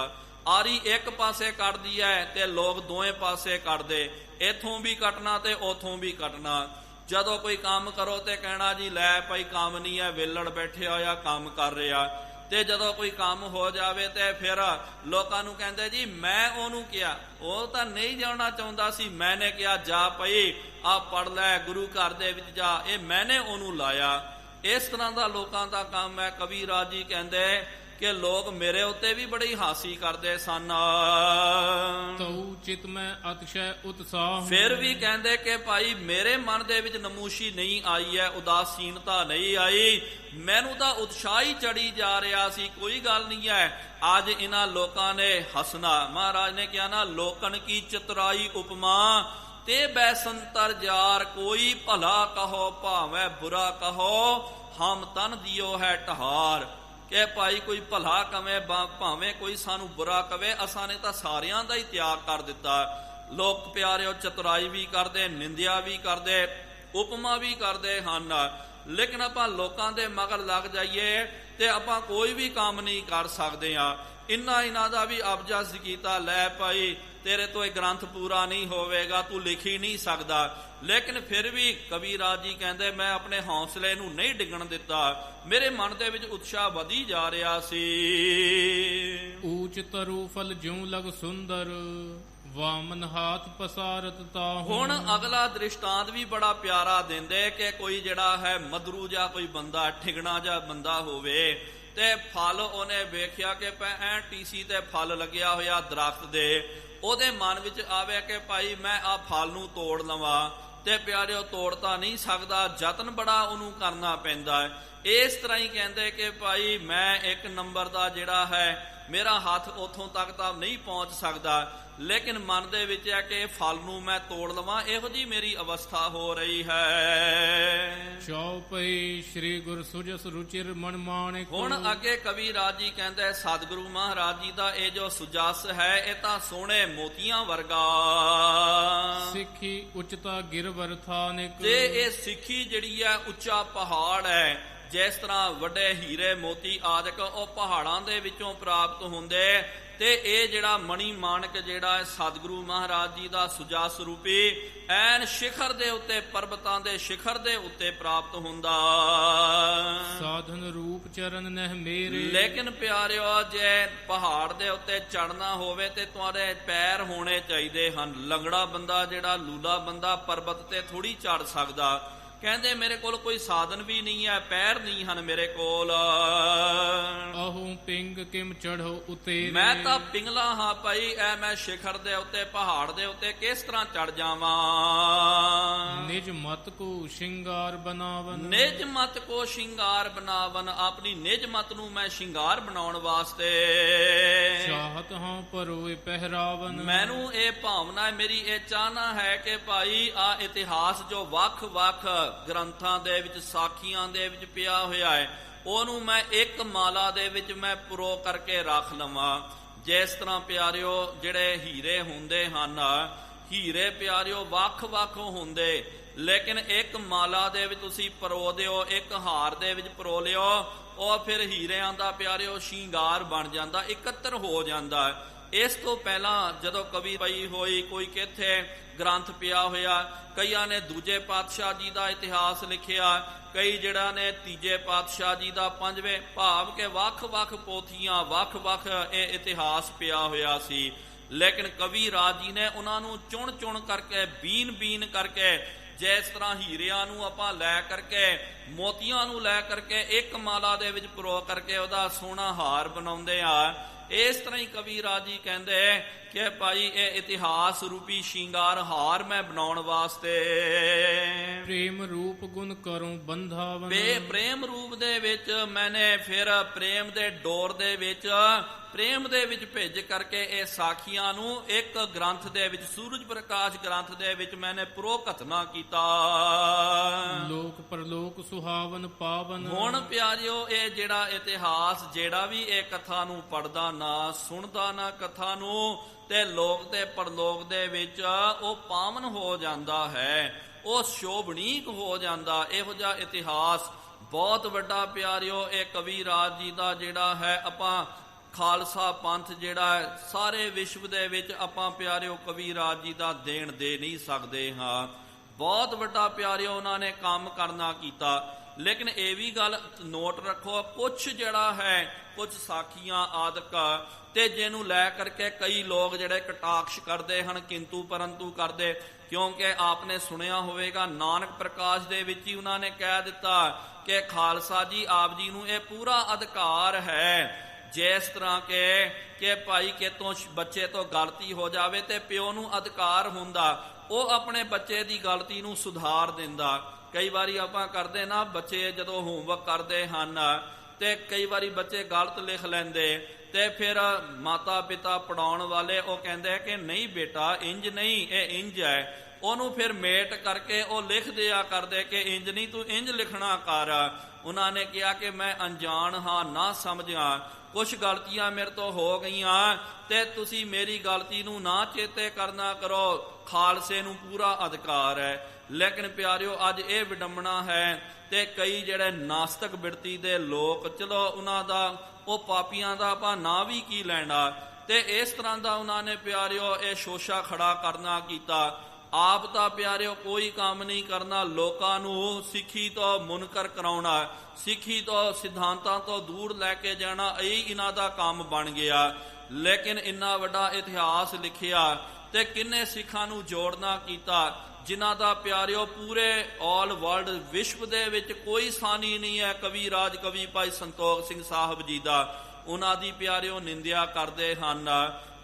ਆਰੀ ਇੱਕ ਪਾਸੇ ਕੱਢਦੀ ਹੈ ਤੇ ਲੋਕ ਦੋਵੇਂ ਪਾਸੇ ਕੱਢਦੇ, ਇੱਥੋਂ ਵੀ ਕੱਟਣਾ ਤੇ ਉੱਥੋਂ ਵੀ ਕੱਟਣਾ। ਜਦੋਂ ਕੋਈ ਕੰਮ ਕਰੋ ਤੇ ਕਹਿਣਾ ਜੀ ਲੈ ਭਾਈ ਕੰਮ ਨਹੀਂ ਹੈ, ਵੇਲੜ ਬੈਠਿਆ ਹੋਇਆ ਕੰਮ ਕਰ ਰਿਹਾ, ਤੇ ਜਦੋਂ ਕੋਈ ਕੰਮ ਹੋ ਜਾਵੇ ਤੇ ਫਿਰ ਲੋਕਾਂ ਨੂੰ ਕਹਿੰਦੇ ਜੀ ਮੈਂ ਉਹਨੂੰ ਕਿਹਾ, ਉਹ ਤਾਂ ਨਹੀਂ ਜਾਣਾ ਚਾਹੁੰਦਾ ਸੀ, ਮੈਨੇ ਕਿਹਾ ਜਾ ਭਾਈ ਆ ਪੜ੍ਹ ਲੈ, ਗੁਰੂ ਘਰ ਦੇ ਵਿੱਚ ਜਾ, ਇਹ ਮੈਨੇ ਉਹਨੂੰ ਲਾਇਆ। ਇਸ ਤਰ੍ਹਾਂ ਦਾ ਲੋਕਾਂ ਦਾ ਕੰਮ ਹੈ। ਕਵੀ ਰਾਜ ਜੀ ਕਹਿੰਦੇ ਕਿ ਲੋਕ ਮੇਰੇ ਉੱਤੇ ਵੀ ਬੜੀ ਹਾਸੀ ਕਰਦੇ ਸਨ। ਤਉ ਚਿਤ ਮੈਂ ਅਤਿਸ਼ੈ ਉਤਸਾਹ, ਫਿਰ ਵੀ ਕਹਿੰਦੇ ਕਿ ਭਾਈ ਮੇਰੇ ਮਨ ਦੇ ਵਿੱਚ ਨਮੂਸ਼ੀ ਨਹੀਂ ਆਈ ਹੈ, ਉਦਾਸੀਨਤਾ ਨਹੀਂ ਆਈ, ਮੈਨੂੰ ਤਾਂ ਉਤਸ਼ਾਹ ਹੀ ਚੜੀ ਜਾ ਰਿਹਾ ਸੀ, ਕੋਈ ਗੱਲ ਨਹੀਂ ਹੈ। ਅੱਜ ਇਹਨਾਂ ਲੋਕਾਂ ਨੇ ਹੱਸਣਾ, ਮਹਾਰਾਜ ਨੇ ਕਿਹਾ ਨਾ ਲੋਕਨ ਕੀ ਚਤੁਰਾਈ ਉਪਮਾ ਤੇ ਬੈਸੰਤਰ ਜਾਰ, ਕੋਈ ਭਲਾ ਕਹੋ ਭਾਵੇਂ ਬੁਰਾ ਕਹੋ, ਹਮ ਤਨ ਦਿਓ ਹੈ ਠਹਾਰ। ਕਿ ਭਾਈ ਕੋਈ ਭਲਾ ਕਵੇ ਭਾਵੇਂ ਕੋਈ ਸਾਨੂੰ ਬੁਰਾ ਕਵੇ, ਅਸਾਂ ਨੇ ਤਾਂ ਸਾਰਿਆਂ ਦਾ ਹੀ ਤਿਆਗ ਕਰ ਦਿੱਤਾ। ਲੋਕ ਪਿਆਰਿਓ ਚਤੁਰਾਈ ਵੀ ਕਰਦੇ, ਨਿੰਦਿਆ ਵੀ ਕਰਦੇ, ਉਪਮਾ ਵੀ ਕਰਦੇ ਹਨ, ਲੇਕਿਨ ਆਪਾਂ ਲੋਕਾਂ ਦੇ ਮਗਰ ਲੱਗ ਜਾਈਏ ਤੇ ਆਪਾਂ ਕੋਈ ਵੀ ਕੰਮ ਨਹੀਂ ਕਰ ਸਕਦੇ ਆ। ਇਹਨਾਂ ਦਾ ਵੀ ਅਬਜਸ ਕੀਤਾ, ਲੈ ਭਾਈ ਤੇਰੇ ਤੋਂ ਇਹ ਗ੍ਰੰਥ ਪੂਰਾ ਨਹੀਂ ਹੋਵੇਗਾ, ਤੂੰ ਲਿਖ ਹੀ ਨਹੀਂ ਸਕਦਾ। ਲੇਕਿਨ ਫਿਰ ਵੀ ਕਵੀ ਰਾਜ ਜੀ ਕਹਿੰਦੇ ਮੈਂ ਆਪਣੇ ਹੌਸਲੇ ਨੂੰ ਨਹੀਂ ਡਿੱਗਣ ਦਿੱਤਾ, ਮੇਰੇ ਮਨ ਦੇ ਵਿੱਚ ਉਤਸ਼ਾਹ ਵਧੀ ਜਾ ਰਿਹਾ ਸੀ। ਊਚ ਤਰੂ ਫਲ ਜਿਉ ਲਗ ਸੁੰਦਰ, ਵਾਮਨ ਹਾਥ ਪਸਾਰਤ ਤਾਹੂ। ਹੁਣ ਅਗਲਾ ਦ੍ਰਿਸ਼ਟਾਂਤ ਵੀ ਬੜਾ ਪਿਆਰਾ ਦਿੰਦੇ ਕਿ ਕੋਈ ਜਿਹੜਾ ਹੈ ਮਦਰੂ ਜਾਂ ਕੋਈ ਬੰਦਾ ਠਿਗਣਾ ਜਾਂ ਬੰਦਾ ਹੋਵੇ ਤੇ ਫਲ ਉਹਨੇ ਵੇਖਿਆ ਕਿ ਐ ਟੀਸੀ ਤੇ ਫਲ ਲੱਗਿਆ ਹੋਇਆ ਦਰਖਤ ਦੇ, ਉਹਦੇ ਮਨ ਵਿੱਚ ਆਵੇ ਕਿ ਭਾਈ ਮੈਂ ਆ ਫਲ ਨੂੰ ਤੋੜ ਲਵਾਂ, ਤੇ ਪਿਆਰਿਓ ਤੋੜ ਤਾਂ ਨਹੀਂ ਸਕਦਾ, ਯਤਨ ਬੜਾ ਉਹਨੂੰ ਕਰਨਾ ਪੈਂਦਾ ਹੈ। ਇਸ ਤਰ੍ਹਾਂ ਹੀ ਕਹਿੰਦੇ ਕਿ ਭਾਈ ਮੈਂ 1 ਨੰਬਰ ਦਾ ਜਿਹੜਾ ਹੈ ਮੇਰਾ ਹੱਥ ਉੱਥੋਂ ਤੱਕ ਤਾਂ ਨਹੀਂ ਪਹੁੰਚ ਸਕਦਾ, ਲੇਕਿਨ ਮਨ ਦੇ ਵਿੱਚ ਹੈ ਕਿ ਫਲ ਨੂੰ ਮੈਂ ਤੋੜ ਲਵਾਂ, ਇਹੋ ਜੀ ਮੇਰੀ ਅਵਸਥਾ ਹੋ ਰਹੀ ਹੈ। ਚੌਪਈ ਸ੍ਰੀ ਗੁਰ ਸੁਜਸ ਰੁਚਿਰ ਮਨ ਮਾਣਿਕ। ਹੁਣ ਅੱਗੇ ਕਵੀ ਰਾਜ ਜੀ ਕਹਿੰਦੇ ਸਤਿਗੁਰੂ ਮਹਾਰਾਜ ਜੀ ਦਾ ਇਹ ਜੋ ਸੁਜਸ ਹੈ ਇਹ ਤਾਂ ਸੋਹਣੇ ਮੋਤੀਆਂ ਵਰਗਾ, ਸਿੱਖੀ ਉਚਤਾ ਗਿਰਵਰ ਥਾਨਿਕ। ਤੇ ਇਹ ਸਿੱਖੀ ਜਿਹੜੀ ਹੈ ਉੱਚਾ ਪਹਾੜ ਹੈ। ਜਿਸ ਤਰ੍ਹਾਂ ਵੱਡੇ ਹੀਰੇ ਮੋਤੀ ਆਦਿਕ ਉਹ ਪਹਾੜਾਂ ਦੇ ਵਿੱਚੋਂ ਪ੍ਰਾਪਤ ਹੁੰਦੇ, ਤੇ ਇਹ ਜਿਹੜਾ ਮਣੀ ਮਾਣਕ ਜਿਹੜਾ ਹੈ ਸਤਿਗੁਰੂ ਮਹਾਰਾਜ ਜੀ ਦਾ ਸੁਜਾ ਸਰੂਪੀ ਐਨ ਸਿਖਰ ਦੇ ਉੱਤੇ, ਪਰਬਤਾਂ ਦੇ ਸਿਖਰ ਦੇ ਉੱਤੇ ਪ੍ਰਾਪਤ ਹੁੰਦਾ। ਸਾਧਨ ਰੂਪ ਚਰਨ ਨਹਿ ਮੇਰੇ। ਲੇਕਿਨ ਪਿਆਰਿਓ, ਜੇ ਪਹਾੜ ਦੇ ਉੱਤੇ ਚੜਨਾ ਹੋਵੇ ਤੇ ਤੁਹਾਡੇ ਪੈਰ ਹੋਣੇ ਚਾਹੀਦੇ ਹਨ। ਲੰਗੜਾ ਬੰਦਾ, ਜਿਹੜਾ ਲੂਲਾ ਬੰਦਾ, ਪਰਬਤ ਤੇ ਥੋੜੀ ਚੜ ਸਕਦਾ। ਕਹਿੰਦੇ ਮੇਰੇ ਕੋਲ ਕੋਈ ਸਾਧਨ ਵੀ ਨਹੀਂ ਹੈ, ਪੈਰ ਨਹੀਂ ਹਨ ਮੇਰੇ ਕੋਲ। ਅਹੂ ਪਿੰਗ ਕਿਮ ਚੜ੍ਹੋ ਉਤੇਰੇ। ਮੈਂ ਤਾਂ ਪਿੰਗਲਾ ਹਾਂ ਭਾਈ, ਐ ਮੈਂ ਸਿਖਰ ਦੇ ਉੱਤੇ, ਪਹਾੜ ਦੇ ਉੱਤੇ ਕਿਸ ਤਰ੍ਹਾਂ ਚੜ ਜਾਵਾਂ। ਨਿਜ ਮਤ ਕੋ ਸ਼ਿੰਗਾਰ ਬਨਾਵਨ। ਨਿਜ ਮਤ ਕੋ ਸ਼ਿੰਗਾਰ ਬਨਾਵਨ। ਆਪਣੀ ਨਿਜ ਮਤ ਨੂੰ ਮੈਂ ਸ਼ਿੰਗਾਰ ਬਣਾਉਣ ਵਾਸਤੇ ਚਾਹਤ ਹਾਂ ਪਰੋਏ ਪਹਿਰਾਵਨ। ਮੈਨੂੰ ਇਹ ਭਾਵਨਾ ਹੈ, ਮੇਰੀ ਇਹ ਚਾਹਨਾ ਹੈ ਕਿ ਭਾਈ ਆ ਇਤਿਹਾਸ ਜੋ ਵੱਖ ਵੱਖ ਗ੍ਰੰਥਾਂ ਦੇ ਵਿੱਚ, ਸਾਖੀਆਂ ਦੇ ਵਿੱਚ ਪਿਆ ਹੋਇਆ ਹੈ, ਉਹਨੂੰ ਮੈਂ ਇੱਕ ਮਾਲਾ ਦੇ ਵਿੱਚ ਮੈਂ ਪਰੋ ਕਰਕੇ ਰੱਖ ਲਵਾਂ। ਜਿਸ ਤਰ੍ਹਾਂ ਪਿਆਰਿਓ ਜਿਹੜੇ ਹੀਰੇ ਹੁੰਦੇ ਹਨ, ਹੀਰੇ ਪਿਆਰਿਓ ਵੱਖ ਵੱਖ ਹੁੰਦੇ, ਲੇਕਿਨ ਇੱਕ ਮਾਲਾ ਦੇ ਵਿੱਚ ਤੁਸੀਂ ਪਰੋ ਦਿਓ, ਇੱਕ ਹਾਰ ਦੇ ਵਿੱਚ ਪਰੋ ਲਿਓ, ਉਹ ਫਿਰ ਹੀਰਿਆਂ ਦਾ ਪਿਆਰਿਓ ਸ਼ਿੰਗਾਰ ਬਣ ਜਾਂਦਾ, ਇਕੱਤਰ ਹੋ ਜਾਂਦਾ। ਇਸ ਤੋਂ ਪਹਿਲਾਂ ਜਦੋਂ ਕਵੀ ਪਈ ਹੋਈ, ਕੋਈ ਕਿੱਥੇ ਗ੍ਰੰਥ ਪਿਆ ਹੋਇਆ, ਕਈਆਂ ਨੇ ਦੂਜੇ ਪਾਤਸ਼ਾਹ ਜੀ ਦਾ ਇਤਿਹਾਸ ਲਿਖਿਆ, ਕਈ ਜਿਹੜਾ ਨੇ ਤੀਜੇ ਪਾਤਸ਼ਾਹ ਜੀ ਦਾ, ਪੰਜਵੇਂ, ਭਾਵ ਕਿ ਵੱਖ ਵੱਖ ਪੋਥੀਆਂ, ਵੱਖ ਵੱਖ ਇਹ ਇਤਿਹਾਸ ਪਿਆ ਹੋਇਆ ਸੀ। ਲੇਕਿਨ ਕਵੀ ਰਾਜ ਜੀ ਨੇ ਉਹਨਾਂ ਨੂੰ ਚੁਣ ਚੁਣ ਕਰਕੇ, ਬੀਨ ਬੀਨ ਕਰਕੇ, ਜਿਸ ਤਰ੍ਹਾਂ ਹੀਰਿਆਂ ਨੂੰ ਆਪਾਂ ਲੈ ਕਰਕੇ, ਮੋਤੀਆਂ ਨੂੰ ਲੈ ਕਰਕੇ ਇੱਕ ਮਾਲਾ ਦੇ ਵਿੱਚ ਪਰੋ ਕਰਕੇ ਉਹਦਾ ਸੋਹਣਾ ਹਾਰ ਬਣਾਉਂਦੇ ਆ, ਇਸ ਤਰ੍ਹਾਂ ਹੀ ਕਵੀ ਰਾਜ ਜੀ ਕਹਿੰਦੇ ਕਿ ਭਾਈ ਇਹ ਇਤਿਹਾਸ ਰੂਪੀ ਸ਼ਿੰਗਾਰ ਹਾਰ ਮੈਂ ਬਣਾਉਣ ਵਾਸਤੇ ਪ੍ਰੇਮ ਰੂਪ ਗੁਣ ਕਰੂੰ ਬੰਧਾਵਨ। ਪ੍ਰੇਮ ਰੂਪ ਦੇ ਵਿੱਚ ਮੈਨੇ ਫਿਰ ਪ੍ਰੇਮ ਦੇ ਡੋਰ ਦੇ ਵਿੱਚ, ਪ੍ਰੇਮ ਦੇ ਵਿੱਚ ਭੇਜ ਕਰਕੇ ਇਹ ਸਾਖੀਆਂ ਨੂੰ ਇੱਕ ਗ੍ਰੰਥ ਦੇ ਵਿੱਚ, ਸੂਰਜ ਪ੍ਰਕਾਸ਼ ਗ੍ਰੰਥ ਦੇ ਵਿੱਚ ਮੈਨੇ ਪ੍ਰੋਕਥਨਾ ਕੀਤਾ। ਲੋਕ ਪਰਲੋਕ ਸੁਹਾਵਨ ਪਾਵਨ। ਹੁਣ ਪਿਆਰਿਓ ਇਹ ਜਿਹੜਾ ਇਤਿਹਾਸ, ਜਿਹੜਾ ਵੀ ਇਹ ਕਥਾ ਨੂੰ ਪੜਦਾ ਨਾ, ਸੁਣਦਾ ਨਾ ਕਥਾ ਨੂੰ, ਤੇ ਲੋਕ ਤੇ ਪਰਲੋਕ ਦੇ ਵਿੱਚ ਉਹ ਪਾਵਨ ਹੋ ਜਾਂਦਾ ਹੈ, ਉਹ ਸ਼ੋਭਣੀਕ ਹੋ ਜਾਂਦਾ। ਇਹੋ ਜਿਹਾ ਇਤਿਹਾਸ ਬਹੁਤ ਵੱਡਾ ਪਿਆਰਿਓ ਇਹ ਕਵੀ ਰਾਜ ਜੀ ਦਾ ਜਿਹੜਾ ਹੈ, ਆਪਾਂ ਖਾਲਸਾ ਪੰਥ ਜਿਹੜਾ ਹੈ ਸਾਰੇ ਵਿਸ਼ਵ ਦੇ ਵਿੱਚ ਆਪਾਂ ਪਿਆਰਿਓ ਕਵੀ ਰਾਜ ਜੀ ਦਾ ਦੇਣ ਦੇ ਨਹੀਂ ਸਕਦੇ ਹਾਂ। ਬਹੁਤ ਵੱਡਾ ਪਿਆਰਿਓ ਉਹਨਾਂ ਨੇ ਕੰਮ ਕਰਨਾ ਕੀਤਾ। ਲੇਕਿਨ ਇਹ ਵੀ ਗੱਲ ਨੋਟ ਰੱਖੋ, ਕੁਛ ਜਿਹੜਾ ਹੈ, ਕੁਛ ਸਾਖੀਆਂ ਆਦਿਕ ਤੇ ਜਿਹਨੂੰ ਲੈ ਕਰਕੇ ਕਈ ਲੋਕ ਜਿਹੜੇ ਕਟਾਕਸ਼ ਕਰਦੇ ਹਨ, ਕਿੰਤੂ ਪਰੰਤੂ ਕਰਦੇ, ਕਿਉਂਕਿ ਆਪਨੇ ਸੁਣਿਆ ਹੋਵੇਗਾ ਨਾਨਕ ਪ੍ਰਕਾਸ਼ ਦੇ ਵਿੱਚ ਹੀ ਉਹਨਾਂ ਨੇ ਕਹਿ ਦਿੱਤਾ ਕਿ ਖਾਲਸਾ ਜੀ ਆਪ ਜੀ ਨੂੰ ਇਹ ਪੂਰਾ ਅਧਿਕਾਰ ਹੈ, ਜਿਸ ਤਰ੍ਹਾਂ ਕਿ ਭਾਈ ਕਿਤੋਂ ਬੱਚੇ ਤੋਂ ਗਲਤੀ ਹੋ ਜਾਵੇ ਤੇ ਪਿਓ ਨੂੰ ਅਧਿਕਾਰ ਹੁੰਦਾ ਉਹ ਆਪਣੇ ਬੱਚੇ ਦੀ ਗਲਤੀ ਨੂੰ ਸੁਧਾਰ ਦਿੰਦਾ। ਕਈ ਵਾਰੀ ਆਪਾਂ ਕਰਦੇ ਨਾ, ਬੱਚੇ ਜਦੋਂ ਹੋਮਵਰਕ ਕਰਦੇ ਹਨ ਤੇ ਕਈ ਵਾਰੀ ਬੱਚੇ ਗਲਤ ਲਿਖ ਲੈਂਦੇ, ਤੇ ਫਿਰ ਮਾਤਾ ਪਿਤਾ ਪੜਾਉਣ ਵਾਲੇ ਉਹ ਕਹਿੰਦੇ ਕਿ ਨਹੀਂ ਬੇਟਾ ਇੰਜ ਨਹੀਂ, ਇਹ ਇੰਜ ਹੈ। ਉਹਨੂੰ ਫਿਰ ਮੇਟ ਕਰਕੇ ਉਹ ਲਿਖ ਦਿਆ ਕਰਦੇ ਕਿ ਇੰਜ ਨਹੀਂ, ਤੂੰ ਇੰਜ ਲਿਖਣਾ ਕਰ। ਉਹਨਾਂ ਨੇ ਕਿਹਾ ਕਿ ਮੈਂ ਅਣਜਾਣ ਹਾਂ, ਨਾ ਸਮਝਾਂ, ਕੁਛ ਗਲਤੀਆਂ ਮੇਰੇ ਤੋਂ ਹੋ ਗਈਆਂ ਤੇ ਤੁਸੀਂ ਮੇਰੀ ਗਲਤੀ ਨੂੰ ਨਾ ਚੇਤੇ ਕਰਨਾ ਕਰੋ, ਖਾਲਸੇ ਨੂੰ ਪੂਰਾ ਅਧਿਕਾਰ ਹੈ। ਲੇਕਿਨ ਪਿਆਰਿਓ ਅੱਜ ਇਹ ਵਿਡੰਬਣਾ ਹੈ ਤੇ ਕਈ ਜਿਹੜੇ ਨਾਸਤਕ ਬਿਰਤੀ ਦੇ ਲੋਕ, ਚਲੋ ਉਹਨਾਂ ਦਾ, ਉਹ ਪਾਪੀਆਂ ਦਾ ਆਪਾਂ ਨਾਂ ਵੀ ਕੀ ਲੈਣਾ, ਤੇ ਇਸ ਤਰ੍ਹਾਂ ਦਾ ਉਹਨਾਂ ਨੇ ਪਿਆਰਿਓ ਇਹ ਸ਼ੋਸ਼ਾ ਖੜਾ ਕਰਨਾ ਕੀਤਾ। ਆਪ ਤਾਂ ਪਿਆਰਿਓ ਕੋਈ ਕੰਮ ਨਹੀਂ ਕਰਨਾ, ਲੋਕਾਂ ਨੂੰ ਸਿੱਖੀ ਤੋਂ ਮੁਨਕਰ ਕਰਾਉਣਾ, ਸਿੱਖੀ ਤੋਂ ਸਿਧਾਂਤਾਂ ਤੋਂ ਦੂਰ ਲੈ ਕੇ ਜਾਣਾ, ਇਹ ਇਹਨਾਂ ਦਾ ਕੰਮ ਬਣ ਗਿਆ। ਲੇਕਿਨ ਇੰਨਾ ਵੱਡਾ ਇਤਿਹਾਸ ਲਿਖਿਆ ਤੇ ਕਿੰਨੇ ਸਿੱਖਾਂ ਨੂੰ ਜੋੜਨਾ ਕੀਤਾ, ਜਿਨ੍ਹਾਂ ਦਾ ਪਿਆਰਿਓ ਪੂਰੇ ਆਲ ਵਰਲਡ ਵਿਸ਼ਵ ਦੇ ਵਿੱਚ ਕੋਈ ਸਾਨੀ ਨਹੀਂ ਹੈ। ਕਵੀ ਰਾਜ ਕਵੀ ਭਾਈ ਸੰਤੋਖ ਸਿੰਘ ਸਾਹਿਬ ਜੀ ਦਾ, ਉਹਨਾਂ ਦੀ ਪਿਆਰਿਓ ਨਿੰਦਿਆ ਕਰਦੇ ਹਨ,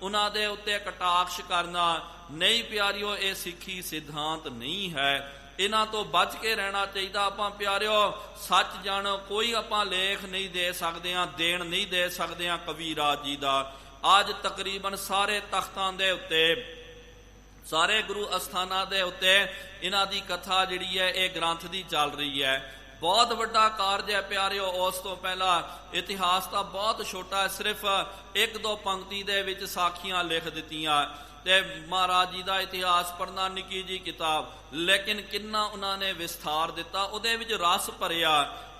ਉਹਨਾਂ ਦੇ ਉੱਤੇ ਕਟਾਕਸ਼ ਕਰਨਾ ਨਹੀਂ ਪਿਆਰਿਓ, ਇਹ ਸਿੱਖੀ ਸਿਧਾਂਤ ਨਹੀਂ ਹੈ। ਇਹਨਾਂ ਤੋਂ ਬਚ ਕੇ ਰਹਿਣਾ ਚਾਹੀਦਾ। ਆਪਾਂ ਪਿਆਰਿਓ ਸੱਚ ਜਾਣੋ, ਕੋਈ ਆਪਾਂ ਲੇਖ ਨਹੀਂ ਦੇ ਸਕਦੇ ਹਾਂ, ਦੇਣ ਨਹੀਂ ਦੇ ਸਕਦੇ ਹਾਂ ਕਵੀ ਰਾਜ ਜੀ ਦਾ। ਅੱਜ ਤਕਰੀਬਨ ਸਾਰੇ ਤਖਤਾਂ ਦੇ ਉੱਤੇ, ਸਾਰੇ ਗੁਰੂ ਅਸਥਾਨਾਂ ਦੇ ਉੱਤੇ ਇਹਨਾਂ ਦੀ ਕਥਾ ਜਿਹੜੀ ਹੈ ਇਹ ਗ੍ਰੰਥ ਦੀ ਚੱਲ ਰਹੀ ਹੈ। ਬਹੁਤ ਵੱਡਾ ਕਾਰਜ ਹੈ ਪਿਆਰਿਓ। ਉਸ ਤੋਂ ਪਹਿਲਾਂ ਇਤਿਹਾਸ ਤਾਂ ਬਹੁਤ ਛੋਟਾ ਹੈ, ਸਿਰਫ ਇੱਕ ਦੋ ਪੰਕਤੀ ਦੇ ਵਿੱਚ ਸਾਖੀਆਂ ਲਿਖ ਦਿੱਤੀਆਂ ਤੇ ਮਹਾਰਾਜ ਜੀ ਦਾ ਇਤਿਹਾਸ ਪੜ੍ਹਨਾ ਨਿੱਕੀ ਜੀ ਕਿਤਾਬ, ਲੇਕਿਨ ਕਿੰਨਾ ਉਹਨਾਂ ਨੇ ਵਿਸਥਾਰ ਦਿੱਤਾ, ਉਹਦੇ ਵਿੱਚ ਰਸ ਭਰਿਆ।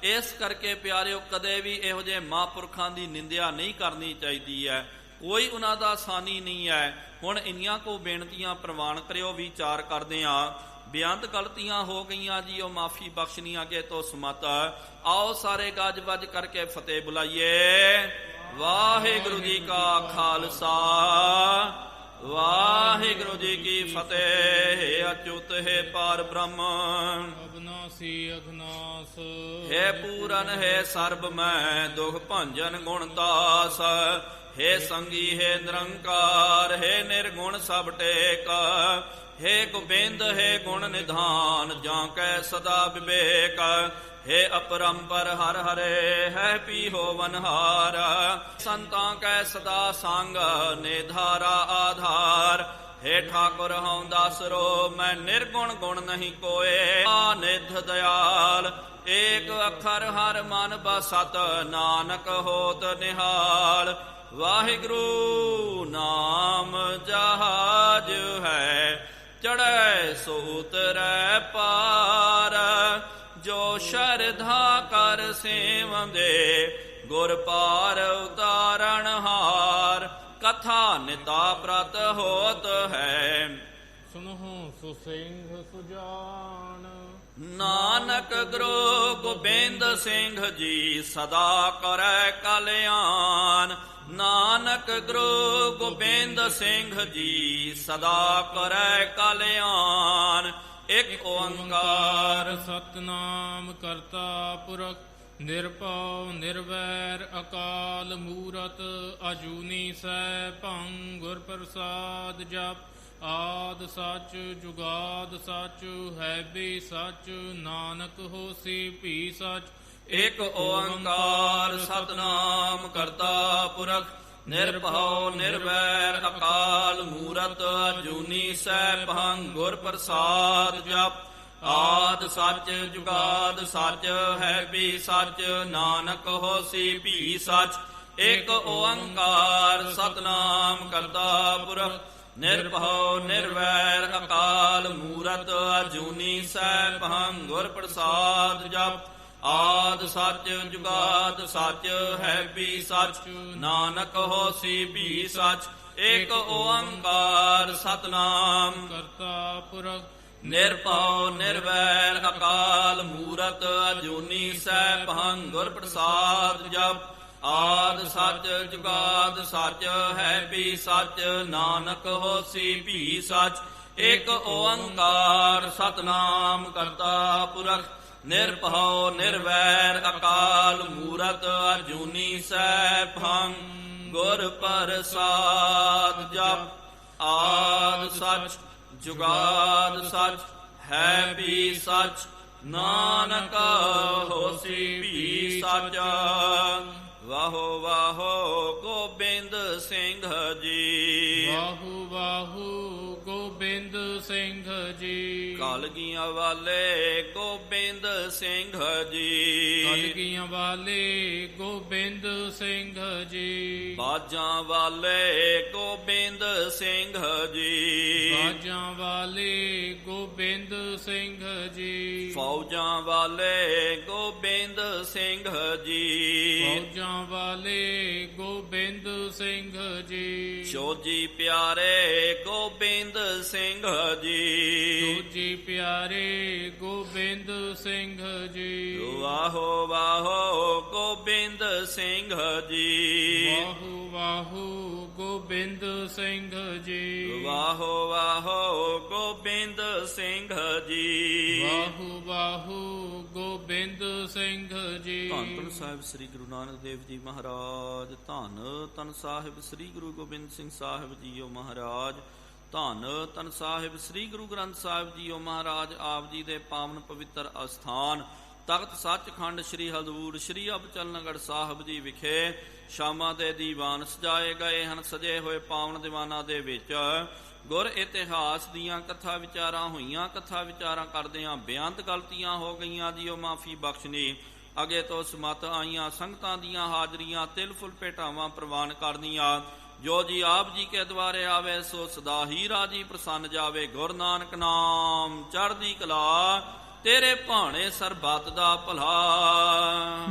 ਇਸ ਕਰਕੇ ਪਿਆਰਿਓ ਕਦੇ ਵੀ ਇਹੋ ਜਿਹੇ ਮਹਾਂਪੁਰਖਾਂ ਦੀ ਨਿੰਦਿਆ ਨਹੀਂ ਕਰਨੀ ਚਾਹੀਦੀ ਹੈ। ਕੋਈ ਉਹਨਾਂ ਦਾ ਸਾਨੀ ਨਹੀਂ ਹੈ। ਹੁਣ ਇੰਨੀਆਂ ਕੋ ਬੇਨਤੀਆਂ ਪ੍ਰਵਾਨ ਕਰਿਓ, ਵਿਚਾਰ ਕਰਦੇ ਆ। ਬੇਅੰਤ ਗਲਤੀਆਂ ਹੋ ਗਈਆਂ ਜੀ, ਉਹ ਮਾਫੀ ਬਖਸ਼ਣੀ ਅੱਗੇ ਤੋਂ ਸਮਤ। ਆਓ ਸਾਰੇ ਗੱਜ ਵੱਜ ਕਰਕੇ ਫਤਿਹ ਬੁਲਾਈਏ। ਵਾਹਿਗੁਰੂ ਜੀ ਕਾ ਖਾਲਸਾ, ਵਾਹਿਗੁਰੂ ਜੀ ਕੀ ਫਤਿਹ। ਅਚੁੱਤ ਹੈ ਪਾਰ ਬ੍ਰਹਮ, ਅਬਨਾਸੀ ਅਘਨਾਸ। ਹੈ ਪੂਰਨ ਹੈ ਸਰਬ ਮੈਂ, ਦੁਖ ਭੰਜਨ ਗੁਣ ਦਾਸ। ਹੈ ਸੰਗੀ ਹੈ ਨਿਰੰਕਾਰ, ਹੈ ਨਿਰਗੁਣ ਸਭ ਟੇਕ। ਹੈ ਗੋਬਿੰਦ ਹੈ ਗੁਣ ਨਿਧਾਨ, ਜਾਂ ਕੈ ਸਦਾ ਵਿਵੇਕ। ਹੈ ਅਪਰੰਪਰ ਹਰ ਹਰੇ, ਹੈ ਪੀ ਹੋਵਨਹਾਰ। ਸੰਤਾਂ ਕੈ ਸਦਾ ਸੰਗ, ਨਿਧਾਰਾ ਆਧਾਰ। हे ठाकुर हूँ दासरो, मैं निर्गुण गुण नहीं कोए। निध दयाल एक अखर हर मन बसत, नानक होत निहाल। वाहिगुरु नाम जहाज है, चढ़े सो उतरै पार। जो शरधा कर सेवंदे, गुर पार उतारण हार। कथा निता प्रत होत है, ਸੁਨਹੁ ਸੁ ਸਿੰਘ ਸੁਜਾਨ। नानक गुरु गोबिंद सिंह जी, सदा करै कल्याण। नानक गुरु गोबिंद सिंह जी, सदा करै कल्याण। एक ओंकार ਸਤਨਾਮ ਕਰਤਾ ਪੁਰਖ, ਨਿਰਭਉ ਨਿਰਵੈਰ ਅਕਾਲ ਮੂਰਤ। ਅਜੂਨੀ ਸੈਭੰ ਗੁਰ ਪ੍ਰਸਾਦ ਜਪ। ਆਦ ਸੱਚ ਜੁਗਾਦ ਸੱਚ, ਹੈ ਵੀ ਸੱਚ। ਨਾਨਕ ਹੋਸੀ ਭੀ ਸੱਚ। एक ओंकार सतनाम करता पुरख, निरभउ निर्वैर अकाल मूरत। अजूनी सैभं गुर प्रसाद जप। आद सच जुगाद सच, है भी सच। नानक होसी भी सच। एक ओंकार सतनाम करता पुरख, निरभउ निर्वैर अकाल मूरत। अजूनी सैभं गुर प्रसाद जप। आद सच जुगाद सच, है भी सच। नानक होसी भी सच। एक ओंकार सतनाम ਕਰਤਾ ਪੁਰਖ, ਨਿਰਭਉ ਨਿਰਵੈਰ ਅਕਾਲ ਮੂਰਤ। ਅਜੂਨੀ ਸੈਭੰ ਗੁਰ ਪ੍ਰਸਾਦ ਜਪ। ਆਦ ਸਚ ਜੁਗਾਦ ਸਚ, ਹੈ ਵੀ ਸਚ। ਨਾਨਕ ਹੋਸੀ ਵੀ ਸਚ। ਇੱਕ ਓੰਕਾਰ ਸਤਨਾਮ ਕਰਤਾ ਪੁਰਖ, ਨਿਰਭਉ ਨਿਰਵੈਰ ਅਕਾਲ ਮੂਰਤ। ਅਜੂਨੀ ਸੈਭੰ ਗੁਰ ਪ੍ਰਸਾਦ ਜਪ। ਆਦ ਸਚ ਜੁਗਾਦ ਸਚ, ਹੈ ਵੀ ਸਚ। ਨਾਨਕ ਹੋਸੀ ਵੀ ਸਚ। ਵਾਹੋ ਵਾਹੋ ਗੋਬਿੰਦ ਸਿੰਘ ਜੀ, ਵਾਹੂ ਵਾਹੂ ਗੋਬਿੰਦ ਸਿੰਘ ਜੀ। ਕਲਗੀਆਂ ਵਾਲੇ ਗੋਬਿੰਦ ਸਿੰਘ ਜੀ, ਕਲਗੀਆਂ ਵਾਲੇ ਗੋਬਿੰਦ ਸਿੰਘ ਜੀ। ਬਾਜਾਂ ਵਾਲੇ ਗੋਬਿੰਦ ਸਿੰਘ ਜੀ, ਬਾਜਾਂ ਵਾਲੇ ਗੋਬਿੰਦ ਸਿੰਘ ਜੀ। ਫੌਜਾਂ ਵਾਲੇ ਗੋਬਿੰਦ ਸਿੰਘ ਜੀ, ਫੌਜਾਂ ਵਾਲੇ ਗੋਬਿੰਦ ਸਿੰਘ ਜੀ। ਸ਼ੋਜੀ ਪਿਆਰੇ ਗੋਬਿੰਦ ਸਿੰਘ ਜੀ, ਸੋਜੀ ਪਿਆਰੇ ਗੋਬਿੰਦ ਸਿੰਘ ਜੀ। ਵਾਹੋ ਵਾਹੋ ਗੋਬਿੰਦ ਸਿੰਘ ਜੀ, ਵਾਹੂ ਵਾਹੂ ਗੋਬਿੰਦ ਸਿੰਘ ਜੀ। ਵਾਹੋ ਵਾਹੋ ਗੋਬਿੰਦ ਸਿੰਘ ਜੀ। ਵਾਹੂ ਵਾਹੂ ਗੋਬਿੰਦ ਸਿੰਘ ਜੀ। ਧੰਨ ਧੰਨ ਸਾਹਿਬ ਸ੍ਰੀ ਗੁਰੂ ਨਾਨਕ ਦੇਵ ਜੀ ਮਹਾਰਾਜ। ਧੰਨ ਧੰਨ ਸਾਹਿਬ ਸ੍ਰੀ ਗੁਰੂ ਗੋਬਿੰਦ ਸਿੰਘ ਸਾਹਿਬ ਜੀਓ ਮਹਾਰਾਜ। ਧੰਨ ਧੰਨ ਸਾਹਿਬ ਸ੍ਰੀ ਗੁਰੂ ਗ੍ਰੰਥ ਸਾਹਿਬ ਜੀਓ ਮਹਾਰਾਜ। ਆਪ ਜੀ ਦੇ ਪਾਵਨ ਪਵਿੱਤਰ ਅਸਥਾਨ ਤਖਤ ਸੱਚਖੰਡ ਸ੍ਰੀ ਹਜ਼ੂਰ ਸ੍ਰੀ ਅਬਚਲਨਗੜ੍ਹ ਸਾਹਿਬ ਜੀ ਵਿਖੇ ਸ਼ਾਮਾਂ ਦੇ ਦੀਵਾਨ ਸਜਾਏ ਗਏ ਹਨ। ਸਜੇ ਹੋਏ ਪਾਵਨ ਦੀਵਾਨਾਂ ਦੇ ਵਿੱਚ ਗੁਰ ਇਤਿਹਾਸ ਦੀਆਂ ਕਥਾ ਵਿਚਾਰਾਂ ਹੋਈਆਂ। ਕਥਾ ਵਿਚਾਰਾਂ ਕਰਦਿਆਂ ਬੇਅੰਤ ਗਲਤੀਆਂ ਹੋ ਗਈਆਂ ਜੀ, ਉਹ ਮਾਫੀ ਬਖਸ਼ਣੀ। ਅੱਗੇ ਤੋਂ ਸਮਤ ਆਈਆਂ ਸੰਗਤਾਂ ਦੀਆਂ ਹਾਜ਼ਰੀਆਂ ਤਿਲ ਫੁੱਲ ਭੇਟਾਵਾਂ ਪ੍ਰਵਾਨ ਕਰਨੀਆਂ। ਜੋ ਜੀ ਆਪ ਜੀ ਕੇ ਦੁਆਰੇ ਆਵੇ, ਸੋ ਸਦਾ ਹੀ ਰਾਜੀ ਪ੍ਰਸੰਨ ਜਾਵੇ। ਗੁਰ ਨਾਨਕ ਨਾਮ ਚੜ੍ਹਦੀ ਕਲਾ, ਤੇਰੇ ਭਾਣੇ ਸਰਬੱਤ ਦਾ ਭਲਾ।